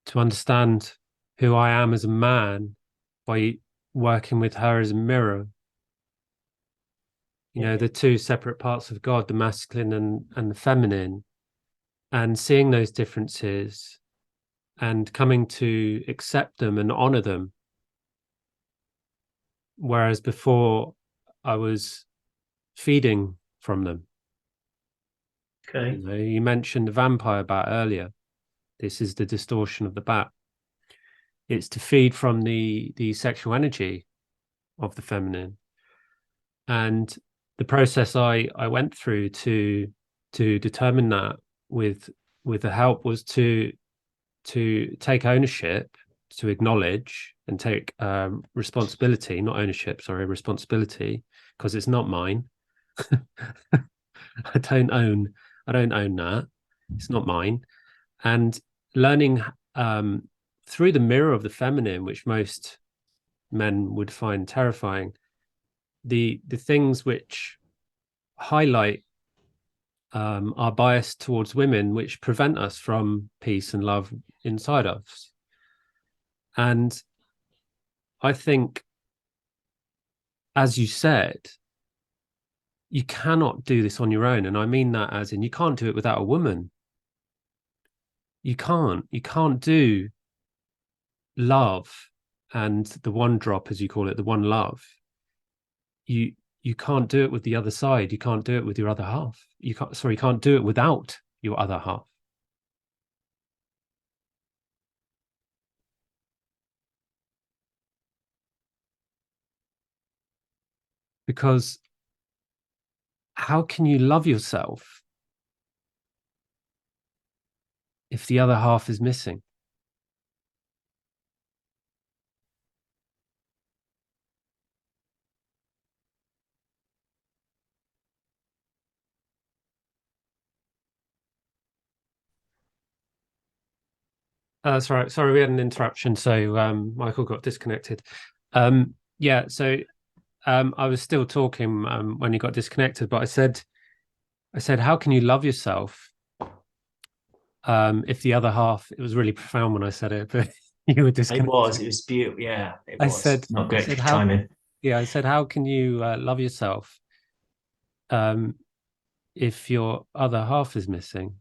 to understand who I am as a man by working with her as a mirror. You know, Yeah. the two separate parts of God, the masculine and the feminine, and seeing those differences and coming to accept them and honor them. Whereas before I was feeding from them. You Okay. know, you mentioned the vampire bat earlier. This is the distortion of the bat. It's to feed from the sexual energy of the feminine. And the process I went through to determine that with with the help was to take ownership, to acknowledge and take responsibility, not ownership, sorry, responsibility, because it's not mine. I don't own I don't own that. It's not mine. And learning um, through the mirror of the feminine, which most men would find terrifying, the things which highlight our bias towards women, which prevent us from peace and love inside us. And I think, as you said, you cannot do this on your own. And I mean that as in you can't do it without a woman. You can't do love and the one drop, as you call it, the one love. You you can't do it with the other side. You can't do it with your other half. You can't do it without your other half. Because how can you love yourself if the other half is missing? That's right. Sorry, we had an interruption, so Michael got disconnected. Yeah, so I was still talking when you got disconnected, but I said, how can you love yourself if the other half? It was really profound when I said it, but you were disconnected. It was beautiful. Yeah, it I was said, not I great said, how? timing. Yeah, I said, how can you love yourself um, if your other half is missing?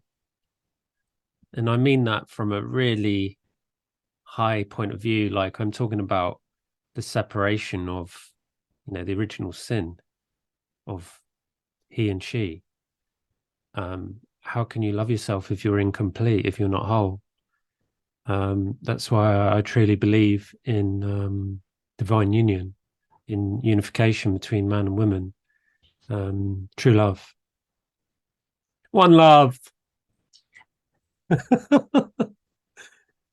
And I mean that from a really high point of view. Like I'm talking about the separation of, the original sin of he and she. How can you love yourself if you're incomplete, if you're not whole? That's why I truly believe in divine union, in unification between man and woman, true love, one love,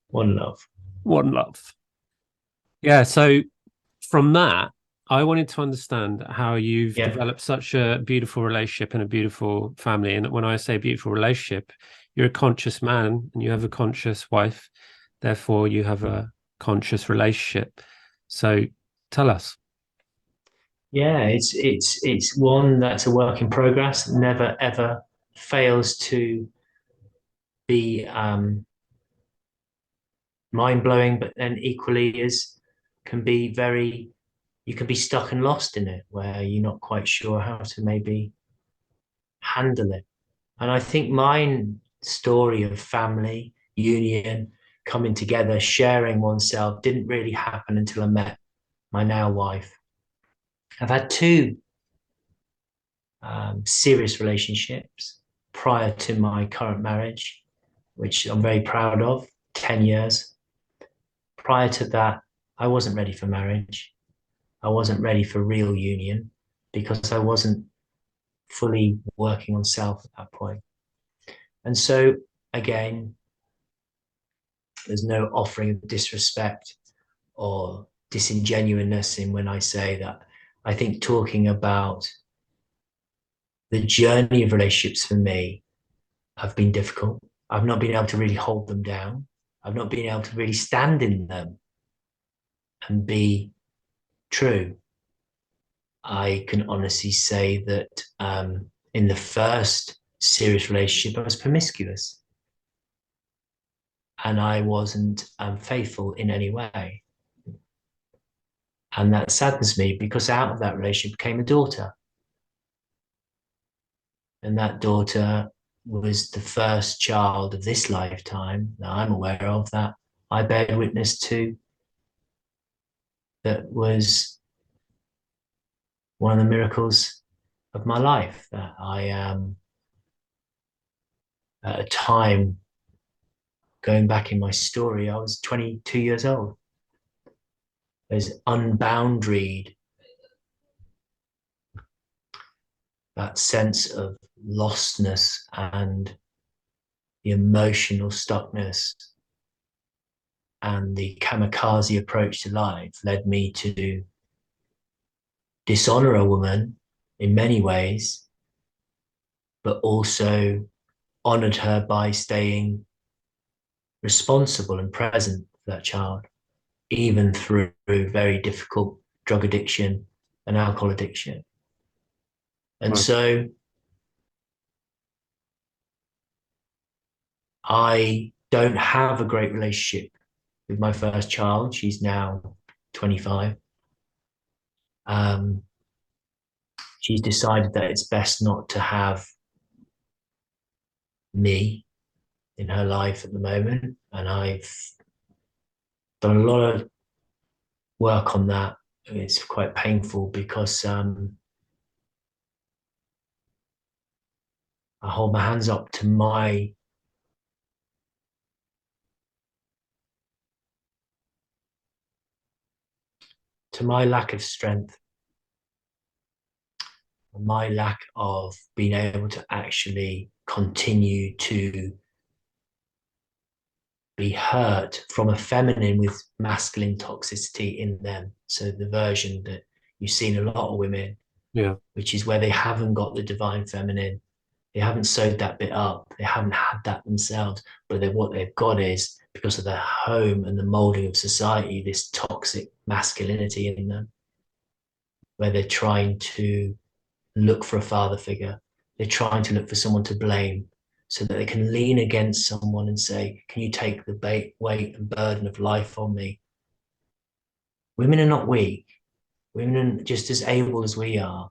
One love. one love. Yeah. So from that, I wanted to understand how you've Yeah. developed such a beautiful relationship and a beautiful family. And when I say beautiful relationship, you're a conscious man and you have a conscious wife. Therefore, you have a conscious relationship. So tell us. Yeah, it's one that's a work in progress, never ever fails to be mind blowing, but then equally is can be very you can be stuck and lost in it where you're not quite sure how to maybe handle it. And I think mine story of family, union, coming together, sharing oneself didn't really happen until I met my now wife. I've had two serious relationships prior to my current marriage, which I'm very proud of, 10 years. Prior to that, I wasn't ready for marriage. I wasn't ready for real union because I wasn't fully working on self at that point. And so, again, there's no offering of disrespect or disingenuousness in when I say that. I think talking about the journey of relationships for me have been difficult. I've not been able to really hold them down. I've not been able to really stand in them and be true. I can honestly say that in the first serious relationship, I was promiscuous and I wasn't faithful in any way. And that saddens me because out of that relationship came a daughter. And that daughter was the first child of this lifetime that I'm aware of that I bear witness to, that was one of the miracles of my life. That I am at a time going back in my story, I was 22 years old. There's unboundaried, that sense of lostness and the emotional stuckness and the kamikaze approach to life led me to dishonor a woman in many ways, but also honored her by staying responsible and present for that child, even through very difficult drug addiction and alcohol addiction. And Right. so I don't have a great relationship with my first child. She's now 25. She's decided that it's best not to have me in her life at the moment. And I've done a lot of work on that. It's quite painful because I hold my hands up to my lack of strength, my lack of being able to actually continue to be hurt from a feminine with masculine toxicity in them. So the version that you've seen a lot of women, Yeah. which is where they haven't got the divine feminine They haven't sewed that bit up. They haven't had that themselves. But what they've got is, because of their home and the molding of society, this toxic masculinity in them, where they're trying to look for a father figure. They're trying to look for someone to blame so that they can lean against someone and say, can you take the weight and burden of life on me? Women are not weak. Women are just as able as we are.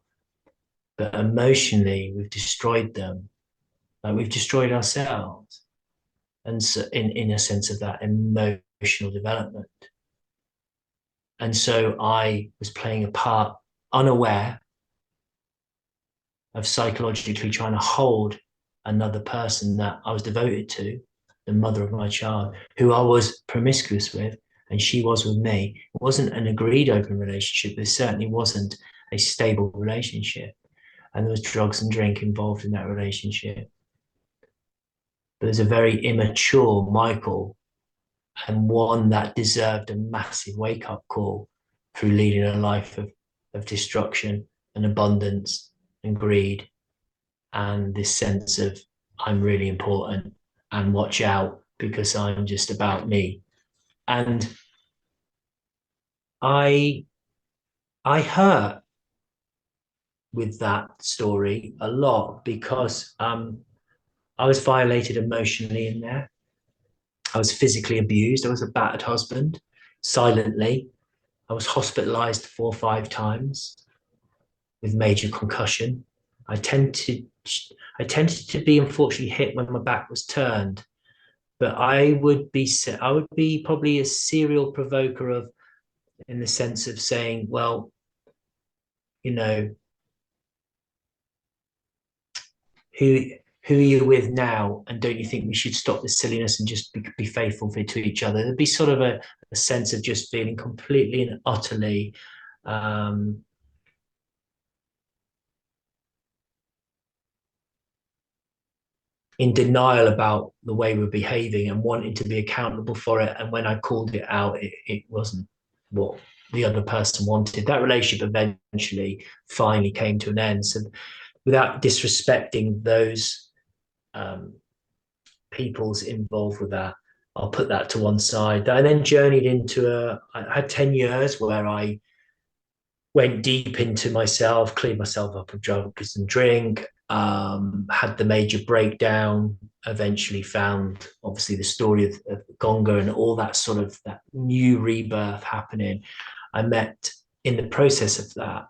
But emotionally, we've destroyed them. Like we've destroyed ourselves. And so in a sense of that emotional development. And so I was playing a part unaware of psychologically trying to hold another person that I was devoted to, the mother of my child, who I was promiscuous with, and she was with me. It wasn't an agreed open relationship. There certainly wasn't a stable relationship. And there was drugs and drink involved in that relationship. But there's a very immature Michael, and one that deserved a massive wake-up call through leading a life of destruction and abundance and greed, and this sense of I'm really important and watch out because I'm just about me. And I hurt with that story a lot because I was violated emotionally in there. I was physically abused. I was a battered husband, silently. I was hospitalized 4 or 5 times with major concussion. I tended to be unfortunately hit when my back was turned, but I would be probably a serial provoker of, in the sense of saying, well, you know, who who are you with now, and don't you think we should stop this silliness and just be faithful to each other? There'd be sort of a sense of just feeling completely and utterly in denial about the way we're behaving and wanting to be accountable for it. And when I called it out, it wasn't what the other person wanted. That relationship eventually finally came to an end. So without disrespecting those people's involved with that, I'll put that to one side. I then journeyed into I had 10 years where I went deep into myself, cleaned myself up of drugs and drink, had the major breakdown, eventually found obviously the story of Gonga and all that sort of that new rebirth happening. I met in the process of that,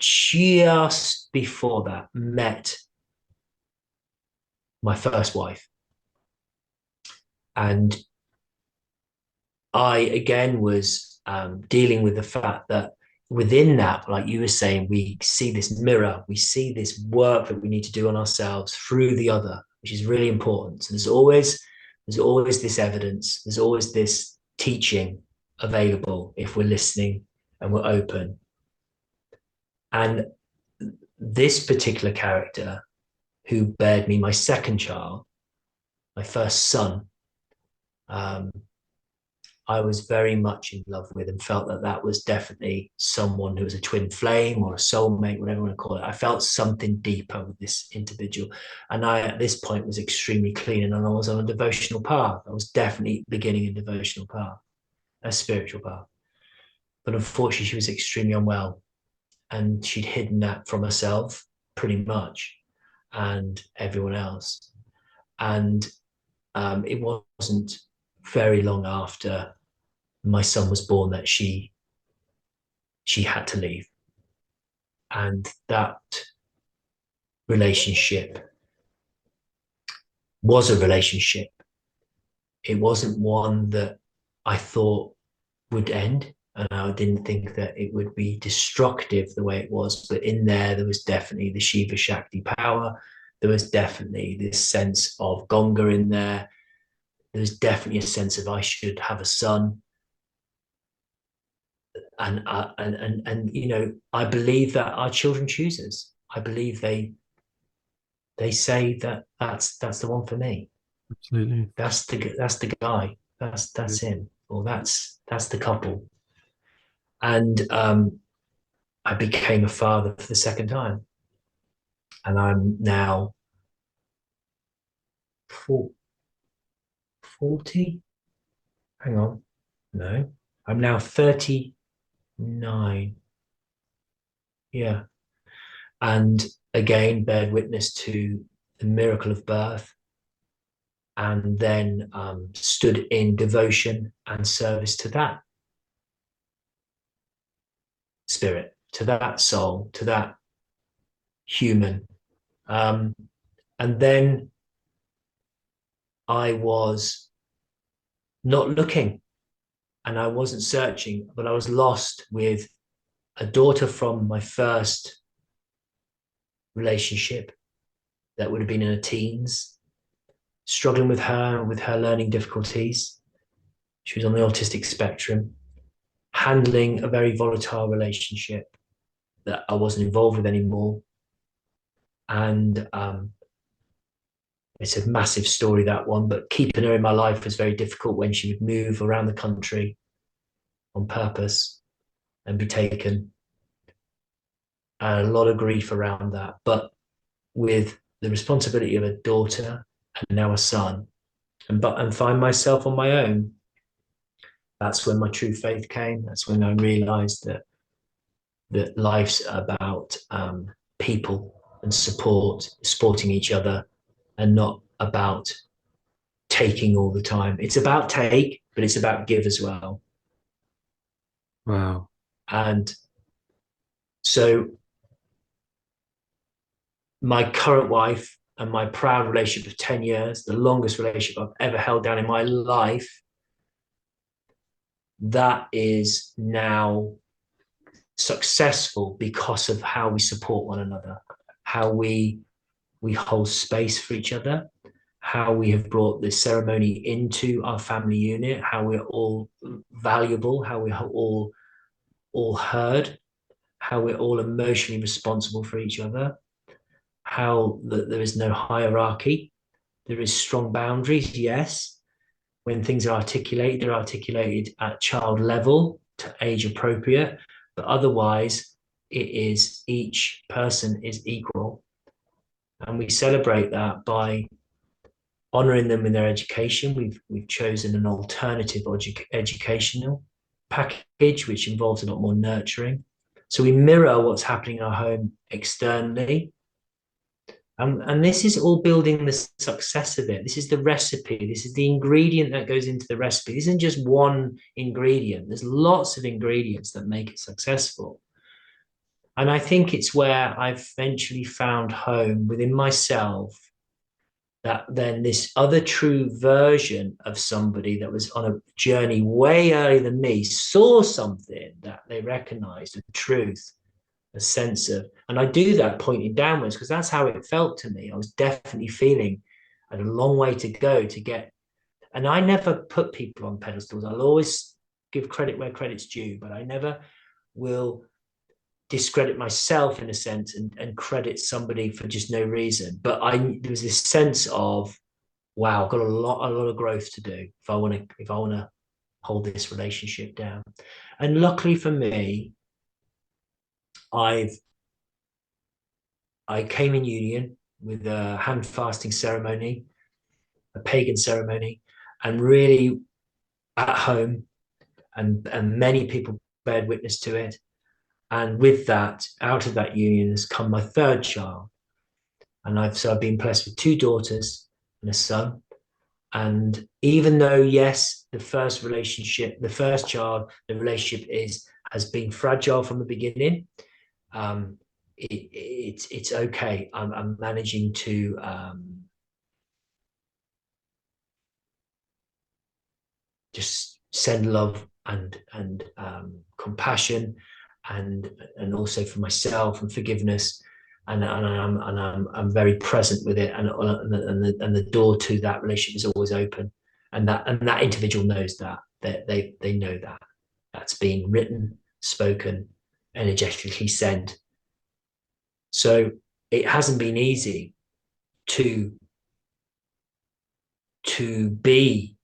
just before that, met my first wife. And I again was dealing with the fact that within that, like you were saying, we see this mirror, we see this work that we need to do on ourselves through the other, which is really important. So there's always this evidence, there's always this teaching available if we're listening and we're open. And this particular character who bared me my second child, my first son, I was very much in love with and felt that that was definitely someone who was a twin flame or a soulmate, whatever you want to call it. I felt something deeper with this individual. And I, at this point, was extremely clean and I was on a devotional path. I was definitely beginning a devotional path, a spiritual path. But unfortunately, she was extremely unwell and she'd hidden that from herself pretty much and everyone else. And it wasn't very long after my son was born that she had to leave, and that relationship was a relationship. It wasn't one that I thought would end, and I didn't think that it would be destructive the way it was, but in there was definitely the Shiva Shakti power. There was definitely this sense of Gonga in there. There's definitely a sense of I should have a son. And you know, I believe that our children choose us. I believe they say that that's the one for me. Absolutely. That's the guy. That's him, or that's the couple. And I became a father for the second time. And I'm now 40. Hang on. No, I'm now 39. Yeah. And again, bear witness to the miracle of birth, and then stood in devotion and service to that spirit, to that soul, to that human. And then I was not looking and I wasn't searching, but I was lost with a daughter from my first relationship that would have been in her teens, struggling with her learning difficulties. She was on the autistic spectrum, handling a very volatile relationship that I wasn't involved with anymore. And it's a massive story, that one, but keeping her in my life was very difficult when she would move around the country on purpose and be taken. And a lot of grief around that. But with the responsibility of a daughter and now a son, and find myself on my own, that's when my true faith came. That's when I realized that life's about people and supporting each other, and not about taking all the time. It's about take, but it's about give as well. Wow. And so my current wife and my proud relationship of 10 years, the longest relationship I've ever held down in my life, that is now successful because of how we support one another, how we hold space for each other, how we have brought this ceremony into our family unit, how we're all valuable, how we're all heard, how we're all emotionally responsible for each other, how there is no hierarchy. There is strong boundaries, yes. When things are articulated, they're articulated at child level to age appropriate, but otherwise it is, each person is equal. And we celebrate that by honoring them in their education. We've chosen an alternative educational package, which involves a lot more nurturing. So we mirror what's happening in our home externally. And this is all building the success of it. This is the recipe. This is the ingredient that goes into the recipe. This isn't just one ingredient. There's lots of ingredients that make it successful. And I think it's where I've eventually found home within myself, that then this other true version of somebody that was on a journey way earlier than me saw something that they recognized, a truth, a sense of, and I do that pointing downwards because that's how it felt to me. I was definitely feeling I had a long way to go to get, and I never put people on pedestals. I'll always give credit where credit's due, but I never will discredit myself in a sense and credit somebody for just no reason. But there was this sense of, wow, I've got a lot of growth to do if I want to hold this relationship down. And luckily for me, I came in union with a hand fasting ceremony, a pagan ceremony, and really at home, and many people bear witness to it. And with that, out of that union has come my third child. And I've been blessed with two daughters and a son. And even though, yes, the first child, the relationship has been fragile from the beginning, it's okay. I'm managing to just send love and compassion, and also for myself, and forgiveness, and I'm very present with it, and the door to that relationship is always open, and that individual knows that they know that that's been written, spoken, energetically sent. So it hasn't been easy to be,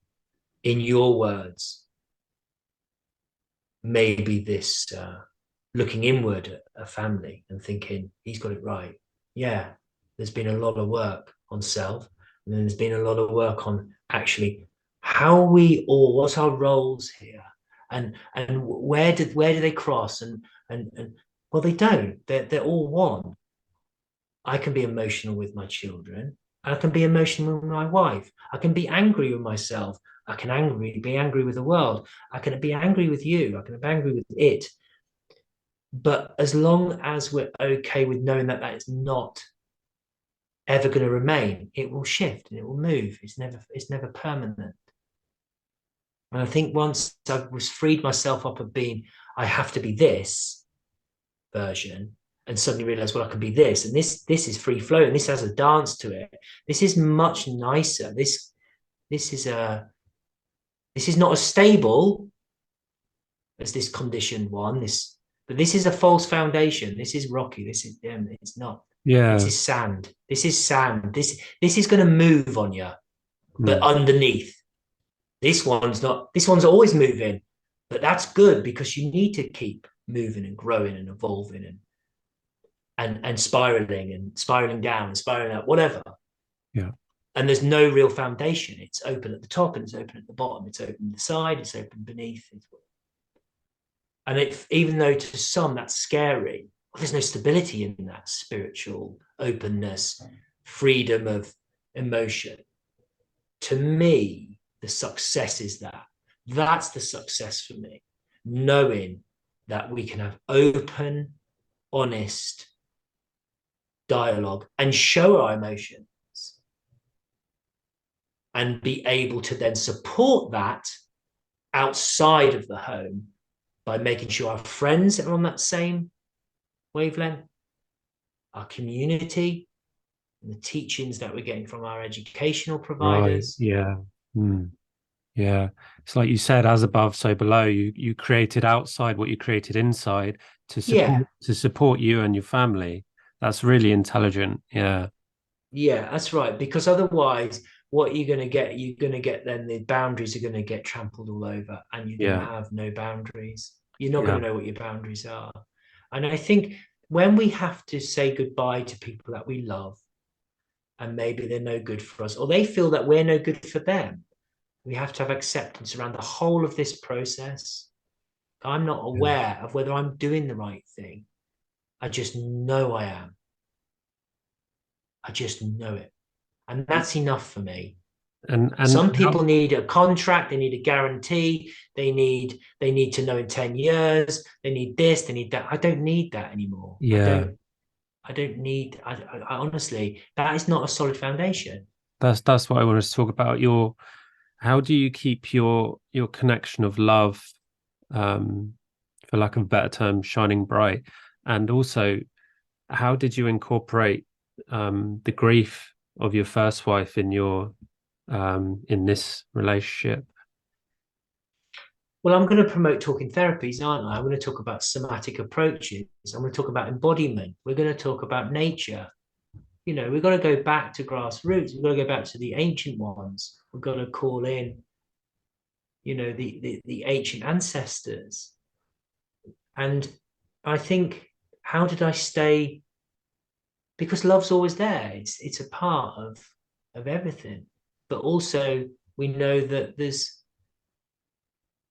in your words, maybe this looking inward at a family and thinking, he's got it right. Yeah, there's been a lot of work on self, and then there's been a lot of work on actually how we all, what's our roles here, and where do they cross, and well, they don't. They're all one. I can be emotional with my children. I can be emotional with my wife. I can be angry with myself. I can be angry with the world. I can be angry with you. I can be angry with it. But as long as we're okay with knowing that that is not ever going to remain, it will shift and it will move. It's never permanent. And I think once I was freed myself up of being, I have to be this version, and suddenly realize, well, I can be this, and this is free flow, and this has a dance to it. This is much nicer. This is not as stable as this conditioned one. But this is a false foundation. This is rocky. This is it's not. This Yeah. is sand. This is sand. This is going to move on you, but Mm. underneath, this one's not. This one's always moving, but that's good because you need to keep moving and growing and evolving and spiraling down and spiraling out, whatever. Yeah. And there's no real foundation. It's open at the top and it's open at the bottom. It's open at the side. It's open beneath. And even though to some that's scary, well, there's no stability in that spiritual openness, freedom of emotion. To me, the success is that. That's the success for me. Knowing that we can have open, honest dialogue and show our emotions and be able to then support that outside of the home by making sure our friends are on that same wavelength, our community, and the teachings that we're getting from our educational Right. providers. Yeah. Mm. Yeah. It's like you said, as above, so below. You created outside what you created inside Yeah, to support you and your family. That's really intelligent. Yeah. yeah, that's right. Because otherwise, what you're going to get then the boundaries are going to get trampled all over, and you're going to Yeah. have no boundaries. You're not going Yeah. to know what your boundaries are. And I think when we have to say goodbye to people that we love, and maybe they're no good for us, or they feel that we're no good for them, we have to have acceptance around the whole of this process. I'm not Yeah. aware of whether I'm doing the right thing. I just know I am. I just know it. And that's enough for me. And Some how, people need a contract, they need a guarantee, they need to know in 10 years, they need this, they need that. I don't need that anymore. I yeah, don't I don't need I honestly, that is not a solid foundation. that's what I wanted to talk about. How do you keep your connection of love, um, for lack of a better term, shining bright? And also, how did you incorporate the grief of your first wife in your in this relationship? Well, I'm going to promote talking therapies, aren't I? I'm going to talk about somatic approaches. I'm going to talk about embodiment. We're going to talk about nature. We've got to go back to grassroots. We've got to go back to the ancient ones. We've got to call in, the ancient ancestors. And I think, how did I stay? Because love's always there. It's a part of everything. But also we know that there's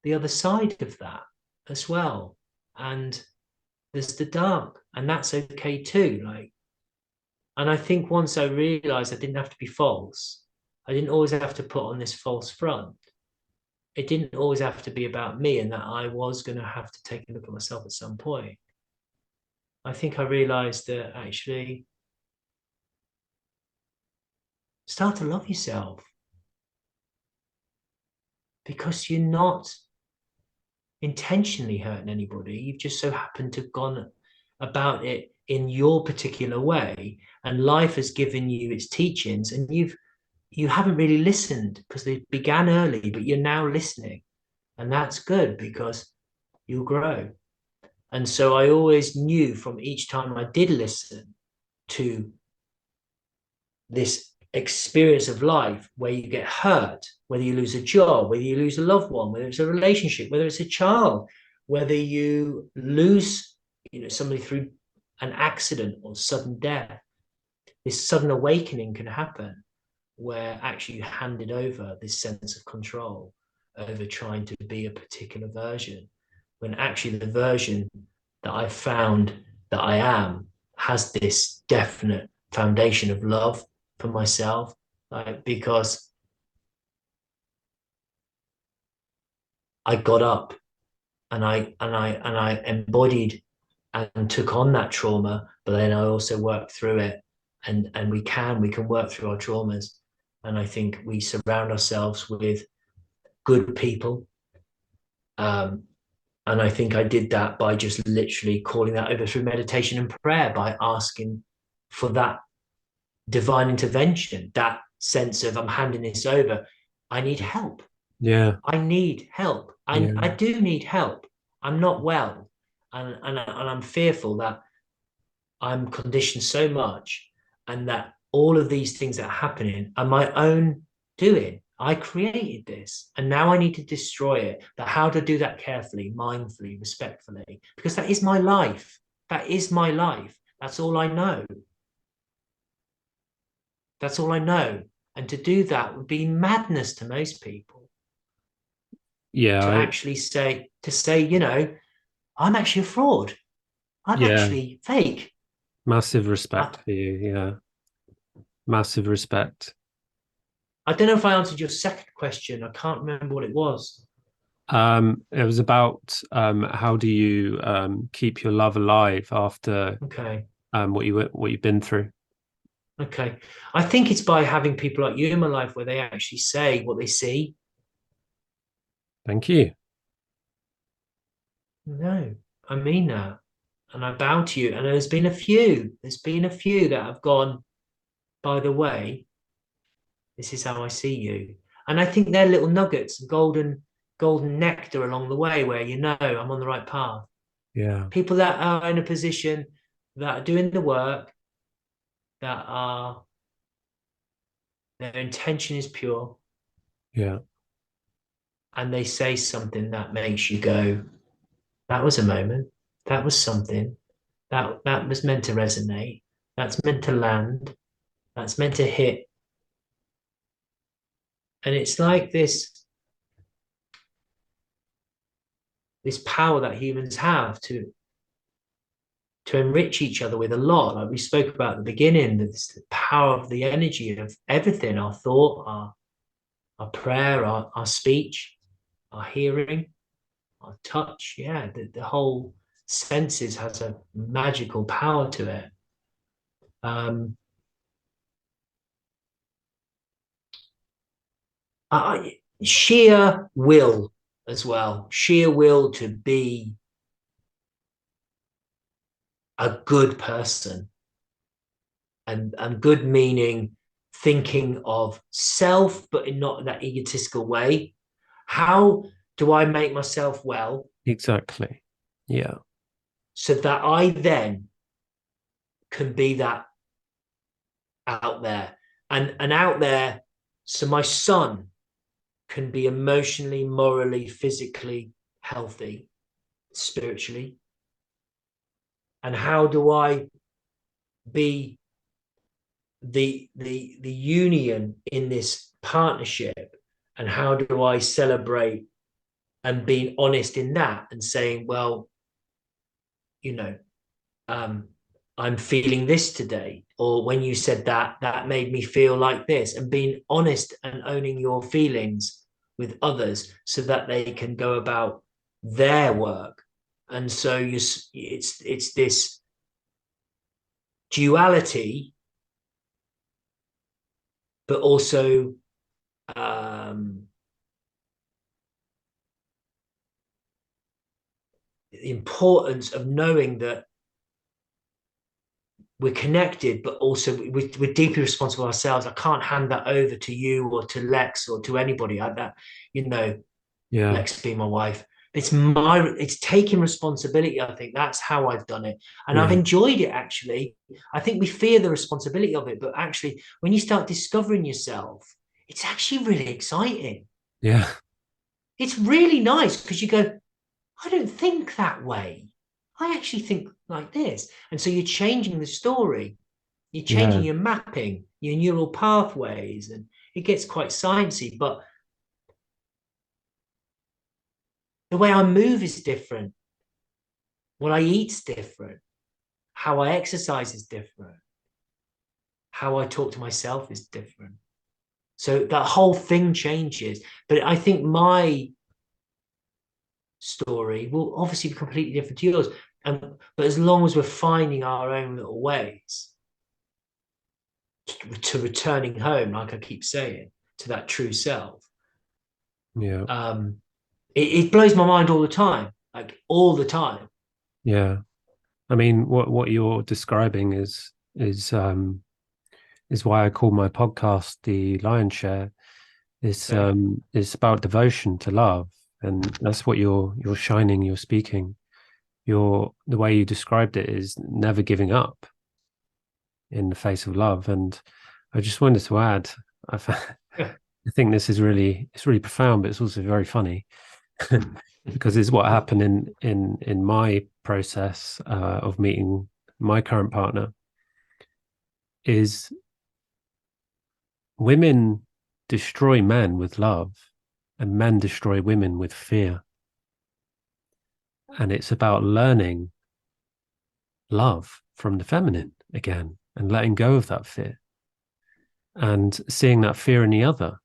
the other side of that as well. And there's the dark, and that's okay too. And I think once I realized I didn't have to be false, I didn't always have to put on this false front. It didn't always have to be about me, and that I was going to have to take a look at myself at some point. I think I realized that actually start to love yourself because you're not intentionally hurting anybody. You've just so happened to have gone about it in your particular way, and life has given you its teachings, and you haven't really listened because they began early, but you're now listening, and that's good because you'll grow. And so I always knew from each time I did listen to this experience of life where you get hurt, whether you lose a job, whether you lose a loved one, whether it's a relationship, whether it's a child, whether you lose, somebody through an accident or sudden death, this sudden awakening can happen where actually you handed over this sense of control over trying to be a particular version, when actually the version that I found that I am has this definite foundation of love for myself, like, because I got up and I embodied and took on that trauma, but then I also worked through it, and we can work through our traumas, and I think we surround ourselves with good people, um, and I think I did that by just literally calling that over through meditation and prayer, by asking for that divine intervention, that sense of I'm handing this over. I need help. Yeah. I need help. I Yeah. do need help. I'm not well. And I'm fearful that I'm conditioned so much and that all of these things that are happening are my own doing. I created this and now I need to destroy it. But how to do that carefully, mindfully, respectfully, because that is my life. That is my life. That's all I know. That's all I know. And to do that would be madness to most people, Yeah. to actually say, I'm actually a fraud. I'm Yeah. actually fake. Massive I, respect for you. Yeah. Massive respect. I don't know if I answered your second question. I can't remember what it was. It was about how do you keep your love alive after Okay. what you've been through. Okay. I think it's by having people like you in my life where they actually say what they see. Thank you. No, I mean that. And I bow to you. And there's been a few that have gone, by the way, this is how I see you. And I think they're little nuggets, golden nectar along the way where I'm on the right path. Yeah. People that are in a position that are doing the work, that are their intention is pure, Yeah. and they say something that makes you go, that was a moment, that was something, that was meant to resonate, that's meant to land, that's meant to hit. And it's like this power that humans have to enrich each other with a lot, like we spoke about at the beginning, the power of the energy of everything, our thought, our prayer, our speech, our hearing, our touch. Yeah, the whole senses has a magical power to it. Um, Sheer will as well, sheer will to be a good person, and good meaning thinking of self, but in not that egotistical way. How do I make myself well Exactly. Yeah. so that I then can be that out there, and out there, so my son can be emotionally, morally, physically healthy, spiritually? And how do I be the union in this partnership? And how do I celebrate and being honest in that and saying, well, you know, um, I'm feeling this today, or when you said that, that made me feel like this, and being honest and owning your feelings with others so that they can go about their work. And so it's this duality, but also um, the importance of knowing that we're connected, but also we're deeply responsible ourselves. I can't hand that over to you or to Lex or to anybody like that. You know, Yeah. Lex being my wife. It's taking responsibility. I think that's how I've done it. And I've Yeah. enjoyed it actually. I think we fear the responsibility of it, but actually when you start discovering yourself, it's actually really exciting. Yeah. It's really nice because you go, I don't think that way. I actually think like this. And so you're changing the story. You're changing Yeah. your mapping, your neural pathways, and it gets quite sciencey. But the way I move is different. What I eat's different. How I exercise is different. How I talk to myself is different. So that whole thing changes. But I think my story will obviously be completely different to yours. But as long as we're finding our own little ways to returning home, like I keep saying, to that true self, Yeah. um, it blows my mind all the time, like all the time. Yeah. I mean, what you're describing is why I call my podcast the Lion Share. Okay. It's about devotion to love, and that's what you're shining. You're speaking. The way you described it is never giving up in the face of love. And I just wanted to add, I, Yeah. I think this is it's really profound, but it's also very funny because it's what happened in my process of meeting my current partner. Is women destroy men with love, and men destroy women with fear. And it's about learning love from the feminine again and letting go of that fear and seeing that fear in the other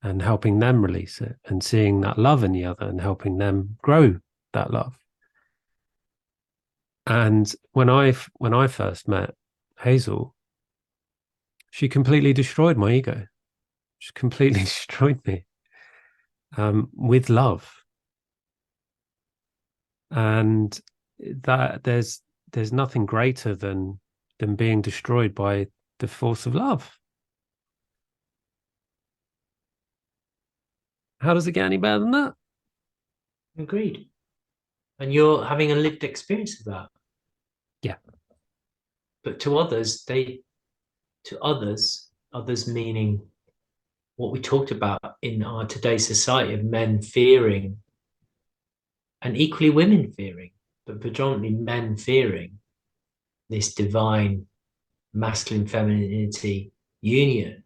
and helping them release it and seeing that love in the other and helping them grow that love. And when I first met Hazel, she completely destroyed my ego. She completely destroyed me with love. And that there's nothing greater than being destroyed by the force of love. How does it get any better than that? Agreed. And you're having a lived experience of that. Yeah. But to others, others meaning what we talked about in our today's society of men fearing and equally women fearing, but predominantly men fearing this divine masculine femininity union.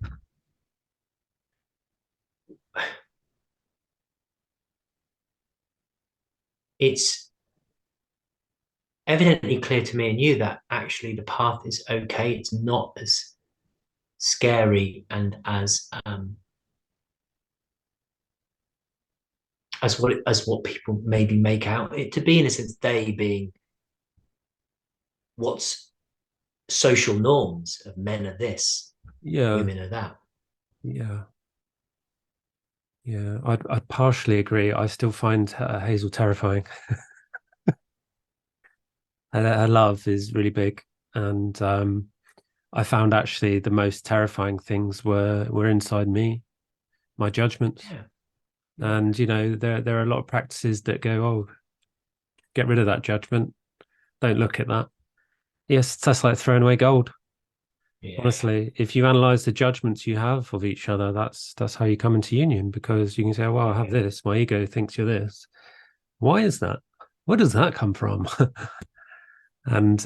It's evidently clear to me and you that actually the path is okay. It's not as scary and as what people maybe make out it to be. In a sense, they being what's social norms of men are this, Yeah. women are that. Yeah. Yeah. I'd partially agree. I still find Hazel terrifying. Her love is really big. And I found actually the most terrifying things were inside me, my judgments. Yeah, yeah, And there are a lot of practices that go, oh, get rid of that judgment. Don't look at that. Yes, that's like throwing away gold. yeah, Honestly, if you analyze the judgments you have of each other, that's how you come into union because you can say, oh, well, I have yeah. this. My ego thinks you're this. Why is that? Where does that come from? And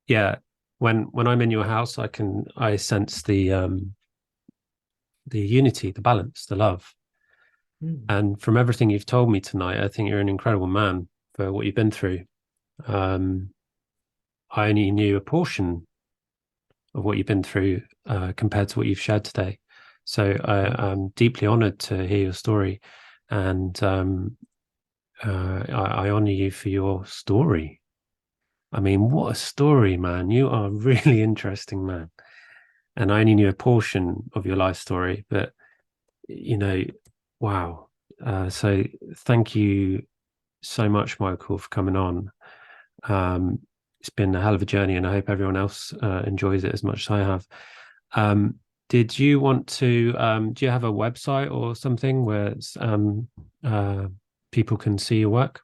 yeah, when I'm in your house, I sense the unity, the balance, the love. Mm. And from everything you've told me tonight, I think you're an incredible man for what you've been through. Um, I only knew a portion of what you've been through compared to what you've shared today. So Mm. I'm deeply honored to hear your story, and I honor you for your story. I mean, what a story, man! You are a really interesting man, and I only knew a portion of your life story, but you know, wow. So thank you so much, Michael, for coming on. Um, it's been a hell of a journey, and I hope everyone else enjoys it as much as I have. Um, did you want to? Do you have a website or something where uh, people can see your work?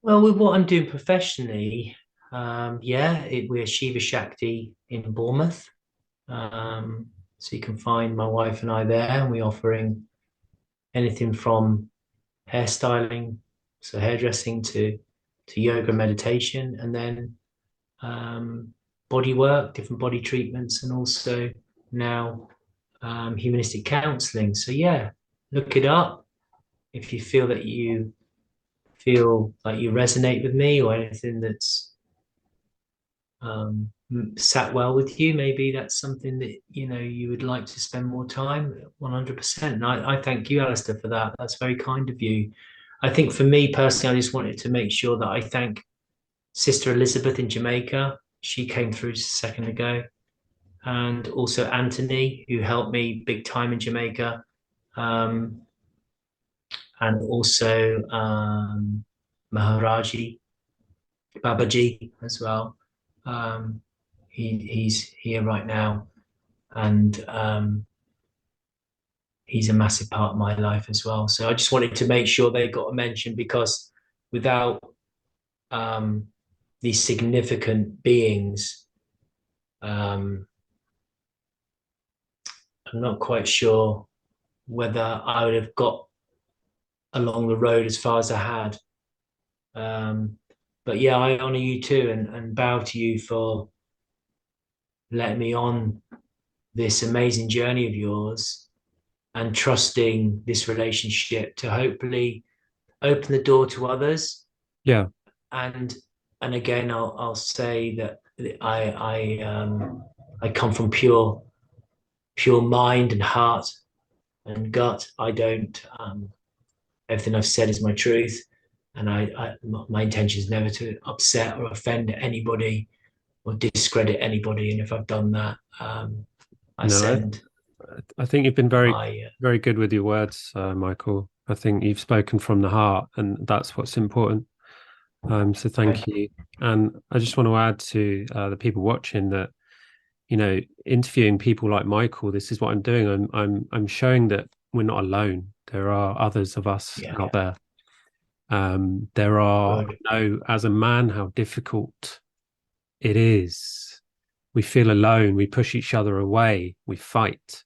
Well, with what I'm doing professionally, we're Shiva Shakti in Bournemouth. So you can find my wife and I there, and we're offering anything from hairstyling, so hairdressing to yoga meditation, and then body work, different body treatments, and also now humanistic counseling. So yeah, look it up if you feel that you feel like you resonate with me or anything that's sat well with you. Maybe that's something that you would like to spend more time. 100%. And I thank you, Alistair, for that. That's very kind of you. I think for me personally, I just wanted to make sure that I thank Sister Elizabeth in Jamaica. She came through just a second ago. And also Anthony, who helped me big time in Jamaica. Um, and also Maharaji, Babaji as well. Um, he's here right now, and he's a massive part of my life as well. So I just wanted to make sure they got a mention because without um, these significant beings, um, I'm not quite sure whether I would have got along the road as far as I had. Um, but yeah, I honor you too and bow to you for letting me on this amazing journey of yours and trusting this relationship to hopefully open the door to others. Yeah. And again, I'll say that I come from pure mind and heart and gut. I don't everything I've said is my truth, and my intention is never to upset or offend anybody or discredit anybody. And if I've done that, I No, send I think you've been very, my very good with your words, Michael. I think you've spoken from the heart, and that's what's important. So thank thank you. And I just want to add to the people watching that, interviewing people like Michael, this is what I'm doing. I'm showing that we're not alone. There are others of us yeah, out there. There are, good, I know as a man how difficult it is. We feel alone. We push each other away. We fight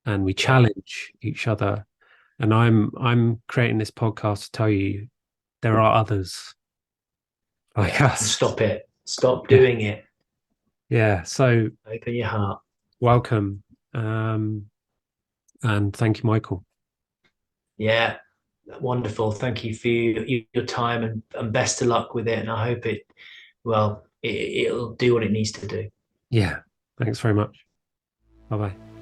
and we yeah. challenge each other. And I'm creating this podcast to tell you there are others like Yeah, and us. stop it. Stop Yeah. doing it. Yeah. So Open your heart. welcome. Um, and thank you, Michael. Yeah, wonderful. Thank you for your time and best of luck with it. And I hope it'll do what it needs to do. Yeah. Thanks very much. Bye bye.